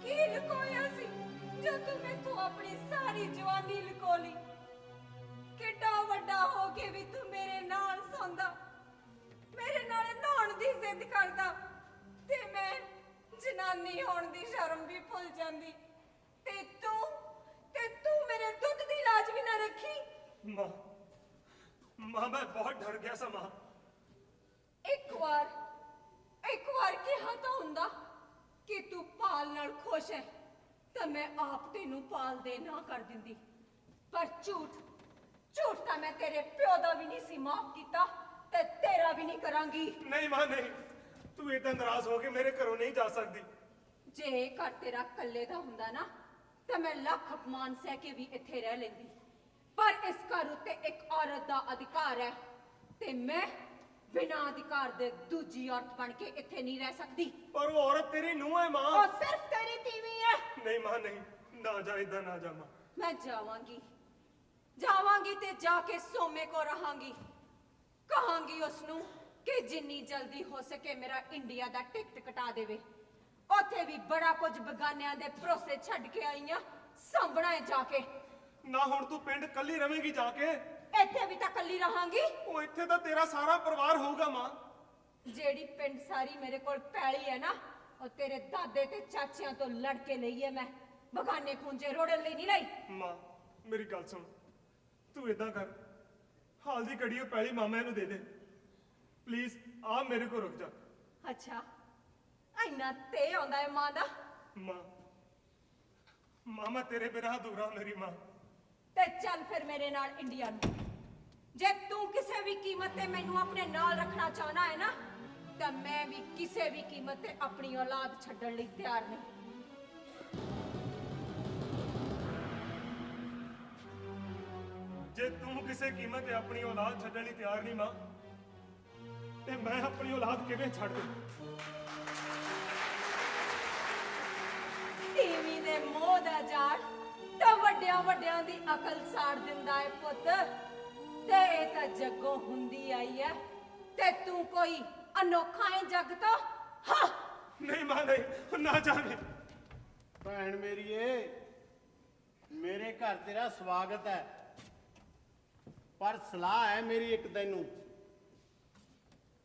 ਕੀ ਲੁਕੋਇਆ ਸੀ ਜੋ ਤੂੰ ਮੈਥੋਂ ਆਪਣੀ ਸਾਰੀ ਜਵਾਨੀ ਲੁਕੋ ਲਈ? ਕਿੱਡਾ ਵੱਡਾ ਹੋ ਕੇ ਵੀ ਤੂੰ ਮੇਰੇ ਨਾਲ ਸੌਂਦਾ, ਮੇਰੇ ਨਾਲ ਨਹਾਉਣ ਦੀ ਜ਼ਿੱਦ ਕਰਦਾ, ਤੇ ਮੈਂ ਜਨਾਨੀ ਹੋਣ ਦੀ ਸ਼ਰਮ ਵੀ ਭੁੱਲ ਜਾਂਦੀ। ਤੇ ਤੂੰ ਮੇਰੇ ਦੁੱਧ ਦੀ ਲਾਜ ਵੀ ਨਾ ਰੱਖੀ। ਮਾਂ ਮੈਂ ਬਹੁਤ ਡਰ ਗਿਆ ਸਾਂ ਮਾਂ। ਇੱਕ ਵਾਰ ਕਿਹਾ ਤਾਂ ਹੁੰਦਾ ਕਿ ਤੂੰ ਪਾਲ ਨਾਲ ਖੁਸ਼ ਹੈ, ਤਾਂ ਮੈਂ ਆਪ ਤੈਨੂੰ ਪਾਲ ਦੇ ਨਾ ਕਰ ਦਿੰਦੀ। ਪਰ ਝੂਠ ਤਾਂ ਮੈਂ ਤੇਰੇ ਪਿਓ ਦਾ ਵੀ ਨਹੀਂ ਸੀ ਮਾਫ ਕੀਤਾ, ਤੇ ਤੇਰਾ ਵੀ ਨਹੀਂ ਕਰਾਂਗੀ। ਨਹੀਂ ਮਾਂ ਨਹੀਂ, ਤੂੰ ਏਦਾਂ ਨਾਰਾਜ਼ ਹੋ ਕੇ ਮੇਰੇ ਘਰੋਂ ਨਹੀਂ ਜਾ ਸਕਦੀ। ਜੇ ਇਹ ਘਰ ਤੇਰਾ ਇਕੱਲੇ ਦਾ ਹੁੰਦਾ ਨਾ, ਤਾਂ ਮੈਂ ਲੱਖ ਅਪਮਾਨ ਸਹਿ ਕੇ ਵੀ ਇੱਥੇ ਰਹਿ ਲੈਂਦੀ। ਪਰ ਇਸ ਘਰ ਉੱਤੇ ਇੱਕ ਔਰਤ ਦਾ ਅਧਿਕਾਰ ਹੈ, ਤੇ ਮੈਂ ਬਿਨਾਂ ਅਧਿਕਾਰ ਦੇ ਦੂਜੀ ਔਰਤ ਬਣ ਕੇ ਇੱਥੇ ਨਹੀਂ ਰਹਿ ਸਕਦੀ। ਪਰ ਉਹ ਔਰਤ ਤੇਰੀ ਨੂੰਹ ਹੈ ਮਾਂ। ਉਹ ਸਿਰਫ ਤੇਰੀ ਤੀਵੀਂ ਹੈ। ਨਹੀਂ ਮਾਂ ਨਹੀਂ, ਨਾ ਜਾ, ਏਦਾਂ ਨਾ ਜਾ ਮਾਂ। ਮੈਂ ਜਾਵਾਂਗੀ ਤੇ ਜਾ ਕੇ ਸੋਮੇ ਕੋ ਰਹਾਂਗੀ। ਕਹਾਂਗੀ ਉਸਨੂੰ ਕਿ ਜਿੰਨੀ ਜਲਦੀ ਹੋ ਸਕੇ ਮੇਰਾ ਇੰਡੀਆ ਦਾ ਟਿਕਟ ਕਟਾ ਦੇਵੇ। ਉੱਥੇ ਵੀ ਬੜਾ ਕੁਝ ਬਗਾਨਿਆਂ ਦੇ ਭਰੋਸੇ ਛੱਡ ਕੇ ਆਈਆਂ, ਸਾਂਭਣਾ ਹੈ ਜਾ ਕੇ। ਨਾ ਹੁਣ ਤੂੰ ਪਿੰਡ ਕੱਲੀ ਰਵੇਂਗੀ ਜਾ ਕੇ? ਇੱਥੇ ਵੀ ਤਾਂ ਕੱਲੀ ਰਹਾਂਗੀ। ਉਹ ਇੱਥੇ ਤਾਂ ਤੇਰਾ ਸਾਰਾ ਪਰਿਵਾਰ ਹੋਊਗਾ ਮਾਂ। ਜਿਹੜੀ ਪਿੰਡ ਸਾਰੀ ਮੇਰੇ ਕੋਲ ਪੈਲੀ ਹੈ ਨਾ, ਉਹ ਤੇਰੇ ਦਾਦੇ ਤੇ ਚਾਚਿਆਂ ਤੋਂ ਲੜ ਕੇ ਲਈ ਹੈ ਮੈਂ, ਬਗਾਨੇ ਖੂੰਜੇ ਰੋੜਨ ਲਈ ਨਹੀਂ ਲਈ। ਮਾਂ ਮੇਰੀ ਗੱਲ ਸੁਣ, ਤੂੰ ਏਦਾਂ ਕਰ, ਹਾਲ ਦੀ ਘੜੀ ਉਹ ਪੈਲੀ ਮਾਮਾ ਨੂੰ ਦੇ ਦੇ ਪਲੀਜ਼। ਆ ਮੇਰੇ ਕੋਲ ਰੁਕ ਜਾ। ਅੱਛਾ ਇੰਨਾ ਤੇ ਆਉਂਦਾ ਹੈ ਮਾਂ ਦਾ? ਮਾਮਾ ਤੇਰੇ ਬਿਨਾਂ ਅਧੂਰਾ ਮੇਰੀ ਮਾਂ। ਤੇ ਚੱਲ ਫਿਰ ਮੇਰੇ ਨਾਲ ਇੰਡੀਆ ਨੂੰ। ਜੇ ਤੂੰ ਕਿਸੇ ਵੀ ਕੀਮਤ ਤੇ ਮੈਨੂੰ ਆਪਣੇ ਨਾਲ ਰੱਖਣਾ ਚਾਹਨਾ ਹੈ ਨਾ, ਤਾਂ ਮੈਂ ਵੀ ਕਿਸੇ ਵੀ ਕੀਮਤ ਤੇ ਆਪਣੀ ਔਲਾਦ ਛੱਡਣ ਲਈ ਤਿਆਰ ਨਹੀਂ। ਜੇ ਤੂੰ ਕਿਸੇ ਕੀਮਤ ਤੇ ਆਪਣੀ ਔਲਾਦ ਛੱਡਣ ਲਈ ਤਿਆਰ ਨਹੀਂ ਮਾਂ, ਤੇ ਮੈਂ ਆਪਣੀ ਔਲਾਦ ਕਿਵੇਂ ਛੱਡ ਦੂੰ? ਟੀਵੀ ਦੇ ਮੋਹ ਦਾ ਜਾਲ ਤਾਂ ਵੱਡਿਆਂ ਦੀ ਅਕਲ ਸਾੜ ਦਿੰਦਾ ਹੈ ਪੁੱਤ। ਤੇ ਇਹ ਤਾਂ ਜੱਗੋਂ ਹੁੰਦੀ ਆਈ ਹੈ, ਤੇ ਤੂੰ ਕੋਈ ਅਨੋਖਾ ਹੈ ਜੱਗ ਤੋਂ। ਹਾਂ ਨਹੀਂ ਮਾਂ ਨਹੀਂ, ਨਾ ਜਾਵੇਂ। ਭੈਣ ਮੇਰੀਏ, ਮੇਰੇ ਘਰ ਤੇਰਾ ਸਵਾਗਤ ਹੈ, ਪਰ ਸਲਾਹ ਹੈ ਮੇਰੀ ਇੱਕ ਤੈਨੂੰ।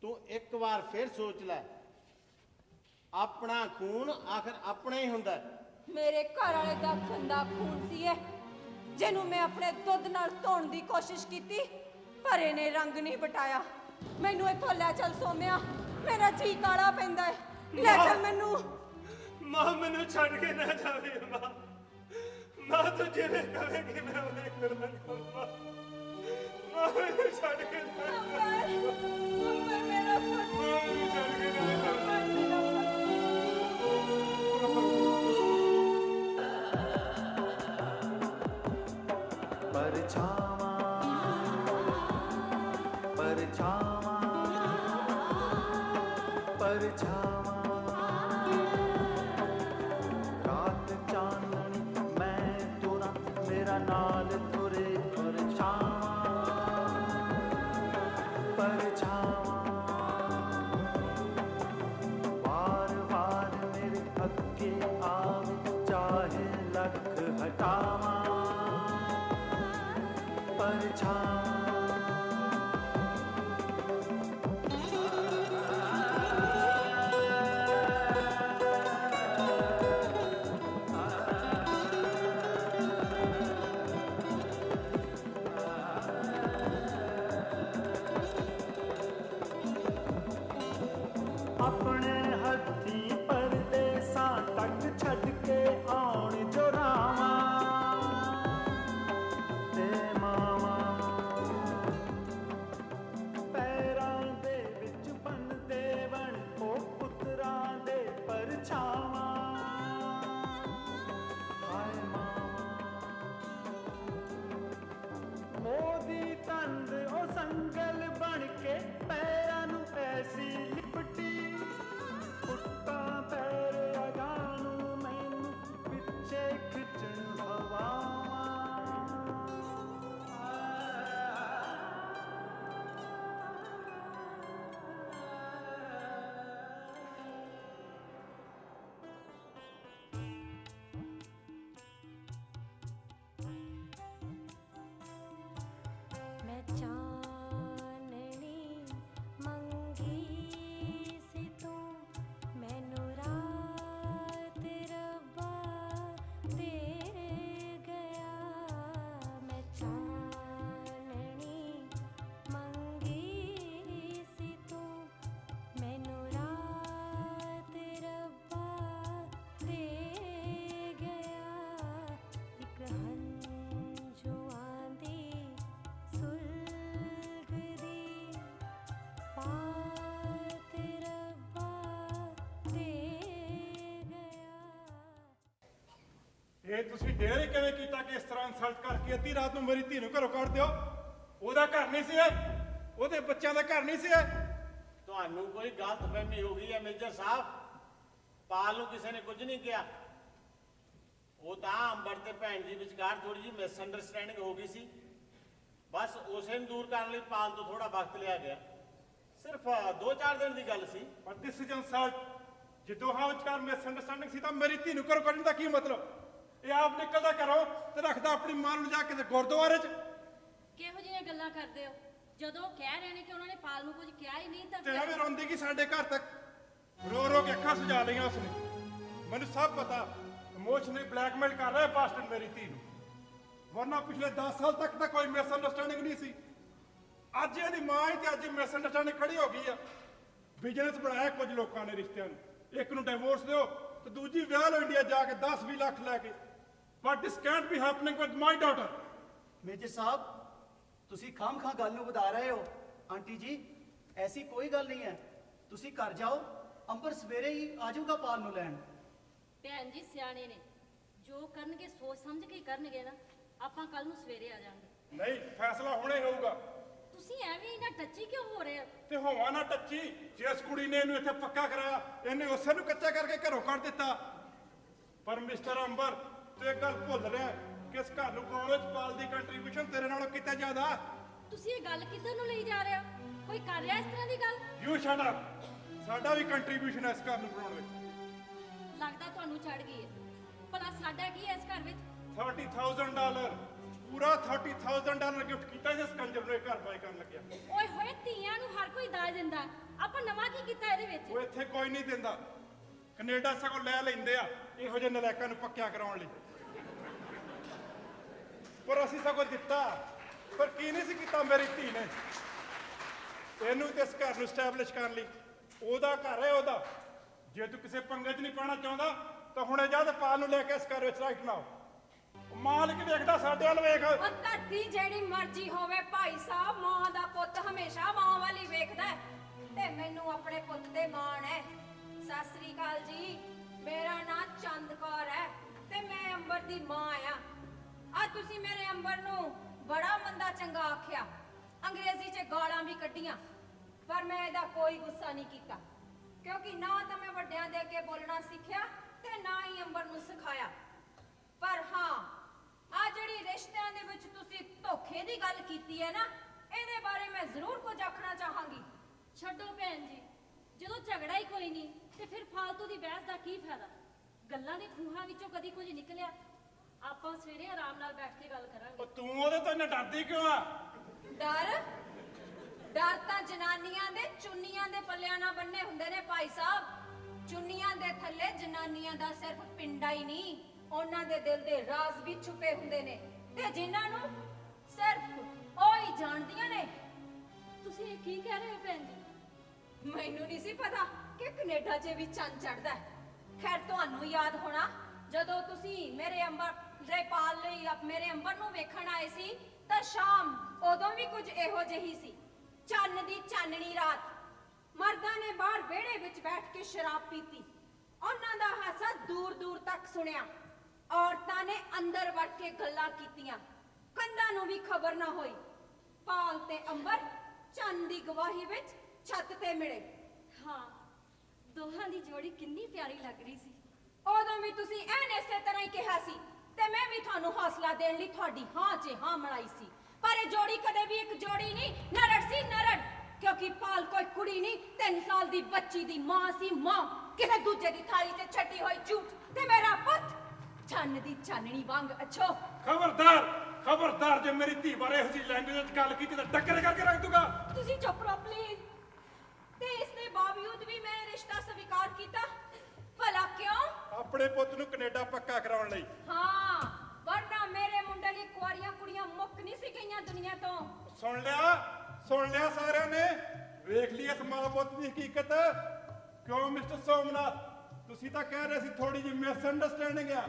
ਤੂੰ ਇੱਕ ਵਾਰ ਫਿਰ ਸੋਚ ਲੈ, ਆਪਣਾ ਖੂਨ ਆਖਰ ਆਪਣਾ ਹੀ ਹੁੰਦਾ। ਮੇਰੇ ਘਰ ਵਾਲੇ ਦਾ ਗੰਦਾ ਖੂਨ ਸੀ ਇਹ, ਜਿਹਨੂੰ ਮੈਂ ਆਪਣੇ ਦੁੱਧ ਨਾਲ ਧੋਣ ਦੀ ਕੋਸ਼ਿਸ਼ ਕੀਤੀ, ਪਰ ਇਹਨੇ ਰੰਗ ਨਹੀਂ ਬਟਾਇਆ। ਮੈਨੂੰ ਇੱਥੋਂ ਲੈ ਚੱਲ ਸੋਮਿਆ, ਮੇਰਾ ਜੀ ਕਾਲਾ ਪੈਂਦਾ ਹੈ। ਲੈ ਚੱਲ ਮੈਨੂੰ। ਮਾਂ ਮੈਨੂੰ ਛੱਡ ਕੇ ਨਾ ਜਾਵੇ ਮਾਂ ਤੂੰ ਜਿਵੇਂ ਕਹੇਂਗੀ ਮੈਂ ਉਹਨੇ ਕਰਾਂਗਾ ਮਾਂ। ਮੈਨੂੰ ਛੱਡ ਕੇ ਨਾ ਜਾਵੇ। ਅੰਬਰ ਮੇਰਾ ਪੁੱਤ। ਮੈਨੂੰ ਛੱਡ ਕੇ ਨਾ ਜਾਵੇ। ਰਾਤ ਚਾਨਣੀ ਮੈਂ ਤੁਰਾਂ, ਮੇਰਾ ਨਾਲ ਤੁਰੇ ਪਰਛਾਵਾਂ। ਵਾਰ ਮੇਰੇ ਅੱਗੇ ਆਵੇ, ਚਾਹੇ ਲੱਖ ਹਟਾਵਾਂ ਪਰਛਾਵਾਂ। ਇਹ ਤੁਸੀਂ ਡੇਅਰ ਹੀ ਕਿਵੇਂ ਕੀਤਾ ਕਿ ਇਸ ਤਰ੍ਹਾਂ ਇਨਸਲਟ ਕਰਕੇ ਅੱਧੀ ਰਾਤ ਨੂੰ ਮੇਰੀ ਧੀ ਨੂੰ ਘਰੋਂ ਕੱਢ ਦਿਓ? ਉਹਦਾ ਘਰ ਨਹੀਂ ਸੀ ਇਹ, ਉਹਦੇ ਬੱਚਿਆਂ ਦਾ ਘਰ ਨਹੀਂ ਸੀ ਇਹ। ਤੁਹਾਨੂੰ ਕੋਈ ਗਲਤਫਹਿਮੀ ਹੋ ਗਈ ਹੈ ਮੇਜਰ ਸਾਹਿਬ। ਪਾਲ ਨੂੰ ਕਿਸੇ ਨੇ ਕੁਝ ਨਹੀਂ ਕਿਹਾ। ਉਹ ਤਾਂ ਅੰਬਰ ਤੇ ਭੈਣ ਜੀ ਵਿਚਕਾਰ ਥੋੜੀ ਜਿਹੀ ਮਿਸਅੰਡਰਸਟੈਂਡਿੰਗ ਹੋ ਗਈ ਸੀ। ਬਸ ਉਸੇ ਨੂੰ ਦੂਰ ਕਰਨ ਲਈ ਪਾਲ ਤੋਂ ਥੋੜਾ ਵਕਤ ਲਿਆ ਗਿਆ। ਸਿਰਫ 2-4 ਦਿਨ ਦੀ ਗੱਲ ਸੀ। ਪਰ ਦਿਸ ਇਜ਼ ਇਨਸਲਟ। ਜੇ ਦੋਹਾਂ ਵਿਚਕਾਰ ਮਿਸਅੰਡਰਸਟੈਂਡਿੰਗ ਸੀ ਤਾਂ ਮੇਰੀ ਧੀ ਨੂੰ ਘਰੋਂ ਕੱਢਣ ਦਾ ਕੀ ਮਤਲਬ? ਇਹ ਆਪ ਨਿਕਲਦਾ ਘਰੋਂ ਤੇ ਰੱਖਦਾ ਆਪਣੀ ਮਾਂ ਨੂੰ ਜਾ ਕੇ ਗੁਰਦੁਆਰੇ 'ਚ। ਕਿਹੋ ਜਿਹੀਆਂ ਗੱਲਾਂ ਕਰਦੇ ਹੋ? ਜਦੋਂ ਕਹਿ ਰਹੇ ਨੇ ਕਿ ਉਹਨਾਂ ਨੇ ਪਾਲ ਨੂੰ ਕੁਝ ਕਿਹਾ ਹੀ ਨਹੀਂ ਤਾਂ ਤੇ ਐਵੇਂ ਰੋਂਦੀ ਕਿ ਸਾਡੇ ਘਰ ਤੱਕ ਰੋ ਰੋ ਕੇ ਅੱਖਾਂ ਸਜਾ ਲਈਆਂ ਉਸਨੇ। ਮੈਨੂੰ ਸਭ ਪਤਾ ਇਮੋਸ਼ਨਲੀ ਬਲੈਕਮੇਲ ਕਰ ਰਿਹਾ ਬਾਸਟਨ ਮੇਰੀ ਧੀ ਨੂੰ। ਵਰਨਾ ਪਿਛਲੇ 10 ਸਾਲ ਤੱਕ ਤਾਂ ਕੋਈ ਮਿਸਅੰਡਰਸਟੈਂਡਿੰਗ ਨਹੀਂ ਸੀ। ਅੱਜ ਇਹਦੀ ਮਾਂ ਹੀ ਤੇ ਅੱਜ ਮਿਸਅੰਡਰਸਟੈਂਡਿੰਗ ਖੜੀ ਹੋ ਗਈ ਆ। ਬਿਜ਼ਨਸ ਬਣਾਇਆ ਕੁਝ ਲੋਕਾਂ ਨੇ ਰਿਸ਼ਤਿਆਂ ਨੂੰ। ਇੱਕ ਨੂੰ ਡਿਵੋਰਸ ਦਿਓ ਤੇ ਦੂਜੀ ਵਿਆਹ ਲਓ ਇੰਡੀਆ ਜਾ ਕੇ 10-20 ਲੱਖ ਲੈ ਕੇ। But this can't be happening with my daughter. Major sahib ਤੁਸੀਂ ਖਾਮ-ਖਾਂ ਗੱਲ ਨੂੰ ਵਧਾ ਰਹੇ ਹੋ। ਆਂਟੀ ਜੀ ਐਸੀ ਕੋਈ ਗੱਲ ਨਹੀਂ ਹੈ। ਤੁਸੀਂ ਘਰ ਜਾਓ, ਅੰਬਰ ਸਵੇਰੇ ਹੀ ਆ ਜਾਊਗਾ ਪਾਲ ਨੂੰ ਲੈਣ। ਭੈਣ ਜੀ ਸਿਆਣੇ ਨੇ, ਜੋ ਕਰਨਗੇ ਸੋਚ ਸਮਝ ਕੇ ਹੀ ਕਰਨਗੇ ਨਾ। ਆਪਾਂ ਕੱਲ ਨੂੰ ਸਵੇਰੇ ਆ ਜਾਾਂਗੇ। ਨਹੀਂ, ਫੈਸਲਾ ਹੁਣੇ ਹੋਊਗਾ। ਤੁਸੀਂ ਐਵੇਂ ਹੀ ਨਾ ਟੱਚੀ ਕਿਉਂ ਹੋ ਰਹੇ ਹੋ? ਤੇ ਹੋਵਾ ਨਾ ਟੱਚੀ। ਜਿਸ ਕੁੜੀ ਨੇ ਇਹਨੂੰ ਇੱਥੇ ਪੱਕਾ ਕਰਾਇਆ ਇਹਨੇ ਉਸੇ ਨੂੰ ਕੱਚਾ ਕਰਕੇ ਘਰੋਂ ਕੱਢ ਦਿੱਤਾ। ਪਰ ਮਿਸਟਰ ਅੰਬਰ ਤੂੰ ਇਹ ਗੱਲ ਭੁੱਲ ਰਿਹਾ ਕਿ ਇਸ ਘਰ ਨੂੰ ਬਣਾਉਣ ਵਿੱਚ ਪਾਲ ਦੀ ਕੰਟਰੀਬਿਊਸ਼ਨ ਤੇਰੇ ਨਾਲੋਂ ਕਿਤੇ ਜ਼ਿਆਦਾ। ਤੁਸੀਂ ਇਹ ਗੱਲ ਕਿੱਧਰ ਨੂੰ ਲਈ ਜਾ ਰਹੇ ਹੋ? ਕੋਈ ਕਰ ਰਿਹਾ ਇਸ ਤਰ੍ਹਾਂ ਦੀ ਗੱਲ? You shut up. ਸਾਡਾ ਵੀ ਕੰਟਰੀਬਿਊਸ਼ਨ ਹੈ ਇਸ ਘਰ ਨੂੰ ਬਣਾਉਣ ਵਿੱਚ। ਲੱਗਦਾ ਤੁਹਾਨੂੰ ਚੜ ਗਈ ਹੈ। ਭਲਾ ਸਾਡਾ ਕੀ ਹੈ ਇਸ ਘਰ ਵਿੱਚ? $30,000 ਪੂਰਾ $30,000 ਗਿਫਟ ਕੀਤਾ ਜਿਸ ਕੰਜਰ ਨੂੰ ਇਹ ਘਰ ਬਾਈ ਕਰਨ ਲੱਗਿਆ। ਓਏ ਹੋਏ, ਧੀਆਂ ਨੂੰ ਹਰ ਕੋਈ ਦਾਜ ਦਿੰਦਾ। ਆਪਾਂ ਨਵਾਂ ਕੀ ਕੀਤਾ ਇਹਦੇ ਵਿੱਚ? ਉਹ ਇੱਥੇ ਕੋਈ ਨਹੀਂ ਦਿੰਦਾ। ਕੈਨੇਡਾ ਸਗੋਂ ਲੈ ਲੈਂਦੇ ਆ ਇਹੋ ਜਿਹੇ ਨਲਾਇਕਾਂ ਨੂੰ ਪੱਕਿਆ ਕਰਾਉਣ ਲਈ। ਪਰ ਅਸੀਂ ਸਗੋਂ ਦਿੱਤਾ। ਪਰ ਕੀ ਨਹੀਂ ਸੀ ਕੀਤਾ ਮੇਰੀ ਧੀ ਨੇ? ਇਹਨੂੰ ਤੇ ਇਸ ਘਰ ਨੂੰ ਸਟੈਬਲਿਸ਼ ਕਰਨ ਲਈ। ਉਹਦਾ ਘਰ ਹੈ ਉਹਦਾ। ਜੇ ਤੂੰ ਕਿਸੇ ਪੰਗੇ 'ਚ ਨਹੀਂ ਪੈਣਾ ਚਾਹੁੰਦਾ ਤਾਂ ਹੁਣੇ ਜਾ ਤੇ ਪਾਲ ਨੂੰ ਲੈ ਕੇ ਇਸ ਘਰ ਵਿੱਚ ਰਾਈਟ ਨਾ। ਮਾਲਕ ਵੇਖਦਾ ਸਾਡੇ ਵੱਲ ਵੇਖ। ਉਹ ਧਰਤੀ ਜਿਹੜੀ ਮਰਜ਼ੀ ਹੋਵੇ ਭਾਈ ਸਾਹਿਬ, ਮਾਂ ਦਾ ਪੁੱਤ ਹਮੇਸ਼ਾ ਮਾਂ ਵੱਲ ਹੀ ਵੇਖਦਾ ਹੈ। ਤੇ ਮੈਨੂੰ ਆਪਣੇ ਪੁੱਤ ਤੇ ਮਾਣ ਹੈ। ਸਤਿ ਸ੍ਰੀ ਅਕਾਲ ਜੀ, ਮੇਰਾ ਨਾਂ ਚੰਦ ਕੌਰ ਹੈ ਤੇ ਮੈਂ ਅੰਬਰ ਦੀ ਮਾਂ ਆ। ਅੱਜ ਤੁਸੀਂ ਮੇਰੇ ਅੰਬਰ ਨੂੰ ਬੜਾ ਮੰਦਾ ਚੰਗਾ ਆਖਿਆ, ਅੰਗਰੇਜ਼ੀ 'ਚ ਗਾਲਾਂ ਵੀ ਕੱਢੀਆਂ, ਪਰ ਮੈਂ ਇਹਦਾ ਕੋਈ ਗੁੱਸਾ ਨਹੀਂ ਕੀਤਾ, ਕਿਉਂਕਿ ਨਾ ਤਾਂ ਮੈਂ ਵੱਡਿਆਂ ਦੇ ਅੱਗੇ ਬੋਲਣਾ ਸਿੱਖਿਆ ਤੇ ਨਾ ਹੀ ਅੰਬਰ ਨੂੰ ਸਿਖਾਇਆ। ਪਰ ਹਾਂ, ਆ ਜਿਹੜੀ ਰਿਸ਼ਤਿਆਂ ਦੇ ਵਿੱਚ ਤੁਸੀਂ ਧੋਖੇ ਦੀ ਗੱਲ ਕੀਤੀ ਹੈ ਨਾ, ਇਹਦੇ ਬਾਰੇ ਮੈਂ ਜ਼ਰੂਰ ਕੁਝ ਆਖਣਾ ਚਾਹਾਂਗੀ। ਛੱਡੋ ਭੈਣ ਜੀ, ਜਦੋਂ ਝਗੜਾ ਹੀ ਕੋਈ ਨਹੀਂ ਤੇ ਫਿਰ ਫਾਲਤੂ ਦੀ ਬਹਿਸ ਦਾ ਕੀ ਫਾਇਦਾ? ਗੱਲਾਂ ਦੇ ਖੂਹਾਂ ਵਿੱਚੋਂ ਕਦੀ ਕੁਝ ਨਿਕਲਿਆ? ਆਪਾਂ ਸਵੇਰੇ ਆਰਾਮ ਨਾਲ ਬੈਠ ਕੇ ਗੱਲ ਕਰਾਂਗੇ। ਤੂੰ ਉਹਦੇ ਤੋਂ ਇੰਨਾ ਡਰਦੀ ਕਿਉਂ ਆ? ਡਰ ਤਾਂ ਜਨਾਨੀਆਂ ਦੇ ਚੁੰਨੀਆਂ ਦੇ ਪੱਲਿਆਂ ਨਾਲ ਬੰਨੇ ਹੁੰਦੇ ਨੇ ਭਾਈ ਸਾਹਿਬ। ਚੁੰਨੀਆਂ ਦੇ ਥੱਲੇ ਜਨਾਨੀਆਂ ਦਾ ਸਿਰਫ ਪਿੰਡਾ ਹੀ ਨਹੀਂ, ਉਹਨਾਂ ਦੇ ਦਿਲ ਦੇ ਰਾਜ਼ ਵੀ ਛੁਪੇ ਹੁੰਦੇ ਨੇ ਤੇ ਜਿਨ੍ਹਾਂ ਨੂੰ ਸਿਰਫ ਉਹ ਹੀ ਜਾਣਦੀਆਂ ਨੇ। ਤੁਸੀਂ ਇਹ ਕੀ ਕਹਿ ਰਹੇ ਹੋ ਭੈਣ ਜੀ? ਮੈਨੂੰ ਨਹੀਂ ਸੀ ਪਤਾ ਕਿ ਕੈਨੇਡਾ 'ਚ ਵੀ ਚੰਨ ਚੜਦਾ। ਖੈਰ ਤੁਹਾਨੂੰ ਯਾਦ ਹੋਣਾ ਜਦੋਂ ਤੁਸੀਂ ਮੇਰੇ ਅੰਬਰ ਦੇ ਪਾਲ ਲਈ ਮੇਰੇ ਅੰਬਰ ਨੂੰ ਵੇਖਣ ਆਏ ਸੀ ਤਾਂ ਸ਼ਾਮ ਉਦੋਂ ਵੀ ਕੁਝ ਇਹੋ ਜਿਹੀ ਸੀ। ਚੰਨ ਦੀ ਚਾਨਣੀ ਰਾਤ, ਮਰਦਾਂ ਨੇ ਬਾਹਰ ਵਿਹੜੇ ਵਿੱਚ ਬੈਠ ਕੇ ਸ਼ਰਾਬ ਪੀਤੀ, ਉਹਨਾਂ ਦਾ ਹਾਸਾ ਦੂਰ ਦੂਰ ਤੱਕ ਸੁਣਿਆ। ਔਰਤਾਂ ਨੇ ਅੰਦਰ ਵੜ ਕੇ ਗੱਲਾਂ ਕੀਤੀਆਂ, ਕੰਧਾਂ ਨੂੰ ਵੀ ਖਬਰ ਨਾ ਹੋਈ। ਪਾਲ ਤੇ ਅੰਬਰ ਚੰਨ ਦੀ ਗਵਾਹੀ ਵਿੱਚ ਛੱਤ ਤੇ ਮਿਲੇ। ਹਾਂ, ਦੋਹਾਂ ਦੀ ਜੋੜੀ ਕਿੰਨੀ ਪਿਆਰੀ ਲੱਗ ਰਹੀ ਸੀ। ਉਦੋਂ ਵੀ ਤੁਸੀਂ ਐਨ ਇਸੇ ਤਰ੍ਹਾਂ ਹੀ ਕਿਹਾ ਸੀ ਤੇ ਮੈਂ ਵੀ ਤੁਹਾਨੂੰ ਹੌਸਲਾ ਦੇਣ ਲਈ ਤੁਹਾਡੀ ਹਾਂ 'ਚ ਹਾਂ ਮਿਲਾਈ ਸੀ। ਪਰ ਇਹ ਜੋੜੀ ਕਦੇ ਵੀ ਇੱਕ ਜੋੜੀ ਨਹੀਂ, ਨਰੜ ਸੀ ਨਰੜ, ਕਿਉਂਕਿ ਪਾਲ ਕੋਈ ਕੁੜੀ ਨਹੀਂ, 3 ਸਾਲ ਦੀ ਬੱਚੀ ਦੀ ਮਾਂ ਸੀ ਮਾਂ, ਕਿਸੇ ਦੂਜੇ ਦੀ ਥਾਲੀ 'ਚ ਛੱਡੀ ਹੋਈ ਝੂਠ। ਤੇ ਮੇਰਾ ਪੁੱਤ ਚੰਨ ਦੀ ਚਾਨਣੀ ਵਾਂਗ ਅੱਛੋ। ਖਬਰਦਾਰ ਜੇ ਮੇਰੀ ਧੀ ਬਾਰੇ ਇਹੋ ਜਿਹੀ ਲੈਂਗੁਏਜ ਵਿੱਚ ਗੱਲ ਕੀਤੀ ਤਾਂ ਟੱਕਰੇ ਕਰਕੇ ਰੱਖ ਦੂੰਗਾ। ਤੁਸੀਂ ਚੁੱਪ ਰਹੋ ਪਲੀਜ਼। ਤੇ ਇਸ ਦੇ ਬਾਵਜੂਦ ਵੀ ਮੈਂ ਰਿਸ਼ਤਾ ਸਵੀਕਾਰ ਕੀਤਾ। ਭਲਾ ਕਿਉਂ? ਆਪਣੇ ਪੁੱਤ ਨੂੰ ਕੈਨੇਡਾ ਪੱਕਾ ਕਰਾਉਣ ਲਈ। ਹਾਂ, ਵਰਨਾ ਮੇਰੇ ਮੁੰਡੇ ਲਈ ਕੁਆਰੀਆਂ ਕੁੜੀਆਂ ਮੁੱਕ ਨਹੀਂ ਸੀ ਗਈਆਂ ਦੁਨੀਆ ਤੋਂ। ਸੁਣ ਲਿਆ ਸਾਰਿਆਂ ਨੇ। ਵੇਖ ਲਈ ਇਸ ਮਾਂ ਪੁੱਤ ਦੀ ਹਕੀਕਤ। ਕਿਉਂ ਮਿਸਟਰ ਸੋਮਨਾਥ, ਤੁਸੀਂ ਤਾਂ ਕਹਿ ਰਹੇ ਸੀ ਥੋੜੀ ਜਿਹੀ ਮਿਸਅੰਡਰਸਟੈਂਡਿੰਗ ਆ,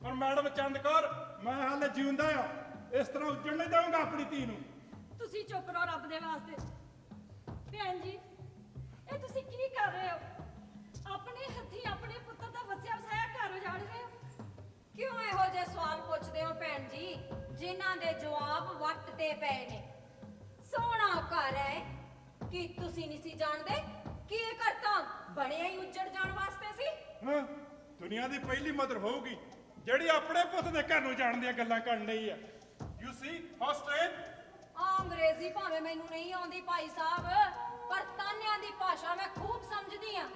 ਪਰ ਮੈਡਮ ਚੰਦ ਕੌਰ ਮੈਂ ਹਾਲੇ ਜਿਉਂਦਾ ਆ, ਇਸ ਤਰ੍ਹਾਂ ਉੱਜੜ ਨਹੀਂ ਦਊਂਗਾ ਆਪਣੀ ਧੀ ਨੂੰ। ਤੁਸੀਂ ਚੁੱਪ ਰਹੋ ਰੱਬ ਦੇ ਵਾਸਤੇ। ਭੈਣ ਜੀ, ਇਹ ਤੁਸੀਂ ਕੀ ਕਰ ਰਹੇ ਹੋ? ਆਪਣੇ ਹੱਥੀਂ ਆਪਣੇ ਪੁੱਤਰ ਦਾ ਵਸਿਆ ਵਸਾਇਆ ਘਰ ਉਜਾੜ ਰਹੇ ਹੋ। ਕਿਉਂ ਇਹੋ ਲੱਗਦੇ ਪਏ ਨੇ। ਸੋਹਣਾ ਘਰ ਹੈ ਕਿ ਤੁਸੀਂ ਨਹੀਂ ਸੀ ਜਾਣਦੇ ਕਿ ਇਹ ਘਰ ਤਾਂ ਬਣਿਆ ਹੀ ਉੱਜੜ ਜਾਣ ਵਾਸਤੇ ਸੀ। ਹਾਂ, ਦੁਨੀਆ ਦੀ ਪਹਿਲੀ ਮਦਰ ਹੋਊਗੀ ਜਿਹੜੀ ਆਪਣੇ ਪੁੱਤ ਦੇ ਘਰ ਨੂੰ ਜਾਣ ਦੀਆਂ ਗੱਲਾਂ ਕਰਨ ਲਈ ਆ। You C how strange. ਅੰਗਰੇਜ਼ੀ ਭਾਵੇਂ ਮੈਨੂੰ ਨਹੀਂ ਆਉਂਦੀ ਭਾਈ ਸਾਹਿਬ, ਪਰ ਤਾਨਿਆਂ ਦੀ ਭਾਸ਼ਾ ਮੈਂ ਖੂਬ ਸਮਝਦੀ ਆ।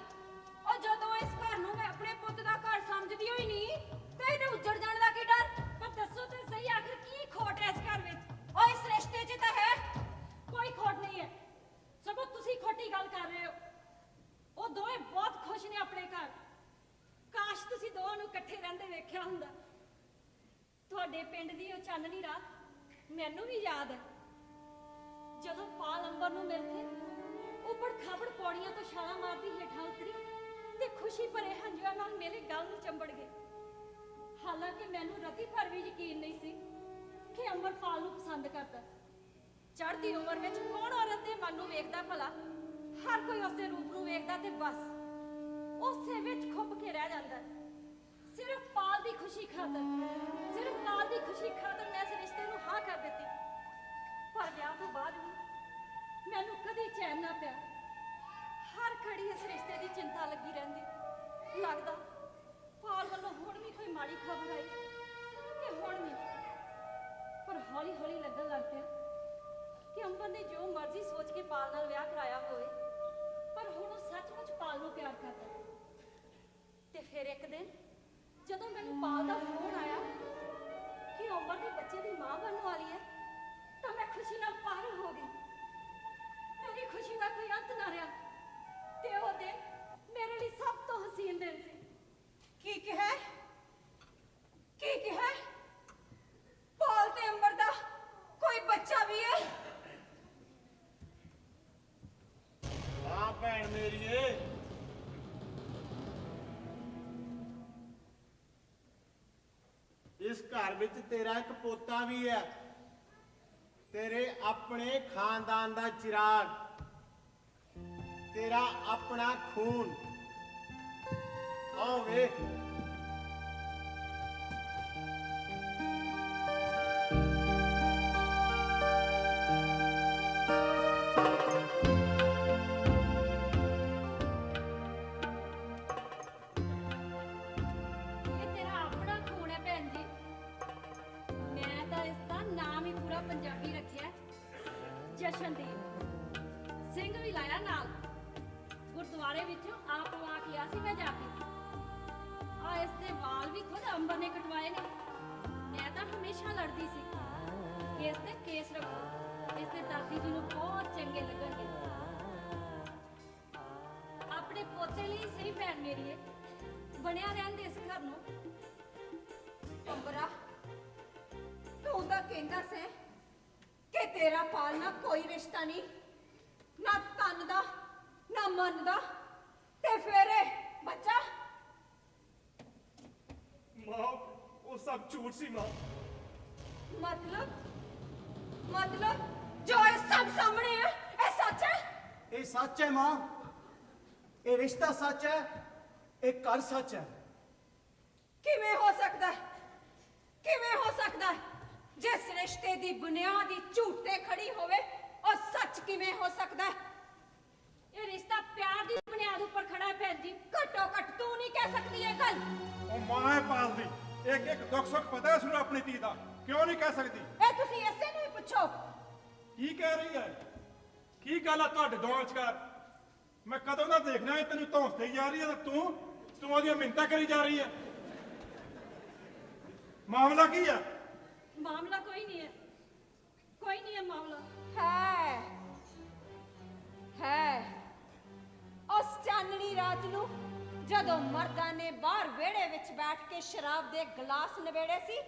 ਔਰ ਜਦੋਂ ਇਸ ਘਰ ਨੂੰ ਮੈਂ ਆਪਣੇ ਪੁੱਤ ਦਾ ਘਰ ਸਮਝਦੀ ਹੋਈ ਨਹੀਂ ਤੇ ਇਹਦੇ ਉੱਜੜ ਜਾਣ ਦਾ ਕੀ ਡਰ? ਪਰ ਦੱਸੋ ਤੇ ਸਹੀ, ਆਖਰ ਕੀ ਖੋਟ ਹੈ ਇਸ ਘਰ ਵਿੱਚ? ਔਰ ਇਸ ਰਿਸ਼ਤੇ 'ਚ ਤਾਂ ਹੈ ਕੋਈ ਖੋਟ ਨਹੀਂ ਹੈ, ਸਗੋਂ ਤੁਸੀਂ ਖੋਟੀ ਗੱਲ ਕਰ ਰਹੇ ਹੋ। ਉਹ ਦੋਵੇਂ ਬਹੁਤ ਖੁਸ਼ ਨੇ ਆਪਣੇ ਘਰ। ਕਾਸ਼ ਤੁਸੀਂ ਦੋਵਾਂ ਨੂੰ ਇਕੱਠੇ ਰਹਿੰਦੇ ਵੇਖਿਆ ਹੁੰਦਾ। ਤੁਹਾਡੇ ਪਿੰਡ ਦੀ ਉਹ ਚਾਨਣੀ ਰਾਤ ਮੈਨੂੰ ਵੀ ਯਾਦ ਹੈ, ਜਦੋਂ ਪਾਲ ਅੰਬਰ ਨੂੰ ਮਿਲ ਕੇ ਉੱਪਰ ਖਾਬੜ ਪੌੜੀਆਂ ਤੋਂ ਛਾਲਾਂ ਮਾਰਦੀ ਹੇਠਾਂ ਉਤਰੀ ਤੇ ਖੁਸ਼ੀ ਭਰੇ ਹੰਝੂਆਂ ਨਾਲ ਮੇਰੇ ਗਲ ਨੂੰ ਚੰਬੜ ਗਏ। ਹਾਲਾਂਕਿ ਮੈਨੂੰ ਰਤੀ ਭਰ ਵੀ ਯਕੀਨ ਨਹੀਂ ਸੀ ਕਿ ਅੰਬਰ ਪਾਲ ਨੂੰ ਪਸੰਦ ਕਰਦਾ। ਚੜ੍ਹਦੀ ਉਮਰ ਵਿੱਚ ਕੌਣ ਔਰਤ ਦੇ ਮਨ ਨੂੰ ਵੇਖਦਾ ਭਲਾ? ਹਰ ਕੋਈ ਉਸਦੇ ਰੂਪ ਨੂੰ ਵੇਖਦਾ ਤੇ ਬਸ ਉਸੇ ਵਿੱਚ ਖੁੱਭ ਕੇ ਰਹਿ ਜਾਂਦਾ। ਸਿਰਫ ਪਾਲ ਦੀ ਖੁਸ਼ੀ ਖਾਤਰ, ਸਿਰਫ ਪਾਲ ਦੀ ਖੁਸ਼ੀ ਖਾਤਰ ਮੈਂ ਇਸ ਰਿਸ਼ਤੇ ਨੂੰ ਹਾਂ ਕਰ ਦਿੱਤੀ। ਪਰ ਵਿਆਹ ਤੋਂ ਬਾਅਦ ਵੀ ਮੈਨੂੰ ਕਦੀ ਚੈਨ ਨਾ ਪਿਆ। ਹਰ ਘੜੀ ਇਸ ਰਿਸ਼ਤੇ ਦੀ ਚਿੰਤਾ ਲੱਗੀ ਰਹਿੰਦੀ। ਲੱਗਦਾ ਪਾਲ ਵੱਲੋਂ ਹੁਣ ਵੀ ਕੋਈ ਮਾੜੀ ਖਬਰ ਆਈ ਕਿ ਹੁਣ ਨਹੀਂ। ਪਰ ਹੌਲੀ ਹੌਲੀ ਲੱਗਣ ਲੱਗ ਪਿਆ ਕਿ ਅੰਬਰ ਨੇ ਜੋ ਮਰਜ਼ੀ ਸੋਚ ਕੇ ਪਾਲ ਨਾਲ ਵਿਆਹ ਕਰਾਇਆ ਹੋਵੇ, ਪਰ ਹੁਣ ਉਹ ਸੱਚਮੁੱਚ ਪਾਲ ਨੂੰ ਪਿਆਰ ਕਰਦਾ। ਤੇ ਫਿਰ ਇੱਕ ਦਿਨ ਜਦੋਂ ਮੈਨੂੰ ਪਾਲ ਦਾ ਫੋਨ ਆਇਆ ਕਿ ਅੰਬਰ ਦੇ ਬੱਚੇ ਦੀ ਮਾਂ ਬਣਨ ਵਾਲੀ ਹੈ, ਤਾਂ ਮੈਂ ਖੁਸ਼ੀ ਨਾਲ ਪਾਗਲ ਹੋ ਗਈ। ਮੇਰੀ ਖੁਸ਼ੀ ਦਾ ਕੋਈ ਅੰਤ ਨਾ ਰਿਹਾ ਤੇ ਉਹ ਦਿਨ ਮੇਰੇ ਲਈ ਸਭ ਤੋਂ ਹਸੀਨ ਦਿਨ ਸੀ। ਕੀ ਕਿਹਾ? ਕੀ ਕਿਹਾ? ਪਾਲ ਤੇ ਅੰਬਰ ਦਾ ਕੋਈ ਬੱਚਾ ਵੀ ਹੈ? ਹਾਂ ਭੈਣ ਮੇਰੀਏ, ਇਸ ਘਰ ਵਿੱਚ ਤੇਰਾ ਇੱਕ ਪੋਤਾ ਵੀ ਹੈ, ਤੇਰੇ ਆਪਣੇ ਖਾਨਦਾਨ ਦਾ ਚਿਰਾਗ, ਤੇਰਾ ਆਪਣਾ ਖੂਨ। ਆਓ ਵੇਖ। ਇਹ ਤੇਰਾ ਆਪਣਾ ਖੂਨ ਹੈ ਭੈਣ ਜੀ। ਮੈਂ ਤਾਂ ਇਸ ਦਾ ਨਾਮ ਹੀ ਪੂਰਾ ਪੰਜਾਬੀ ਰੱਖਿਆ, ਜਸ਼ਨਦੀਪ ਸਿੰਘ ਵੀ ਲਾਇਆ ਨਾਲ। ਗੁਰਦੁਆਰੇ ਵਿੱਚੋਂ ਆਪ ਵਾ ਕੇ ਆ ਸੀ ਮੈਂ ਜਾ ਕੇ। ਆ ਇਸ ਦੇ ਵਾਲ ਵੀ ਖੁਦ ਅੰਬਰ ਨੇ ਕਟਵਾਏ ਨੇ। ਮੈਂ ਤਾਂ ਹਮੇਸ਼ਾ ਲੜਦੀ ਸੀ ਕਿ ਇਸ ਤੇ ਕੇਸ ਰੱਖੋ, ਇਸ ਦੇ ਦਾਦੀ ਜੀ ਨੂੰ ਬਹੁਤ ਚੰਗੇ ਲੱਗਣਗੇ। ਆਪਣੇ ਪੋਤੇ ਲਈ ਸਹੀ ਭੈਣ ਮੇਰੀਏ, ਬਣਿਆ ਰਹਿੰਦੇ ਇਸ ਘਰ ਨੂੰ। ਅੰਬਰਾ, ਤੂੰ ਤਾਂ ਕਹਿੰਦਾ ਸੀ ਕਿ ਤੇਰਾ ਪਾਲ ਨਾਲ ਕੋਈ ਰਿਸ਼ਤਾ ਨਹੀਂ, ਨਾ ਤਨ ਦਾ ਨਾ ਮਨ ਦਾ, ਤੇ ਫਿਰ ਇਹ ਬੱਚਾ? ਮਾਂ, ਉਹ ਸਭ ਝੂਠ ਸੀ ਮਾਂ। मतलब जो ये सब सामने है ये सच है? ਇਹ ਸੱਚ ਹੈ ਮਾਂ, ਇਹ ਰਿਸ਼ਤਾ ਸੱਚ ਹੈ, ਇਹ ਘਰ ਸੱਚ ਹੈ। ਕਿਵੇਂ ਹੋ ਸਕਦਾ ਹੈ? ਕਿਵੇਂ ਹੋ ਸਕਦਾ ਹੈ? ਜਿਸ ਰਿਸ਼ਤੇ ਦੀ ਬੁਨਿਆਦ ਹੀ ਝੂਠ ਤੇ ਖੜੀ ਹੋਵੇ ਉਹ ਸੱਚ ਕਿਵੇਂ ਹੋ ਸਕਦਾ ਹੈ? ਇਹ ਰਿਸ਼ਤਾ ਪਿਆਰ ਦੀ ਬੁਨਿਆਦ ਉੱਪਰ ਖੜਾ ਹੈ ਭੈਣ ਜੀ। ਘੱਟੋ ਘੱਟ ਤੂੰ ਨਹੀਂ ਕਹਿ ਸਕਦੀ ਇਹ ਗੱਲ। ਉਹ ਮਾਂ ਹੈ ਪਾਲ ਦੀ, ਇੱਕ ਇੱਕ ਦੁੱਖ ਸੁੱਖ ਪਤਾ ਇਸ ਨੂੰ ਆਪਣੀ ਧੀ ਦਾ, ਕਿਉਂ ਨਹੀਂ ਕਹਿ ਸਕਦੀ? ਇਹ ਤੁਸੀਂ ਇਸੇ ਨੂੰ ਹੀ ਪੁੱਛੋ। ਕੀ ਕਹਿ ਰਹੀ ਹੈ? ਕੀ ਗੱਲ ਆ ਤੁਹਾਡੇ ਦੋਵਾਂ ਵਿਚਕਾਰ? ਮੈਂ ਕਦੋਂ ਦਾ ਦੇਖਣਾ ਹੈ ਤੈਨੂੰ ਧੌਂਸ ਦੇਈ ਜਾ ਰਹੀ ਹੈ ਤੇ ਤੂੰ ਉਹਦੀਆਂ ਮਿੰਨਤਾਂ ਕਰੀ ਜਾ ਰਹੀ ਹੈ। ਮਾਮਲਾ ਕੀ ਆ? ਮਾਮਲਾ ਕੋਈ ਨਹੀਂ ਹੈ, ਕੋਈ ਨਹੀਂ ਹੈ ਮਾਮਲਾ। ਹੈ ਉਸ ਚਾਨਣੀ ਰਾਤ ਨੂੰ ਜਦੋਂ ਮਰਦਾਂ ਨੇ ਬਾਹਰ ਵਿਹੜੇ ਵਿੱਚ ਬੈਠ ਕੇ ਸ਼ਰਾਬ ਦੇ ਗਲਾਸ ਨਵੇੜੇ ਸੀ,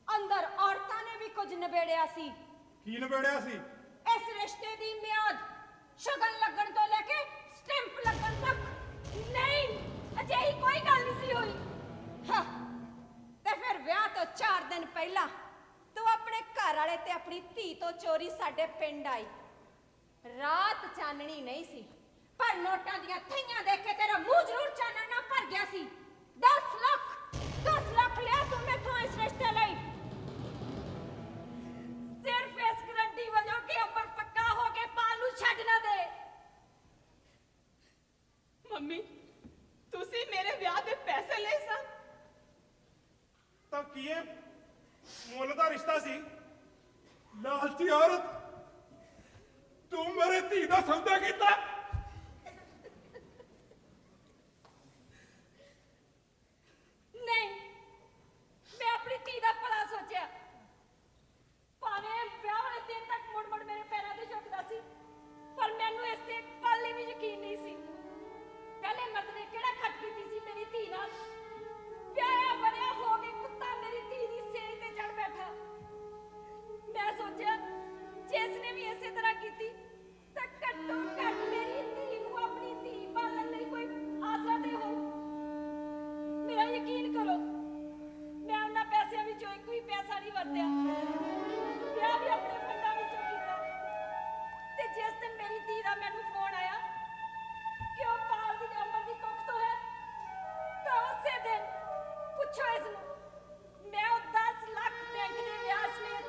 ਅੰਦਰ ਔਰਤਾਂ ਨੇ ਵੀ ਕੁਝ ਨਵੇੜਿਆ ਸੀ। ਕੀ ਨਿਬੇੜਿਆ ਸੀ? ਇਸ ਰਿਸ਼ਤੇ ਦੀ ਮਿਆਦ ਸ਼ਗਨ ਲੱਗਣ ਤੋਂ ਲੈ ਕੇ ਸਟੈਂਪ ਲੱਗਣ ਤੱਕ। ਨਹੀਂ, ਅਜਿਹੀ ਕੋਈ ਗੱਲ ਨਹੀਂ ਸੀ ਹੋਈ। ਹਾਂ, ਤੇ ਫਿਰ ਵਿਆਹ ਤੋਂ 4 ਦਿਨ ਪਹਿਲਾਂ ਤੂੰ ਆਪਣੇ ਘਰ ਵਾਲੇ ਤੇ ਆਪਣੀ ਧੀ ਤੋਂ ਚੋਰੀ ਸਾਡੇ ਪਿੰਡ ਆਈ। ਰਾਤ ਚਾਨਣੀ ਨਹੀਂ ਸੀ, ਪਰ ਨੋਟਾਂ ਦੀਆਂ ਥਈਆਂ ਦੇਖ ਕੇ ਤੇਰਾ ਮੂੰਹ ਜ਼ਰੂਰ ਚਾਨਣ ਨਾਲ ਭਰ ਗਿਆ ਸੀ। 10 ਲੱਖ ਲਿਆ ਤੂੰ ਮੈਥੋਂ ਇਸ ਰਿਸ਼ਤੇ ਲਈ। ਸਿਰਫ ਇਸ ਲਾਲਚੀ ਔਰਤ, ਤੂੰ ਮੇਰੇ ਧੀ ਦਾ ਸੌਦਾ ਕੀਤਾ। ਨਹੀਂ, ਮੈਂ ਆਪਣੀ ਧੀ ਦਾ ਭਲਾ ਸੋਚਿਆ। ਭਾਵੇਂ ਵਿਆਹ ਵਾਲੇ ਦਿਨ ਤੱਕ ਮੁੜ-ਮੁੜ ਮੇਰੇ ਪੈਰਾਂ ਤੇ ਝੁਕਦਾ ਸੀ, ਪਰ ਮੈਨੂੰ ਇਸ ਤੇ ਪਲ ਲਈ ਵੀ ਯਕੀਨ ਨਹੀਂ ਸੀ। ਪਹਿਲੇ ਮਰਦ ਨੇ ਕਿਹੜਾ ਖੱਟ ਕੀਤੀ ਸੀ ਮੇਰੀ ਧੀ ਨਾਲ? ਵਿਆਹਿਆ ਬਣਿਆ ਹੋ ਕੇ ਕੁੱਤਾ ਮੇਰੀ ਧੀ ਦੀ ਸੇਜ ਤੇ ਚੜ ਬੈਠਾ। ਮੈਂ ਸੋਚਿਆ ਜਿਸ ਨੇ ਵੀ ਇਸੇ ਤਰ੍ਹਾਂ ਕੀਤੀ ਤਾਂ ਘੱਟੋ ਘੱਟ ਮੇਰੀ ਧੀ ਨੂੰ ਆਪਣੀ ਧੀ ਪਾਲਣ ਲਈ ਕੋਈ ਆਸਰਾ ਦੇ ਹੋ। ਮੇਰਾ ਯਕੀਨ ਕਰੋ, ਮੈਂ ਉਹਨਾਂ ਪੈਸਿਆਂ ਵਿੱਚੋਂ ਇੱਕ ਵੀ ਪੈਸਾ ਨਹੀਂ ਵਰਤਿਆ। ਵਿਆਹ ਵੀ ਆਪਣੇ ਫੰਡਾਂ ਵਿੱਚੋਂ ਕੀਤਾ। ਤੇ ਜਿਸ ਦਿਨ ਮੇਰੀ ਧੀ ਦਾ ਮੈਨੂੰ ਫੋਨ ਆਇਆ ਕਿ ਉਹ ਪਾਲ ਦੀ ਅੰਬਰ ਦੀ ਕੁੱਖ ਤੋਂ ਹੈ, ਤਾਂ ਉਸੇ ਦਿਨ ਪੁੱਛੋ ਇਸ ਨੂੰ ਮੈਂ ਉਹ 10 ਲੱਖ ਬੈਂਕ ਦੇ ਵਿਆਜ ਸਮੇਤ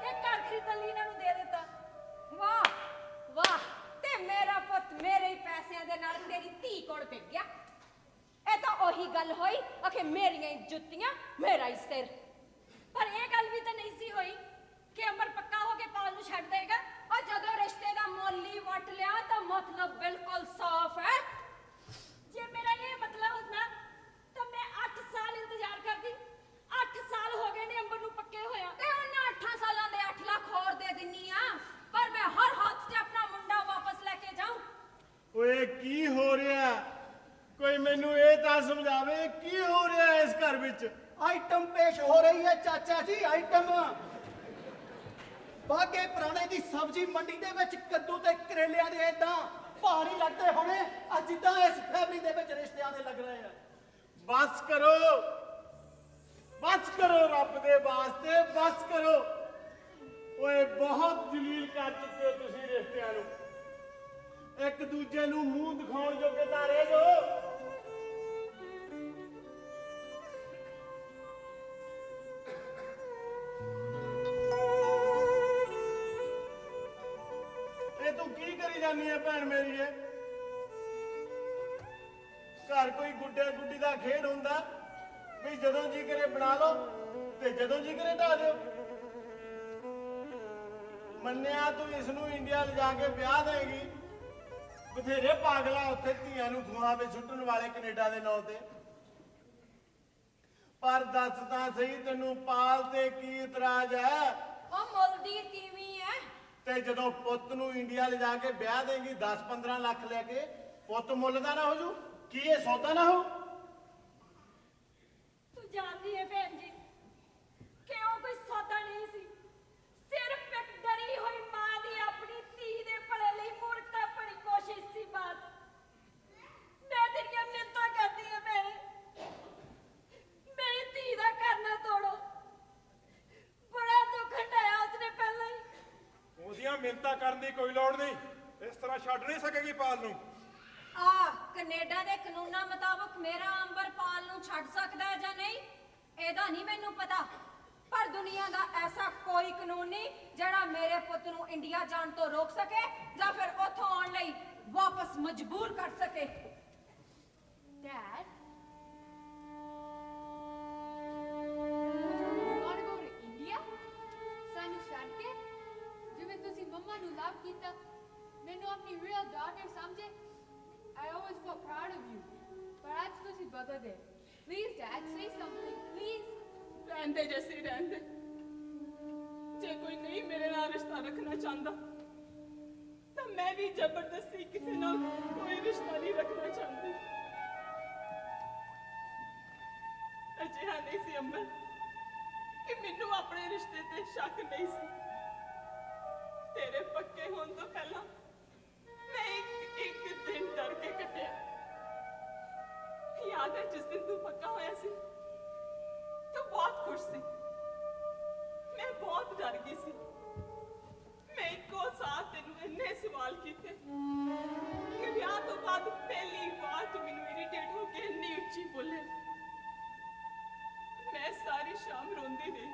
ਇਹ ਘਰ ਖਰੀਦਣ ਲਈ ਇਹਨਾਂ ਨੂੰ ਦੇ ਦਿੱਤਾ। ਵਾਹ ਵਾਹ, ਤੇ ਮੇਰਾ ਪੁੱਤ ਮੇਰੇ ਹੀ ਪੈਸਿਆਂ ਦੇ ਨਾਲ ਤੇਰੀ ਧੀ ਕੋਲ ਭੇਜ ਗਿਆ। ਇਹ ਤਾਂ ਉਹੀ ਗੱਲ ਹੋਈ ਅਖੇ ਮੇਰੀਆਂ ਹੀ ਜੁੱਤੀਆਂ ਮੇਰਾ ਹੀ ਸਿਰ। ਪਰ ਇਹ ਗੱਲ ਵੀ ਤਾਂ ਨਹੀਂ ਸੀ ਹੋਈ ਕਿ ਅੰਬਰ ਪੱਕਾ ਹੋ ਕੇ ਪਾਲ ਨੂੰ ਛੱਡ ਦੇਗਾ। और जदों रिश्ते का मोल ही वट लिया तो मतलब बिल्कुल साफ है। जे मेरा ये मतलब होता तो मैं 8 साल इंतजार करती। 8 साल हो गए ने अंबर नू पक्के होया ते उन्हें 8 सालों दे 8 लाख और दे दिनी आ, पर मैं हर हाथ से अपना मुंडा वापस लेके जाऊं। ओए की हो रहा? कोई मैनू ये तां समझावे की हो रहा है इस घर विच? आइटम पेश हो रही है चाचा जी, आइटम। बागे पुराने दी सब्जी मंडी दे विच कद्दू ते करेलियां दे इदां भाव नहीं लगदे होणे अज जिद्दां इस फैमिली दे विच रिश्तियां दे लग रहे हैं। बस करो रब दे वास्ते बस करो। ओए बहुत जलील कर चुके हो तुसीं रिश्तियां नूं। एक दूजे नूं मूंह दिखाउण जोगे तां रह जाओ। तू की करी जानी है भैन मेरी है? घर कोई गुड्डे गुड्डी का खेड हुंदा भी जदों जी करे बना लो ते जदों जी करे ढा दो। मन्निया तू इसनू इंडिया ले जाके ब्याह देगी। बथेरे पागला उत्थे धीआं नू खुआ पे सुੱਟਣ वाले कनेडा दे नां ते। पर दस तां सही तैनू पाल ते की इतराज है? ओ मुल्दी तीवी है ते जदों पुੱਤ ਨੂੰ ਇੰਡੀਆ ਲੈ ਜਾ ਕੇ ਵਿਆਹ ਦੇਂਗੀ 10-15 ਲੱਖ ਲੈ ਕੇ, ਪੁੱਤ ਮੁੱਲ ਦਾ ਨਾ ਹੋ ਜੂ? ਕੀ ਇਹ ਸੌਦਾ ਨਾ ਹੋ? ਤੂੰ ਜਾਣਦੀ ਹੈ ਭੈਣ ਜੀ ਕਿ ਉਹ ਕੋਈ ਸੌਦਾ ਨਹੀਂ ਸੀ। ਸਿਰਫ ਇੱਕ ਡਰੀ ਹੋਈ ਮਾਂ ਦੀ ਆਪਣੀ ਧੀ ਦੇ ਭਲੇ ਲਈ ਮੂਰਖਤਾ ਭਰੀ ਕੋਸ਼ਿਸ਼ ਸੀ ਬਸ। ਮੈਂ ਤੇਰੀਆਂ ਮਿੰਨਤਾਂ ਕਰਦੀ ਹਾਂ ਭੈਣੇ, ਮੇਰੀ ਧੀ ਦਾ ਘਰ ਨਾ ਤੋੜੋ। ਬੜਾ ਦੁੱਖ ਹੰਢਾਇਆ ਉਸਨੇ ਪਹਿਲਾਂ ਹੀ। ਉਹਦੀਆਂ ਮਿੰਨਤਾਂ ਕਰਨ ਦੀ ਕੋਈ ਲੋੜ ਨਹੀਂ। ਇਸ ਤਰ੍ਹਾਂ ਛੱਡ ਨਹੀਂ ਸਕੇਗੀ ਪਾਲ ਨੂੰ। ਕੈਨੇਡਾ ਦੇ ਕਾਨੂੰਨਾਂ ਮੁਤਾਬਕ ਮੇਰਾ ਅੰਬਰ ਪਾਲ ਨੂੰ ਛੱਡ ਸਕਦਾ ਹੈ ਜਾਂ ਨਹੀਂ ਇਹਦਾ ਨਹੀਂ ਮੈਨੂੰ ਪਤਾ, ਪਰ ਦੁਨੀਆ ਦਾ ਐਸਾ ਕੋਈ ਕਾਨੂੰਨ ਨਹੀਂ ਜਿਹੜਾ ਮੇਰੇ ਪੁੱਤ ਨੂੰ ਇੰਡੀਆ ਜਾਣ ਤੋਂ ਰੋਕ ਸਕੇ ਜਾਂ ਫਿਰ ਉੱਥੋਂ ਆਉਣ ਲਈ ਵਾਪਸ ਮਜਬੂਰ ਕਰ ਸਕੇ। Dad, you want to go to India? ਸਾਨੂੰ ਛੱਡ ਕੇ? ਜਿਵੇਂ ਤੁਸੀਂ ਮੰਮਾ ਨੂੰ ਲਵ ਕੀਤਾ, ਮੈਨੂੰ ਆਪਣੀ real daughter ਸਮਝੇ। I always felt proud of you, but ਅੱਜ ਤੁਸੀਂ ਬਦਲ ਗਏ। Please, Dad, say something, please. ਰਹਿਣ ਦੇ ਜੈਸੀ, ਰਹਿਣ ਦੇ। ਜੇ ਕੋਈ ਨਹੀਂ ਮੇਰੇ ਨਾਲ ਰਿਸ਼ਤਾ ਰੱਖਣਾ ਚਾਹੁੰਦਾ ਤਾਂ ਮੈਂ ਵੀ ਜ਼ਬਰਦਸਤੀ ਕਿਸੇ ਨਾਲ ਕੋਈ ਰਿਸ਼ਤਾ ਨਹੀਂ ਰੱਖਣਾ ਚਾਹੁੰਦੀ। ਅਜਿਹਾ ਨਹੀਂ ਸੀ ਅੰਬਰ ਕਿ ਮੈਨੂੰ ਆਪਣੇ ਰਿਸ਼ਤੇ ਤੇ ਸ਼ੱਕ ਨਹੀਂ ਸੀ। ਤੇਰੇ ਪੱਕੇ ਹੋਣ ਤੋਂ ਪਹਿਲਾਂ ਮੈਂ ਇੱਕ ਦਿਨ ਡਰ ਕੇ ਕੱਟਿਆ। ਯਾਦ ਹੈ ਜਿਸ ਦਿਨ ਤੂੰ ਪੱਕਾ ਹੋਇਆ ਸੀ ਤੂੰ ਬਹੁਤ ਖੁਸ਼ ਸੀ, ਮੈਂ ਬਹੁਤ ਡਰ ਗਈ ਸੀ। ਮੈਂ ਇੱਕੋ ਸਾਥ ਤੈਨੂੰ ਇੰਨੇ ਸਵਾਲ ਕੀਤੇ ਕਿ ਵਿਆਹ ਤੋਂ ਬਾਅਦ ਪਹਿਲੀ ਵਾਰ ਤੂੰ ਮੈਨੂੰ ਇਰੀਟੇਟ ਹੋ ਕੇ ਇੰਨੀ ਉੱਚੀ ਬੋਲੇ। ਮੈਂ ਸਾਰੀ ਸ਼ਾਮ ਰੋਂਦੀ ਰਹੀ।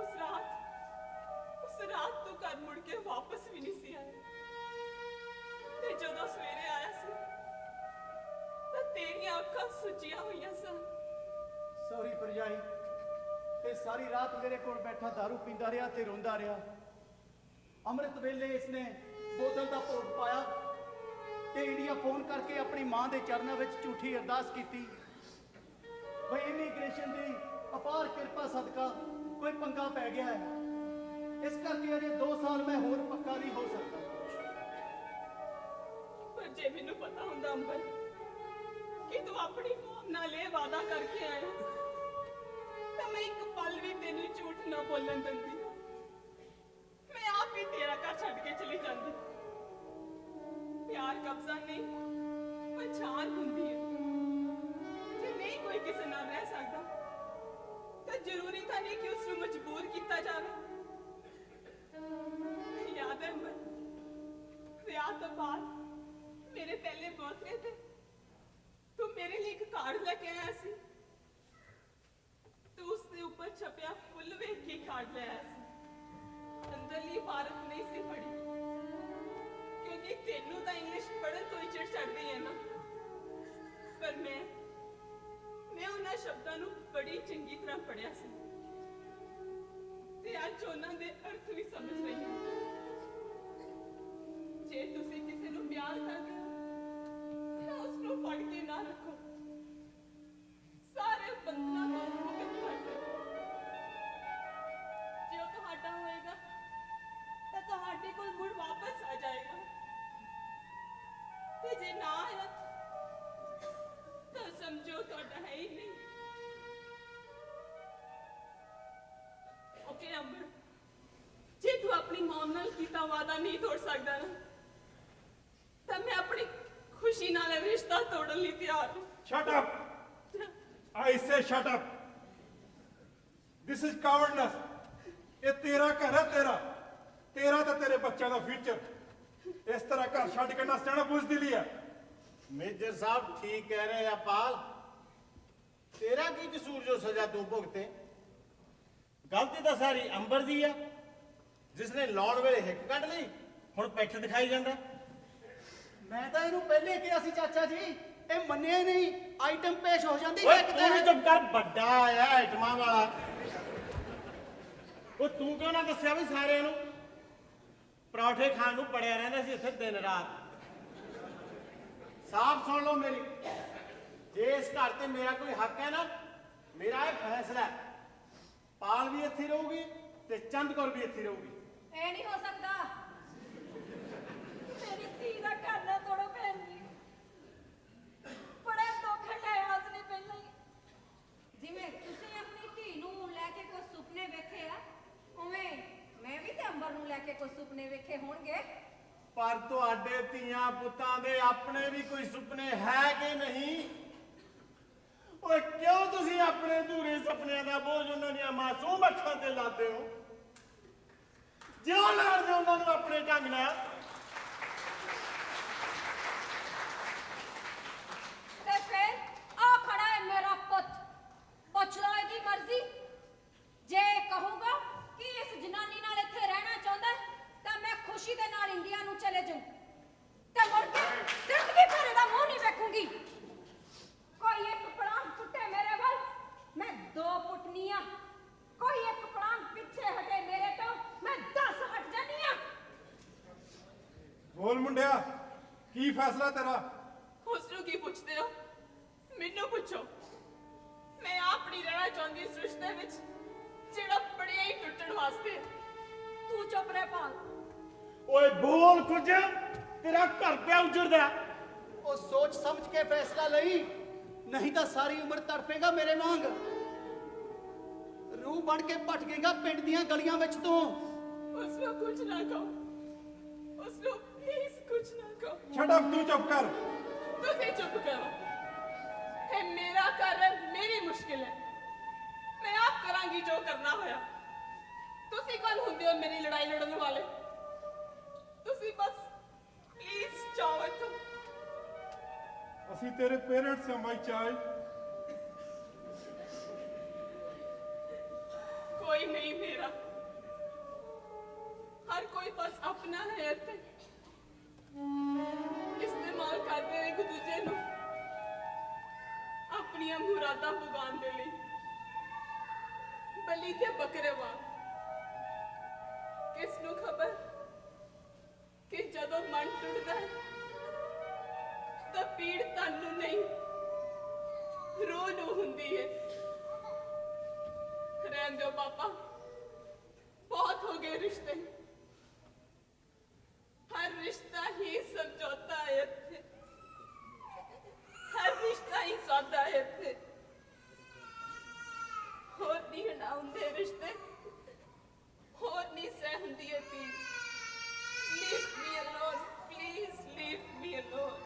ਉਸ ਰਾਤ ਤੂੰ ਘਰ ਮੁੜ ਕੇ ਵਾਪਸ ਵੀ ਨਹੀਂ ਸੀ ਆਇਆ ਤੇ ਜਦੋਂ ਸਵੇਰੇ ਆਇਆ ਸੀ ਤਾਂ ਤੇਰੀਆਂ ਅੱਖਾਂ ਸੁੱਜੀਆਂ ਹੋਈਆਂ ਸਨ। ਸੌਰੀ ਭਰਜਾਈ, ਤੇ ਸਾਰੀ ਰਾਤ ਮੇਰੇ ਕੋਲ ਬੈਠਾ ਦਾਰੂ ਪੀਂਦਾ ਰਿਹਾ ਤੇ ਰੋਂਦਾ ਰਿਹਾ। ਅੰਮ੍ਰਿਤ ਵੇਲੇ ਇਸਨੇ ਬੋਤਲ ਦਾ ਭੋਗ ਪਾਇਆ ਤੇ ਇੰਡੀਆ ਫੋਨ ਕਰਕੇ ਆਪਣੀ ਮਾਂ ਦੇ ਚਰਨਾਂ ਵਿੱਚ ਝੂਠੀ ਅਰਦਾਸ ਕੀਤੀ ਬਈ ਇਮੀਗ੍ਰੇਸ਼ਨ ਦੀ ਅਪਾਰ ਕਿਰਪਾ ਸਦਕਾ ਕੋਈ ਪੰਗਾ ਪੈ ਗਿਆ ਹੈ, ਇਸ ਕਰਕੇ ਅਜੇ 2 ਸਾਲ ਮੈਂ ਹੋਰ ਪੱਕਾ ਨਹੀਂ ਹੋ ਸਕਦਾ। ਪਰ ਜੇ ਮੈਨੂੰ ਪਤਾ ਹੁੰਦਾ ਅੰਬਰ ਕਿ ਤੂੰ ਆਪਣੀ ਕੌਮ ਨਾਲ ਇਹ ਵਾਅਦਾ ਕਰਕੇ ਆਇਆ ਤਾਂ ਮੈਂ ਇੱਕ ਪਲ ਵੀ ਤੈਨੂੰ ਝੂਠ ਨਾ ਬੋਲਣ ਦਿੰਦੀ। ਮੈਂ ਆਪ ਹੀ ਤੇਰਾ ਘਰ ਛੱਡ ਕੇ ਚਲੀ ਜਾਂਦੀ। ਪਿਆਰ ਕਬਜ਼ਾ ਨਹੀਂ ਪਛਾਣ ਹੁੰਦੀ ਹੈ। ਜੇ ਨਹੀਂ ਕੋਈ ਕਿਸੇ ਨਾਲ ਰਹਿ ਸਕਦਾ ਤਾਂ ਜ਼ਰੂਰੀ ਤਾਂ ਨਹੀਂ ਕਿ ਉਸ ਨੂੰ ਮਜਬੂਰ ਕੀਤਾ ਜਾਵੇ। ਯਾਦ ਹੈ ਵਿਆਹ ਤੋਂ ਬਾਅਦ ਮੇਰੇ ਪਹਿਲੇ ਬਰਥਡੇ ਤੇ ਤੂੰ ਮੇਰੇ ਲਈ ਇੱਕ ਕਾਰਡ ਲੈ ਕੇ ਆਇਆ ਸੀ। ਤੂੰ ਉਸ ਦੇ ਉੱਪਰ ਛਪਿਆ ਫੁੱਲ ਵੇਖ ਕੇ ਕਾਰਡ ਲੈ ਆਇਆ ਸੀ। ਅੰਦਰਲੀ ਇਬਾਰਤ ਨਹੀਂ ਸੀ ਪੜ੍ਹੀ ਕਿਉਂਕਿ ਤੈਨੂੰ ਤਾਂ ਇੰਗਲਿਸ਼ ਪੜ੍ਹਨ ਤੋਂ ਹੀ ਚਿੜ ਚੜਦੀ ਹੈ ਨਾ। ਪਰ ਮੈਂ ਉਹਨਾਂ ਸ਼ਬਦਾਂ ਨੂੰ ਬੜੀ ਚੰਗੀ ਤਰ੍ਹਾਂ ਪੜ੍ਹਿਆ ਸੀ ਤੇ ਅੱਜ ਉਹਨਾਂ ਦੇ ਅਰਥ ਵੀ ਸਮਝ ਰਹੀ ਹਾਂ। ਜੇ ਤੁਸੀਂ ਕਿਸੇ ਨੂੰ ਪਿਆਰ ਕਰਦੇ ਹੋ ਤਾਂ ਉਸ ਨੂੰ ਫੜ ਕੇ ਨਾ ਰੱਖੋ, ਸਾਰੇ ਬੰਧਨਾਂ ਤੋਂ ਮੁਕਤ ਕਰ ਦਿਓ। ਜੇ ਉਹ ਤੁਹਾਡਾ ਹੋਏਗਾ ਤਾਂ ਤੁਹਾਡੇ ਕੋਲ ਮੁੜ ਵਾਪਸ ਆ ਜਾਏਗਾ ਤੇ ਜੇ ਨਾ ਆਇਆ ਤਾਂ ਸਮਝੋ ਤੁਹਾਡਾ ਹੈ ਹੀ ਨਹੀਂ। ਓਕੇ ਅੰਬਰ, ਜੇ ਤੂੰ ਆਪਣੀ ਮੌਮ ਨਾਲ ਕੀਤਾ ਵਾਅਦਾ ਨਹੀਂ ਤੋੜ ਸਕਦਾ ਨਾ ਤਾਂ ਮੈਂ ਆਪਣੀ ਖੁਸ਼ੀ ਨਾਲ ਇਹ ਰਿਸ਼ਤਾ ਤੋੜਨ ਲਈ ਤਿਆਰ ਹਾਂ। Shut up! I say shut up! This is cowardness. ਇਹ ਤੇਰਾ ਘਰ ਹੈ, ਤੇਰਾ ਤੇ ਤੇਰੇ ਬੱਚਿਆਂ ਦਾ ਫਿਊਚਰ। ਇਸ ਤਰ੍ਹਾਂ ਘਰ ਛੱਡ ਕੇ ਨੱਸ ਜਾਣਾ ਬੁਜ਼ਦਿਲੀ ਹੈ। ਮੇਜਰ ਸਾਹਿਬ ਠੀਕ ਕਹਿ ਰਹੇ ਆ ਪਾਲ। ਤੇਰਾ ਕੀ ਕਸੂਰ ਜੋ ਸਜ਼ਾ ਤੂੰ ਭੁਗਤੇ? ਗਲਤੀ ਤਾਂ ਸਾਰੀ ਅੰਬਰ ਦੀ ਆ, ਜਿਸਨੇ ਲਾਉਣ ਵੇਲੇ ਹਿੱਕ ਕੱਢ ਲਈ, ਹੁਣ ਪਿੱਠ ਦਿਖਾਈ ਜਾਂਦਾ। ਮੈਂ ਤਾਂ ਇਹਨੂੰ ਪਹਿਲੇ ਕਿਹਾ ਸੀ ਚਾਚਾ ਜੀ, ਇਹ ਮੰਨਿਆ ਹੀ ਨਹੀਂ। ਆਈਟਮ ਪੇਸ਼ ਹੋ ਜਾਂਦੀ ਓਏ ਤੂੰ ਵੀ ਚੁੱਪ ਕਰ, ਵੱਡਾ ਆਇਆ ਆਈਟਮਾਂ ਵਾਲਾ। ਉਹ ਤੂੰ ਕਿਉਂ ਨਾ ਦੱਸਿਆ ਵੀ ਸਾਰਿਆਂ ਨੂੰ? ਪਰੌਠੇ ਖਾਣ ਨੂੰ ਪੜਿਆ ਰਹਿੰਦਾ ਸੀ ਇੱਥੇ ਦਿਨ ਰਾਤ। ਸਾਫ਼ ਸੁਣ ਲਓ ਮੇਰੀ, ਜੇ ਇਸ ਘਰ ਤੇ ਮੇਰਾ ਕੋਈ ਹੱਕ ਹੈ ਨਾ, ਮੇਰਾ ਇਹ ਫੈਸਲਾ ਹੈ, ਪਾਲ ਵੀ ਇੱਥੇ ਰਹੂਗੀ ਤੇ ਚੰਦ ਕੌਰ ਵੀ ਇੱਥੇ ਰਹੂਗੀ। ਇਹ ਨਹੀਂ ਹੋ ਸਕਦਾ। ਮੇਰੀ ਧੀ ਦਾ ਘਰ ਨਾ ਤੋੜੋ ਭੈਣ ਜੀ। ਬੜੇ ਦੁੱਖ ਹਟਾਇਆ ਉਸਨੇ ਪਹਿਲਾਂ ਹੀ। ਜਿਵੇਂ ਤੁਸੀਂ ਆਪਣੀ ਧੀ ਨੂੰ ਲੈ ਕੇ ਕੋਈ ਸੁਪਨੇ ਵੇਖੇ ਆ, ਉਵੇਂ ਮੈਂ ਵੀ ਤੇ ਅੰਬਰ ਨੂੰ ਲੈ ਕੇ ਕੋਈ ਸੁਪਨੇ ਵੇਖੇ ਹੋਣਗੇ। ਪਰ ਤੁਹਾਡੇ ਧੀਆਂ ਪੁੱਤਾਂ ਦੇ ਆਪਣੇ ਵੀ ਕੋਈ ਸੁਪਨੇ ਹੈ ਕਿ ਨਹੀਂ? ਓਏ ਕਿਉਂ ਤੁਸੀਂ ਆਪਣੇ ਅਧੂਰੇ ਸੁਪਨਿਆਂ ਦਾ ਬੋਝ ਉਹਨਾਂ ਦੀਆਂ ਮਾਸੂਮ ਅੱਖਾਂ ਤੇ ਲਾਦੇ ਹੋ? ਜਿਉਂ ਲੜਦੇ ਉਹਨਾਂ ਨੂੰ ਆਪਣੇ ਢੰਗ ਨਾਲ। ਤੇ ਫਿਰ ਆ ਖੜਾ ਹੈ ਮੇਰਾ ਪੁੱਤ, ਪੁੱਛ ਲਓ ਇਹਦੀ ਮਰਜ਼ੀ। ਜੇ ਕਹੂਗਾ ਕਿ ਇਸ ਜਨਾਨੀ ਨਾਲ ਇੱਥੇ ਰਹਿਣਾ ਚਾਹੁੰਦਾ ਤਾਂ ਮੈਂ ਖੁਸ਼ੀ ਦੇ ਨਾਲ ਇੰਡੀਆ ਨੂੰ ਚਲੇ ਜਾਊਂ ਤੇ ਮੁੜ ਕੇ ਜ਼ਿੰਦਗੀ ਭਰ ਇਹਦਾ ਮੂੰਹ ਨਹੀਂ ਵੇਖੂੰਗੀ। ਕੋਈ ਇੱਕ ਪੜਾਂਗ ਪੁੱਟੇ ਮੇਰੇ ਵੱਲ, ਮੈਂ 2 ਪੁੱਟਨੀ ਆ। ਕੋਈ ਇੱਕ ਪੜਾਂਗ ਪਿੱਛੇ ਹਟੇ ਮੇਰੇ ਤੋਂ, ਮੈਂ 10 ਹਟ ਜਾਨੀ ਆ। ਬੋਲ ਮੁੰਡਿਆ, ਕੀ ਫੈਸਲਾ ਤੇਰਾ? ਉਸ ਨੂੰ ਕੀ ਪੁੱਛਦੇ ਹੋ? ਮੈਨੂੰ ਪੁੱਛੋ। ਮੈਂ ਆਪ ਨਹੀਂ ਰਹਿਣਾ ਚਾਹੁੰਦੀ ਇਸ ਰਿਸ਼ਤੇ ਵਿੱਚ ਜਿਹੜਾ ਬੜਿਆ ਹੀ ਟੁੱਟਣ ਵਾਸਤੇ। ਤੂੰ ਚੁੱਪ ਰਹਿ ਪਾਲ। ਓਏ ਬੋਲ ਕੁਝ, ਤੇਰਾ ਘਰ ਪਿਆ ਉਜੜਦਾ। ਉਹ ਸੋਚ ਸਮਝ ਕੇ ਫੈਸਲਾ ਲਈ, ਨਹੀਂ ਤਾਂ ਸਾਰੀ ਉਮਰ ਤੜਪੇਗਾ ਮੇਰੇ ਵਾਂਗ। ਰੂਹ ਬਣ ਕੇ ਭਟਕੇਗਾ ਪਿੰਡ ਦੀਆਂ ਗਲੀਆਂ ਵਿੱਚ ਤੋਂ। ਉਸ ਨੂੰ ਕੁਝ ਨਾ ਕਹੋ, ਉਸ ਨੂੰ ਪਲੀਜ਼ ਕੁਝ ਨਾ ਕਹੋ। ਛੱਡ ਅਬ, ਤੂੰ ਚੁੱਪ ਕਰ। ਤੁਸੀਂ ਚੁੱਪ ਕਰੋ। ਇਹ ਮੇਰਾ ਘਰ ਹੈ, ਮੇਰੀ ਮੁਸ਼ਕਿਲ ਹੈ। ਮੈਂ ਆਪ ਕਰਾਂਗੀ ਜੋ ਕਰਨਾ ਹੋਇਆ। ਤੁਸੀਂ ਕੌਣ ਹੁੰਦੇ ਹੋ ਮੇਰੀ ਲੜਾਈ ਲੜਨ ਵਾਲੇ? ਤੁਸੀਂ ਬਸ ਪਲੀਜ਼ ਜਾਓ ਇੱਥੋਂ। ਅਸੀਂ ਤੇਰੇ ਪੇਰੈਂਟਸ ਹਾਂ ਮਾਈ ਚਾਈਲਡ। ਕੋਈ ਨਹੀਂ ਮੇਰਾ, ਹਰ ਕੋਈ ਬਸ ਆਪਣਾ ਹੈ ਇੱਥੇ। ਇਸਤੇਮਾਲ ਕਰਦੇ ਨੇ ਇੱਕ ਦੂਜੇ ਨੂੰ ਆਪਣੀਆਂ ਮੁਰਾਦਾਂ ਪੁਗਾਉਣ ਦੇ ਲਈ। ਬਲੀ ਤੇ ਬੱਕਰੇ ਵਾਂਗ। ਕਿਸ ਨੂੰ ਖਬਰ ਕਿ ਜਦੋਂ ਮਨ ਟੁੱਟਦਾ ਹੈ ਤਾਂ ਪੀੜ ਤਨ ਨੂੰ ਨਹੀਂ, ਰੂਹ ਨੂੰ ਹੁੰਦੀ ਹੈ। ਰਹਿਣ ਦਿਓ ਪਾਪਾ, ਬਹੁਤ ਹੋ ਗਏ ਰਿਸ਼ਤੇ। ਹਰ ਰਿਸ਼ਤਾ ਹੀ ਸਮਝੌਤਾ ਹੈ ਇੱਥੇ, ਹਰ ਰਿਸ਼ਤਾ ਹੀ ਸੌਦਾ ਹੈ ਇੱਥੇ। ਹੋਰ ਨਹੀਂ ਹਟਾਉਂਦੇ ਰਿਸ਼ਤੇ, ਹੋਰ ਨਹੀਂ ਸਹਿੰਦੀ ਹੈ ਪੀੜ। Leave me alone, please leave me alone.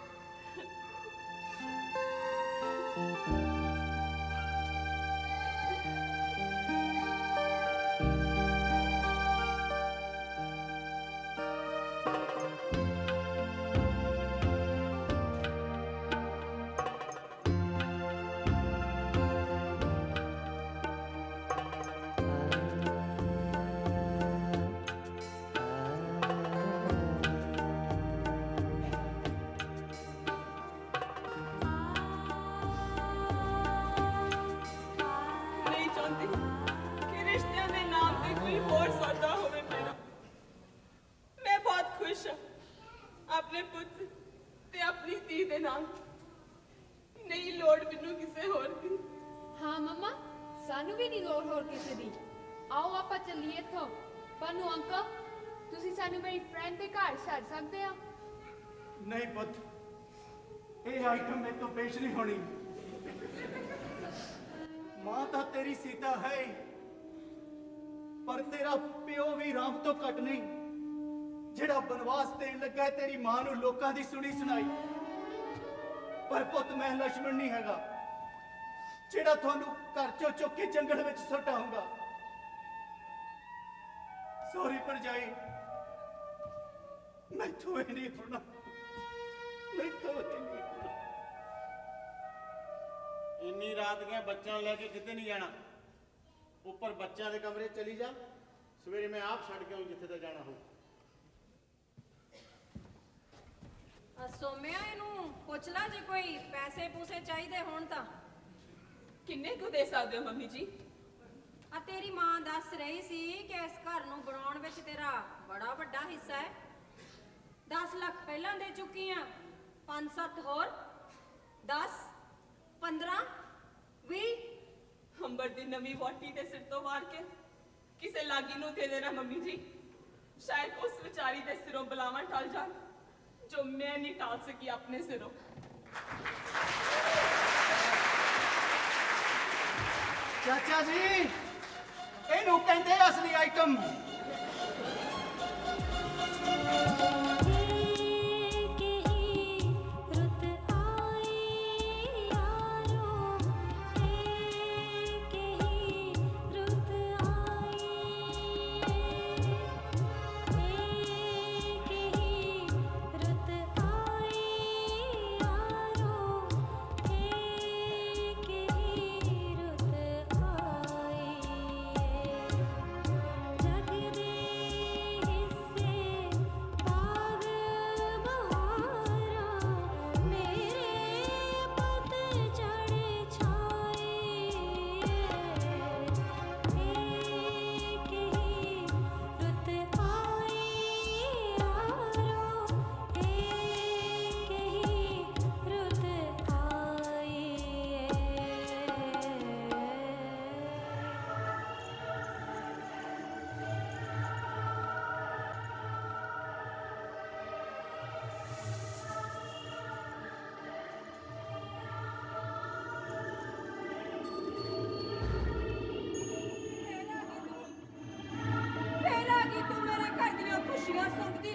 ਨਹੀਂ ਚਾਹੁੰਦੀ ਕਿ ਰਿਸ਼ਤਿਆਂ ਦੇ ਨਾਮ ਤੇ ਕੋਈ ਹੋਰ ਸੌਦਾ ਹੋਵੇ ਮੇਰਾ। ਮੈਂ ਬਹੁਤ ਖੁਸ਼ ਹਾਂ ਆਪਣੇ ਪੁੱਤ ਤੇ ਆਪਣੀ ਧੀ ਦੇ ਨਾਲ। ਨਹੀਂ ਲੋੜ ਮੈਨੂੰ ਕਿਸੇ ਹੋਰ ਦੀ। ਹਾਂ ਮੰਮਾ, ਸਾਨੂੰ ਵੀ ਨਹੀਂ ਲੋੜ ਹੋਰ ਕਿਸੇ ਦੀ। ਆਓ ਆਪਾਂ ਚੱਲੀਏ ਇੱਥੋਂ। ਪਨੂੰ ਅੰਕਲ, ਤੁਸੀਂ ਸਾਨੂੰ ਮੇਰੀ ਫਰੈਂਡ ਦੇ ਘਰ ਛੱਡ ਸਕਦੇ ਆ? ਨਹੀਂ ਪੁੱਤ, ਇਹ ਆਈਟਮ ਮੇਰੇ ਤੋਂ ਪੇਸ਼ ਨਹੀਂ ਹੋਣੀ। ਮਾਂ ਤਾਂ ਤੇਰੀ ਸੀਤਾ ਹੈ ਹੀ, ਪਰ ਤੇਰਾ ਪਿਓ ਵੀ ਰਾਮ ਤੋਂ ਘੱਟ ਨਹੀਂ, ਜਿਹੜਾ ਬਨਵਾਸ ਦੇਣ ਲੱਗਾ ਹੈ ਤੇਰੀ ਮਾਂ ਨੂੰ ਲੋਕਾਂ ਦੀ ਸੁਣੀ ਸੁਣਾਈ। ਪਰ ਪੁੱਤ ਮੈਂ ਲక్ష్మణ ਨਹੀਂ ਹੈਗਾ ਜਿਹੜਾ ਤੁਹਾਨੂੰ ਘਰ ਚੋਂ ਚੁੱਕ ਕੇ ਜੰਗਲ ਵਿੱਚ ਸੁੱਟਾਊਂਗਾ। ਸੌਰੀ ਭਰਜਾਈ, ਮੈਥੋਂ ਇਹ ਨਹੀਂ ਹੋਣਾ, ਮੈਥੋਂ ਇਹ ਨਹੀਂ ਹੋਣਾ। ਇੰਨੀ ਰਾਤ ਦੀਆਂ ਬੱਚਿਆਂ ਨੂੰ ਲੈ ਕੇ ਕਿਤੇ ਨਹੀਂ ਜਾਣਾ। ਉੱਪਰ ਬੱਚਿਆਂ ਦੇ ਕਮਰੇ ਚਲੀ ਜਾ, ਸਵੇਰੇ ਮੈਂ ਆਪ ਛੱਡ ਕੇ ਆਉਂ ਜਿੱਥੇ ਤੱਕ ਜਾਣਾ ਹੋ। ਸੋਮਿਆ, ਇਹਨੂੰ ਪੁੱਛ ਲਾ ਜੇ ਕੋਈ ਪੈਸੇ ਪੂਸੇ ਚਾਹੀਦੇ ਹੋਣ ਤਾਂ। ਕਿੰਨੇ ਕੁ ਦੇ ਸਕਦੇ ਹੋ ਮੰਮੀ ਜੀ? ਆ ਤੇਰੀ ਮਾਂ ਦੱਸ ਰਹੀ ਸੀ ਕਿ ਇਸ ਘਰ ਨੂੰ ਬਣਾਉਣ ਵਿੱਚ ਤੇਰਾ ਬੜਾ ਵੱਡਾ ਹਿੱਸਾ ਹੈ। 10 ਲੱਖ ਪਹਿਲਾਂ ਦੇ ਚੁੱਕੀ ਆ, 5-7 ਹੋਰ, 10, 15, 20। ਅੰਬਰ ਦੀ ਨਵੀਂ ਵੋਟੀ ਦੇ ਸਿਰ ਤੋਂ ਵਾਰ ਕੇ ਕਿਸੇ ਲਾਗੀ ਨੂੰ ਦੇ ਦੇਣਾ ਮੰਮੀ ਜੀ। ਸ਼ਾਇਦ ਉਸ ਵਿਚਾਰੀ ਦੇ ਸਿਰੋਂ ਬਲਾਵਾਂ ਟਲ ਜਾਣ ਜੋ ਮੈਂ ਨਹੀਂ ਟਾਲ ਸਕੀ ਆਪਣੇ ਸਿਰੋਂ। ਚਾਚਾ ਜੀ, ਇਹਨੂੰ ਕਹਿੰਦੇ ਅਸਲੀ ਆਈਟਮ।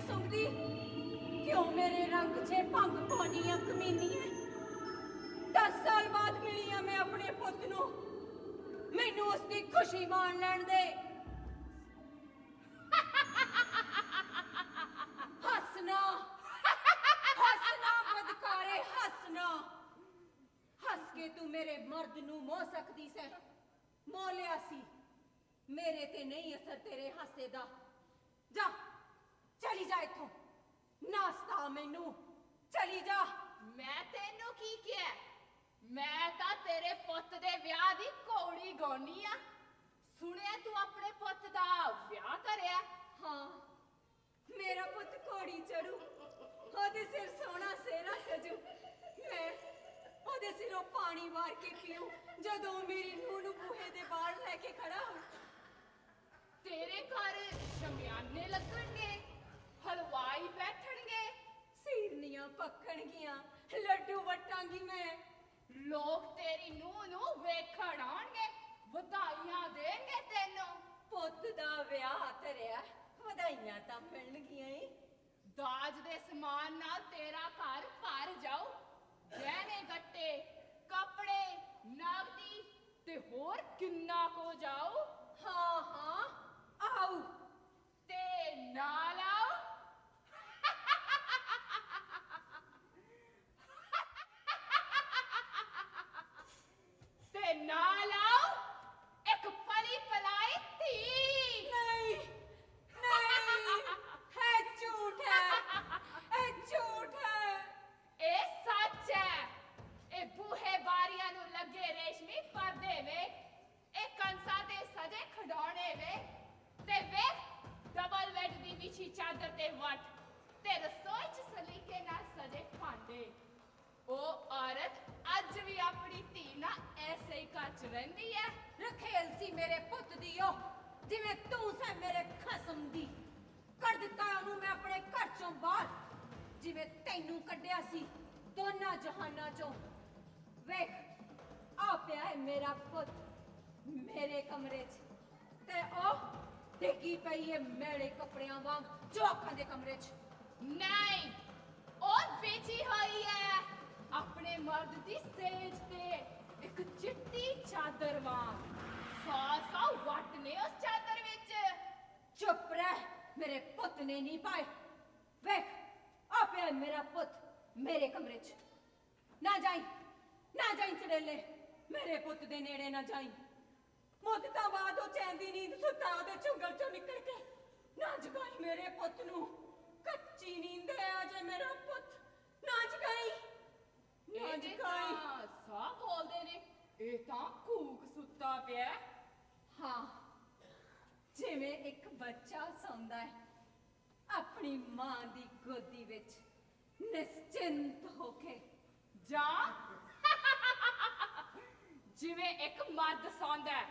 ਸੁੰਘਦੀ ਕਿਉਂ ਮੇਰੇ ਰੰਗ 'ਚ ਭੰਗ ਪਾਉਣੀ ਆ ਕਮੀਨੀਏ। 10 ਸਾਲ ਬਾਅਦ ਮਿਲੀ ਆ ਮੈਂ ਆਪਣੇ ਪੁੱਤ ਨੂੰ, ਮੈਨੂੰ ਉਸ ਦੀ ਖੁਸ਼ੀ ਮਾਣ ਲੈਣ ਦੇ। ਹੱਸਣਾ ਹੱਸਣਾ ਬਦਕਾਰੇ ਹੱਸਣਾ। ਹੱਸ ਕੇ ਤੂੰ ਮੇਰੇ ਮਰਦ ਨੂੰ ਮੋਹ ਸਕਦੀ ਸੈਂ, ਮੋਹ ਲਿਆ ਸੀ। ਮੇਰੇ ਤੇ ਨਹੀਂ ਅਸਰ ਤੇਰੇ ਹਾਸੇ ਦਾ। ਜਾ ਚਲੀ ਜਾ ਇੱਥੋਂ, ਨਾਸਤਾ ਮੈਨੂੰ, ਚਲੀ ਜਾ। ਮੈਂ ਤੈਨੂੰ ਕੀ ਕਿਹਾ? ਮੈਂ ਤਾਂ ਤੇਰੇ ਪੁੱਤ ਦੇ ਵਿਆਹ ਦੀ ਘੋੜੀ ਗਾਉਣੀ ਆ। ਸੁਣਿਆ ਤੂੰ ਆਪਣੇ ਪੁੱਤ ਦਾ ਵਿਆਹ ਕਰਿਆ? ਹਾਂ, ਮੇਰਾ ਪੁੱਤ ਘੋੜੀ ਚੜੂ, ਉਹਦੇ ਸਿਰ ਸੋਹਣਾ ਸਿਹਰਾ ਸਜੂ, ਮੈਂ ਉਹਦੇ ਸਿਰੋਂ ਪਾਣੀ ਵਾਰ ਕੇ ਪੀਉ ਜਦੋਂ ਮੇਰੀ ਨੂੰਹ ਨੂੰ ਬੂਹੇ ਦੇ ਬਾਹਰ ਲੈ ਕੇ ਖੜਾ ਹੋ। ਤੇਰੇ ਘਰ ਸ਼ਮਿਆਨੇ ਲੱਗਣਗੇ, ਹਲਵਾਈ ਬੈਠਣਗੇ, ਸੀਰਨੀਆਂ ਪੱਕਣਗੀਆਂ, ਲੱਡੂ ਵਟਾਂਗੀ ਮੈਂ। ਲੋਕ ਤੇਰੀ ਨੂੰਹ ਨੂੰ ਵੇਖਣ ਆਉਣਗੇ, ਵਧਾਈਆਂ ਦੇਣਗੇ ਤੈਨੂੰ। ਪੁੱਤ ਦਾ ਵਿਆਹ ਧਰਿਆ, ਵਧਾਈਆਂ ਤਾਂ ਮਿਲਣਗੀਆਂ ਹੀ। ਦਾਜ ਦੇ ਸਮਾਨ ਨਾਲ ਤੇਰਾ ਘਰ ਭਰ ਜਾਊ। ਗਹਿਣੇ ਗੱਟੇ, ਕੱਪੜੇ, ਨਗਦੀ ਤੇ ਹੋਰ ਕਿੰਨਾ ਕੋ ਜਾਊ। ਹਾਂ ਹਾਂ ਆਉ ਤੇ ਨਾਲ ਆਉ। ਤੇ ਨਾਲ ਆਉ ਇੱਕ ਪਲੀ ਪਲਾਈ ਧੀ। ਨਹੀਂ ਨਹੀਂ, ਇਹ ਝੂਠ ਹੈ, ਇਹ ਝੂਠ ਹੈ। ਇਹ ਸੱਚ ਹੈ। ਇਹ ਬੂਹੇ ਬਾਰੀਆਂ ਨੂੰ ਲੱਗੇ ਰੇਸ਼ਮੀ ਪਰਦੇ ਵੇਖ, ਇਹ ਕੰਸਾਂ ਤੇ ਸਜੇ ਖਿਡੌਣੇ ਵੇਖ, ਤੇ ਵੇਖ ਡਬਲ ਬੈੱਡ ਦੀ ਵਿਛੀ ਚਾਦਰ ਤੇ ਵੱਟ, ਤੇ ਰਸੋਈ 'ਚ ਸਲੀਕੇ ਨਾਲ ਸਜੇ ਭਾਂਡੇ। ਉਹ ਔਰਤ ਅੱਜ ਵੀ ਆਪਣੀ ਧੀ ਨਾਲ ਐਸੇ ਹੀ ਘਰ 'ਚ ਰਹਿੰਦੀ ਹੈ। ਰਖੇਲ ਸੀ ਮੇਰੇ ਪੁੱਤ ਦੀ ਉਹ, ਜਿਵੇਂ ਤੂੰ ਸੈਂ ਮੇਰੇ ਖਸਮ ਦੀ। ਕੱਢ ਦਿੱਤਾ ਉਹਨੂੰ ਮੈਂ ਆਪਣੇ ਘਰ 'ਚੋਂ ਬਾਹਰ, ਜਿਵੇਂ ਤੈਨੂੰ ਕੱਢਿਆ ਸੀ ਦੋਨਾਂ ਜਹਾਨਾਂ 'ਚੋਂ। ਵੇਖ ਆ ਪਿਆ ਹੈ ਮੇਰਾ ਪੁੱਤ ਮੇਰੇ ਕਮਰੇ 'ਚ, ਤੇ ਉਹ ਡਿੱਗੀ ਪਈ ਹੈ ਮੇਰੇ ਕੱਪੜਿਆਂ ਵਾਂਗ ਜਵਾਕਾਂ ਦੇ ਕਮਰੇ 'ਚ। ਨਹੀਂ, ਉਹ ਵਿਛੀ ਹੋਈ ਹੈ ਆਪਣੇ ਮਰਦ ਦੀ ਸੇਜ ਤੇ, ਇੱਕ ਚਿੱਟੀ ਚਾਦਰ ਵਾਂਗ। 100 ਵੱਟ ਨੇ ਉਸ ਚਾਦਰ ਵਿੱਚ। ਚੁੱਪ ਰਹਿ, ਮੇਰੇ ਪੁੱਤ ਨੇ ਨਹੀਂ ਪਾਏ। ਵੇਖ ਆ ਪਿਆ ਮੇਰਾ ਪੁੱਤ ਮੇਰੇ ਕਮਰੇ 'ਚ। ਨਾ ਜਾਈ, ਨਾ ਜਾਈ ਚੜੇਲੇ, ਮੇਰੇ ਪੁੱਤ ਦੇ ਨੇੜੇ ਨਾ ਜਾਈ। ਮੁੱਦਤਾਂ ਬਾਅਦ ਉਹ ਚੈਨ ਦੀ ਨੀਂਦ ਸੁੱਤਾ ਉਹਦੇ ਚੁੰਗਲ 'ਚੋਂ ਨਿਕਲ ਕੇ। ਨਾ ਜਗਾਈ ਮੇਰੇ ਪੁੱਤ ਨੂੰ, ਕੱਚੀ ਨੀਂਦ ਹੈ ਅਜੇ ਮੇਰਾ ਪੁੱਤ। ਨਾ ਜਗਾਈ, ਨਾ ਜਗਾਈ। ਸਾਹ ਬੋਲਦੇ ਨੇ, ਇਹ ਤਾਂ ਕੂਕ ਸੁੱਤਾ ਪਿਆ। ਹਾਂ, ਜਿਵੇਂ ਇੱਕ ਬੱਚਾ ਸੌਂਦਾ ਹੈ ਆਪਣੀ ਮਾਂ ਦੀ ਗੋਦੀ ਵਿੱਚ ਨਿਸ਼ਚਿੰਤ ਹੋ ਕੇ, ਜਾਂ ਜਿਵੇਂ ਇੱਕ ਮਰਦ ਸੌਂਦਾ ਹੈ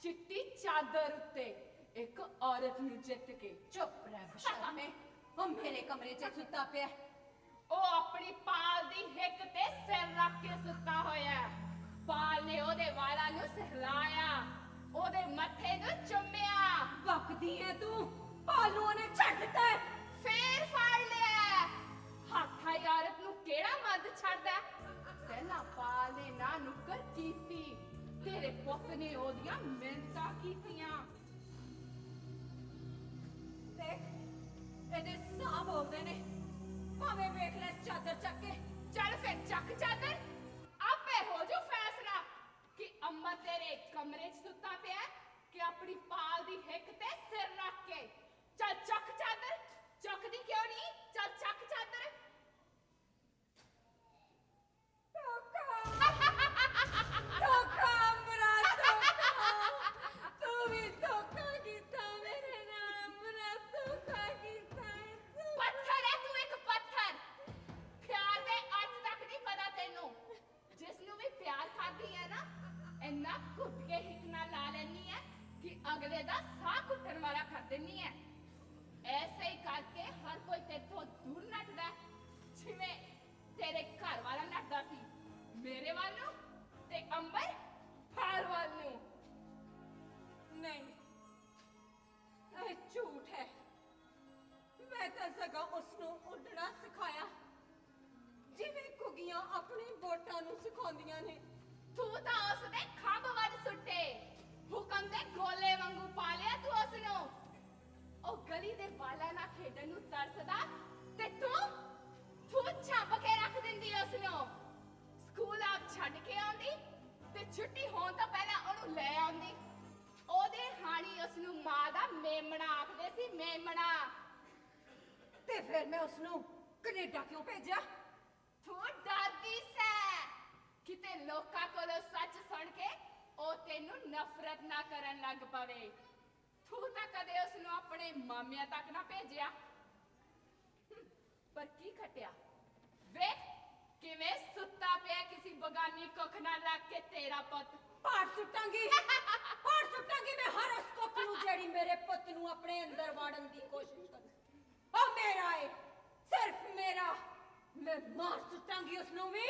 ਚਿੱਟੀ ਚਾਦਰ ਉੱਤੇ ਇੱਕ ਔਰਤ ਨੂੰ ਜਿੱਤ ਕੇ। ਚੁੱਪ ਰਹਿ ਬਸ਼ਰਮੇ, ਉਹ ਮੇਰੇ ਕਮਰੇ 'ਚ ਸੁੱਤਾ ਪਿਆ। ਉਹ ਆਪਣੀ ਪਾਲ ਦੀ ਹਿੱਕ ਤੇ ਸਿਰ ਰੱਖ ਕੇ ਸੁੱਤਾ ਹੋਇਆ। ਪਾਲ ਨੇ ਉਹਦੇ ਵਾਲਾਂ ਨੂੰ ਸਹਿਲਾਇਆ, ਉਹਦੇ ਮੱਥੇ ਨੂੰ ਚੁੰਮਿਆ। ਵਕਦੀ ਹੈ ਤੂੰ, ਪਾਲ ਨੂੰ ਉਹਨੇ ਛੱਡ ਦਿੱਤਾ, ਫੇਰ ਫੜ ਲਿਆ। ਹੱਥਾਂ ਔਰਤ ਨੂੰ ਕਿਹੜਾ ਮਰਦ ਛੱਡਦਾ? ਪਹਿਲਾਂ ਪਾਲ ਨੇ ਨਾ ਨੁੱਕਰ ਕੀਤੀ, ਤੇਰੇ ਪੁੱਤ ਨੇ ਉਹਦੀਆਂ ਮਿਹਨਤਾਂ ਕੀਤੀਆਂ। ਦੇਖ ਇਹਦੇ ਸਾਹ ਬੋਲਦੇ ਨੇ, ਭਾਵੇਂ ਵੇਖ ਲੈ ਚਾਦਰ ਚੱਕ ਕੇ। ਚੱਲ ਫਿਰ ਚੱਕ ਚਾਦਰ, ਆਪੇ ਹੋ ਜੋ ਫੈਸਲਾ ਕਿ ਅੰਮਾ ਤੇਰੇ ਕਮਰੇ 'ਚ ਸੁੱਤਾ ਪਿਆ ਕਿ ਆਪਣੀ ਪਾਲ ਦੀ ਹਿੱਕ ਤੇ ਸਿਰ ਰੱਖ ਕੇ। ਚੱਲ ਚੱਕ ਚਾਦਰ, ਚੱਕਦੀ ਕਿਉਂ ਨਹੀਂ? ਚੱਲ ਚੱਕ ਚਾਦਰ। ਧੋਖਾ ਅਮਰਾ, ਧੋਖਾ। ਤੂੰ ਵੀ ਧੋਖਾ ਕੀਤਾ ਮੇਰੇ ਨਾਲ ਅਮਰਾ, ਧੋਖਾ ਕੀਤਾ। ਪੱਥਰ ਹੈ ਤੂੰ, ਇੱਕ ਪੱਥਰ। ਪਿਆਰ ਦੇ ਅਰਥ ਤੱਕ ਨਹੀਂ ਪਤਾ ਤੈਨੂੰ। ਜਿਸ ਨੂੰ ਵੀ ਪਿਆਰ ਕਰਦੀ ਹੈ ਨਾ, ਇੰਨਾ ਘੁੱਟ ਕੇ ਹਿੱਕ ਨਾਲ ਲਾ ਲੈਣੀ ਹੈ ਕਿ ਅਗਲੇ ਦਾ ਸਾਹ ਘੁੱਟਣ ਵਾਲਾ ਕਰ ਦਿੰਦੀ ਹੈ। ਐਸੇ ਹੀ ਕਰਕੇ ਹਰ ਕੋਈ ਤੇਥੋਂ ਦੂਰ ਨੱਠਦਾ, ਜਿਵੇਂ ਤੇਰੇ ਘਰ ਵਾਲਾ ਨੱਠਦਾ ਸੀ ਮੇਰੇ ਵੱਲ ਨੂੰ, ਤੇ ਅੰਬਰ ਫਲ ਵੱਲ ਨੂੰ। ਨਹੀਂ, ਇਹ ਝੂਠ ਹੈ। ਮੈਂ ਤਾਂ ਸਗੋਂ ਉਸਨੂੰ ਉੱਡਣਾ ਸਿਖਾਇਆ, ਜਿਵੇਂ ਘੁੱਗੀਆਂ ਆਪਣੀ ਬੋਟਾਂ ਨੂੰ ਸਿਖਾਉਂਦੀਆਂ ਨੇ। ਤੂੰ ਤਾਂ ਉਸ ਦੇ ਖੰਭ ਵੱਢ ਸੁੱਟੇ, ਹੁਕਮ ਦੇ ਗੋਲੇ ਵਾਂਗੂ ਪਾਲਿਆ ਤੂੰ ਉਸਨੂੰ। ਉਹ ਗਲੀ ਦੇ ਬਾਲਾਂ ਨਾਲ ਖੇਡਣ ਨੂੰ ਤਰਸਦਾ, ਤੇ ਤੂੰ ਛਾਪ ਕੇ ਰੱਖ ਦਿੰਦੀ ਉਸਨੂੰ। ਸਕੂਲ ਆਪ ਛੱਡ ਕੇ ਆਉਂਦੀ ਤੇ ਛੁੱਟੀ ਹੋਣ ਤੋਂ ਪਹਿਲਾਂ ਉਹਨੂੰ ਲੈ ਆਉਂਦੀ। ਉਹਦੇ ਹਾਣੀ ਉਸਨੂੰ ਮਾਂ ਦਾ ਮੇਮਣਾ ਆਖਦੇ ਸੀ, ਮੇਮਣਾ। ਤੇ ਫਿਰ ਮੈਂ ਉਸਨੂੰ ਕੈਨੇਡਾ ਕਿਉਂ ਭੇਜਿਆ? ਤੂੰ ਡਰਦੀ ਸੈਂ ਕਿਤੇ ਲੋਕਾਂ ਕੋਲੋਂ ਸੱਚ ਸੁਣ ਕੇ ਉਹ ਤੈਨੂੰ ਨਫ਼ਰਤ ਨਾ ਕਰਨ ਲੱਗ ਪਵੇ। ਤੂੰ ਤਾਂ ਕਦੇ ਉਸ ਨੂੰ ਆਪਣੇ ਮਾਮਿਆਂ ਤੱਕ ਨਾ ਭੇਜਿਆ। ਪਰ ਕੀ ਖਟਿਆ ਵੇਖ ਕਿਵੇਂ ਸੁੱਤਾ ਪਿਆ ਕਿਸੇ ਬਗਾਨੀ ਕੁੱਖ ਨਾਲ ਲੱਗ ਕੇ ਤੇਰਾ ਪੁੱਤ। ਪਾੜ ਸੁੱਟਾਂਗੀ ਮੈਂ ਹਰ ਉਸ ਕੁੱਖ ਨੂੰ ਜਿਹੜੀ ਮੇਰੇ ਪੁੱਤ ਨੂੰ ਆਪਣੇ ਅੰਦਰ ਵਾੜਨ ਦੀ ਕੋਸ਼ਿਸ਼ ਕਰੇ। ਉਹ ਮੇਰਾ ਏ, ਸਿਰਫ ਮੇਰਾ। ਮੈਂ ਮਾਰ ਸੁੱਟਾਂਗੀ ਉਸ ਨੂੰ ਵੀ।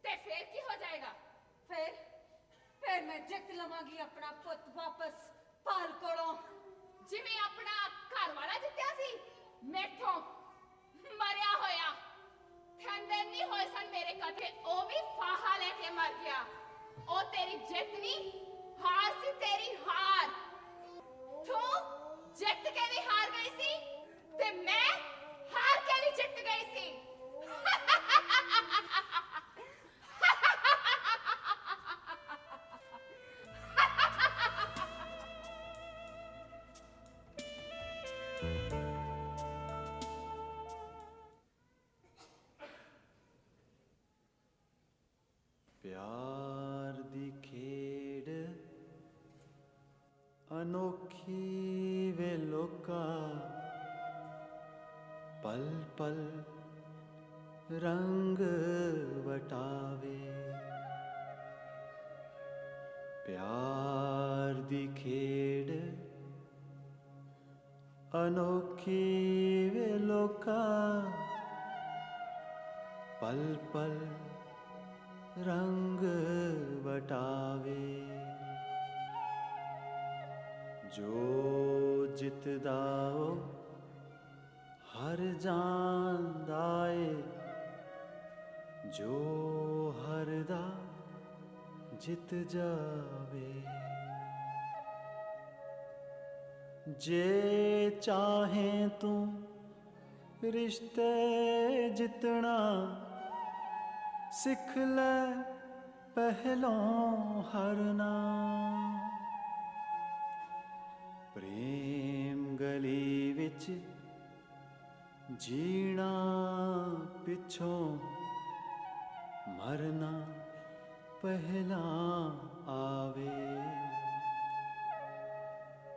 ਤੇ ਫੇਰ ਕੀ ਹੋ ਜਾਏਗਾ? ਫਿਰ ਮੈਂ ਜਿੱਤ ਲਵਾਂਗੀ ਆਪਣਾ ਪੁੱਤ ਵਾਪਸ ਪਾਲ ਕੋਲੋਂ। ਜਿਵੇਂ ਆਪਣਾ ਘਰ ਵਾਲਾ ਜਿੱਤਿਆ ਸੀ ਮੈਥੋਂ ਮਰਿਆ ਹੋਇਆ। ਠੰਡੇ ਨਹੀਂ ਹੋਏ ਸਨ ਮੇਰੇ ਕਥੇ, ਉਹ ਵੀ ਫਾਹਾ ਲੈ ਕੇ ਮਰ ਗਿਆ। ਉਹ ਤੇਰੀ ਜਿੱਤ ਨਹੀਂ, ਹਾਰ ਸੀ ਤੇਰੀ ਹਾਰ। ਤੂੰ ਜਿੱਤ ਕੇ ਵੀ ਹਾਰ ਗਈ ਸੀ ਤੇ ਮੈਂ ਹਾਰ ਕੇ ਵੀ ਜਿੱਤ ਗਈ ਸੀ। प्यार दी खेड़ अनोखी वे लोका पल पल रंग वटावे। प्यार दी खेड़ अनोखी वे लोका पल पल रंग वटावे। जो जितदाओ हर जानदाए, जो हरदा जित जावे। जे चाहे तू रिश्ते जितना सिख ले पहलों हरना। प्रेम गली विच जीना पिछों मरना पहला आवे।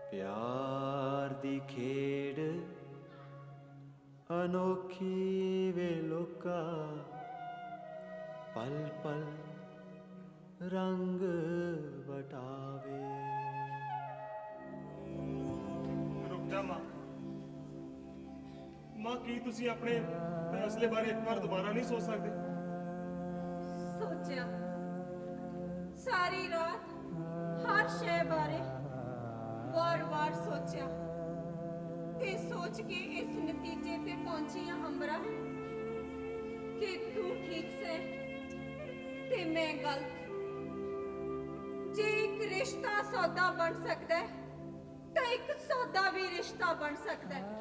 प्यार दी खेड़ अनोखी वे लोका पल पल रंग वटावे। रुक जा माँ। माँ की तुसी अपने फैसले बारे एक बार दोबारा नहीं सोच सकते? सोचा सारी रात हर शय बारे वार-वार सोचा ते सोच के इस नतीजे पे पहुंची हां अंबरा कि तू ठीक से ते मैं गलत। जे एक रिश्ता सौदा बन सकता है तो एक सौदा भी रिश्ता बन सकता है।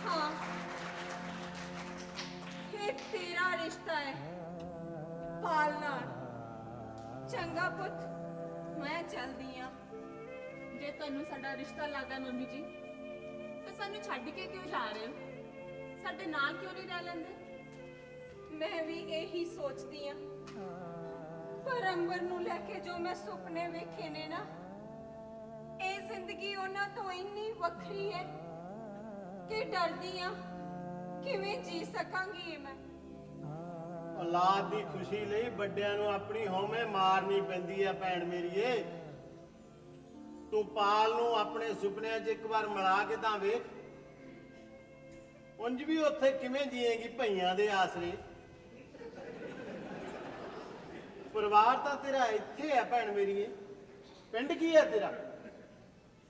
हाँ, ये तेरा रिश्ता है पालना। चंगा पुत, मैं चलदी हाँ। ਜੇ ਤੁਹਾਨੂੰ ਸਾਡਾ ਰਿਸ਼ਤਾ ਲੱਗਦਾ ਮੰਮੀ ਜੀ ਤਾਂ ਸਾਨੂੰ ਛੱਡ ਕੇ ਕਿਉਂ ਜਾ ਰਹੇ ਹੋ? ਸਾਡੇ ਨਾਲ ਕਿਉਂ ਨਹੀਂ ਰਹਿ ਲੈਂਦੇ? मैं भी यही सोचती हाँ, पर अंबर नू लेके जो मैं सुपने वेखे ने ना, ये जिंदगी उन्हां तो इन्नी वखरी है कि डरदी हाँ किवें जी सकांगी ये मैं। औलाद दी खुशी ਲਈ ਵੱਡਿਆਂ ਨੂੰ ਆਪਣੀ ਹਉਮੈ ਮਾਰਨੀ ਪੈਂਦੀ ਹੈ ਭੈਣ ਮੇਰੀਏ। ਤੂੰ ਪਾਲ ਨੂੰ ਆਪਣੇ ਸੁਪਨਿਆਂ 'ਚ ਇੱਕ ਵਾਰ ਮਿਲਾ ਕੇ ਤਾਂ ਵੇਖ, ਉਂਝ ਵੀ ਉੱਥੇ ਕਿਵੇਂ ਜੀਏਗੀ ਭਈਆਂ ਦੇ ਆਸਰੇ। ਪਰਿਵਾਰ ਤਾਂ ਤੇਰਾ ਇੱਥੇ ਹੈ ਭੈਣ ਮੇਰੀਏ। ਪਿੰਡ ਕੀ ਹੈ ਤੇਰਾ?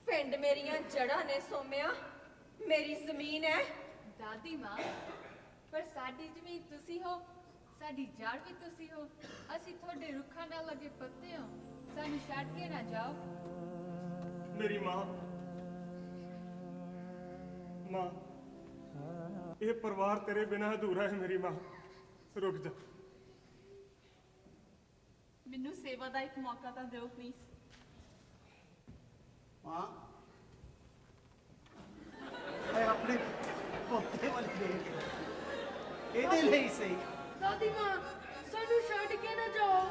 पिंड मेरियां जड़ा ने सोमिया, मेरी जमीन है। ਦਾਦੀ ਮਾਂ, ਪਰ ਸਾਡੀ ਜ਼ਮੀਨ ਤੁਸੀਂ ਹੋ, ਸਾਡੀ ਜੜ ਵੀ ਤੁਸੀਂ ਹੋ। ਅਸੀਂ ਤੁਹਾਡੇ ਰੁੱਖਾਂ ਨਾਲ ਲੱਗੇ ਪੱਤੇ ਹਾਂ, ਸਾਨੂੰ ਛੱਡ ਕੇ ਨਾ ਜਾਓ। मेरी माँ, माँ, ये परिवार तेरे बिना अधूरा है मेरी माँ। रुक जा। ਮੈਨੂੰ ਸੇਵਾ ਦਾ ਇੱਕ ਮੌਕਾ ਤਾਂ ਦਿਓ ਪਲੀਜ਼। ਮਾਂ ਮੈਂ ਆਪਣੇ ਪੋਤੇ ਵੱਲ ਦੇਖ, ਇਹਦੇ ਲਈ ਸਹੀ। ਦਾਦੀ ਮਾਂ, ਸਾਨੂੰ ਛੱਡ ਕੇ ਨਾ ਜਾਓ।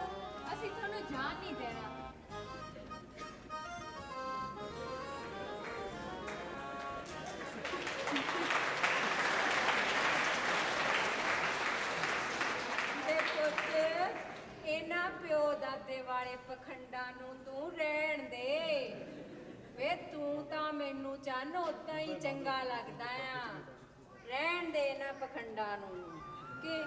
ਪਖੰਡਾਂ ਨੂੰ ਤੂੰ ਰਹਿਣ ਦੇ ਵੇ ਤੂੰ ਤਾਂ ਮੈਨੂੰ ਚੰਨ ਉਦਾਂ ਹੀ ਚੰਗਾ ਲੱਗਦਾ ਆ ਰਹਿਣ ਦੇ ਨਾ ਪਖੰਡਾਂ ਨੂੰ ਕਿ